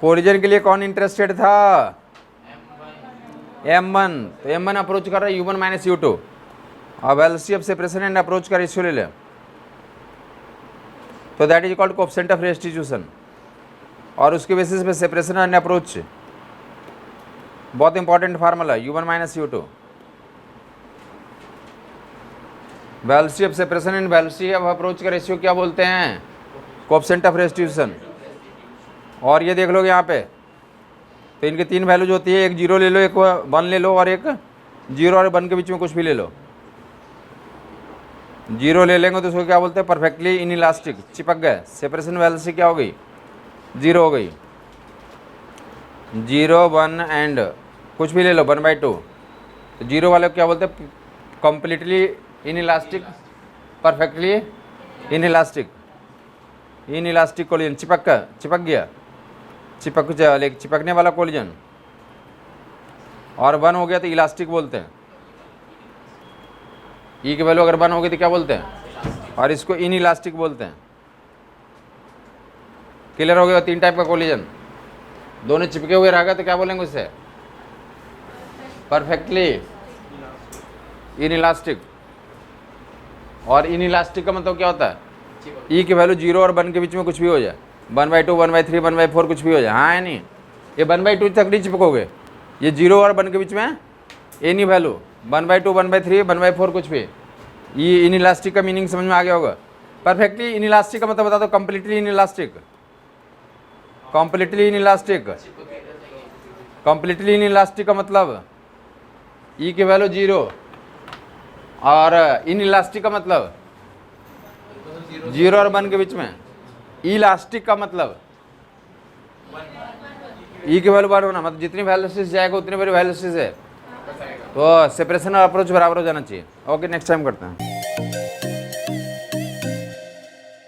कोलिजन के लिए कौन इंटरेस्टेड था? M1। तो M1 अप्रोच कर रहा है U1 माइनस U2, और velocity of separation and approach का रेशियो ले ले तो that is called coefficient of restitution. और उसके बेसिस पे सेपरेशन एंड अप्रोच, बहुत important formula U1 minus U2। Velocity of separation and velocity of approach का रेशियो क्या बोलते हैं? Coefficient of restitution. और ये देख लोगे यहाँ पे, तो इनके तीन वैल्यूज होती है, एक 0 ले लो, एक 1 ले लो, और एक 0 और 1 के बीच में कुछ भी ले लो। 0 ले लेंगे तो उसको क्या बोलते हैं? परफेक्टली इनइलास्टिक, चिपक गए। सेपरेशन वेलोसिटी क्या हो गई? 0 हो गई। 0 1 एंड कुछ भी ले लो 1/2, तो 0 वाले को क्या बोलते हैं? Completely inelastic, perfectly inelastic. Inelastic collision, चिपक गया, चिपकने वाला कोलिजन। और 1 हो गया तो इलास्टिक बोलते हैं। ई की वैल्यू अगर 1 होगी तो क्या बोलते हैं? और इसको इनइलास्टिक बोलते हैं। क्लियर हो गया? 3 टाइप का कोलिजन, दोनों चिपके हुए रहेगा तो क्या बोलेंगे उससे? Perfectly inelastic. और इनइलास्टिक का मतलब क्या होता है? ई की वैल्यू 0 और 1 के बीच में कुछ भी हो जाए, 1/2, 1/3, 1/4 कुछ भी हो जाए। हाँ है नहीं? ये 1/2 तक नहीं चिपकोगे। ये 0 और 1 के बीच में एनी वैल्यू 1/2, 1/3, 1/4 कुछ भी। ये इनइलास्टिक का मीनिंग समझ में आ गया होगा। परफेक्टली इनइलास्टिक का मतलब बता दो। Completely inelastic, completely inelastic, completely inelastic का मतलब ई की वैल्यू 0, और इनइलास्टिक का मतलब 0 और 1 के बीच में। इलास्टिक का मतलब ई की वैल्यू 1 होना, मतलब जितनी वेलोसिटी जाएगा उतनी बड़ी वेलोसिटी है, तो सेपरेशन और अप्रोच बराबर हो जाना चाहिए। ओके, नेक्स्ट टाइम करते हैं।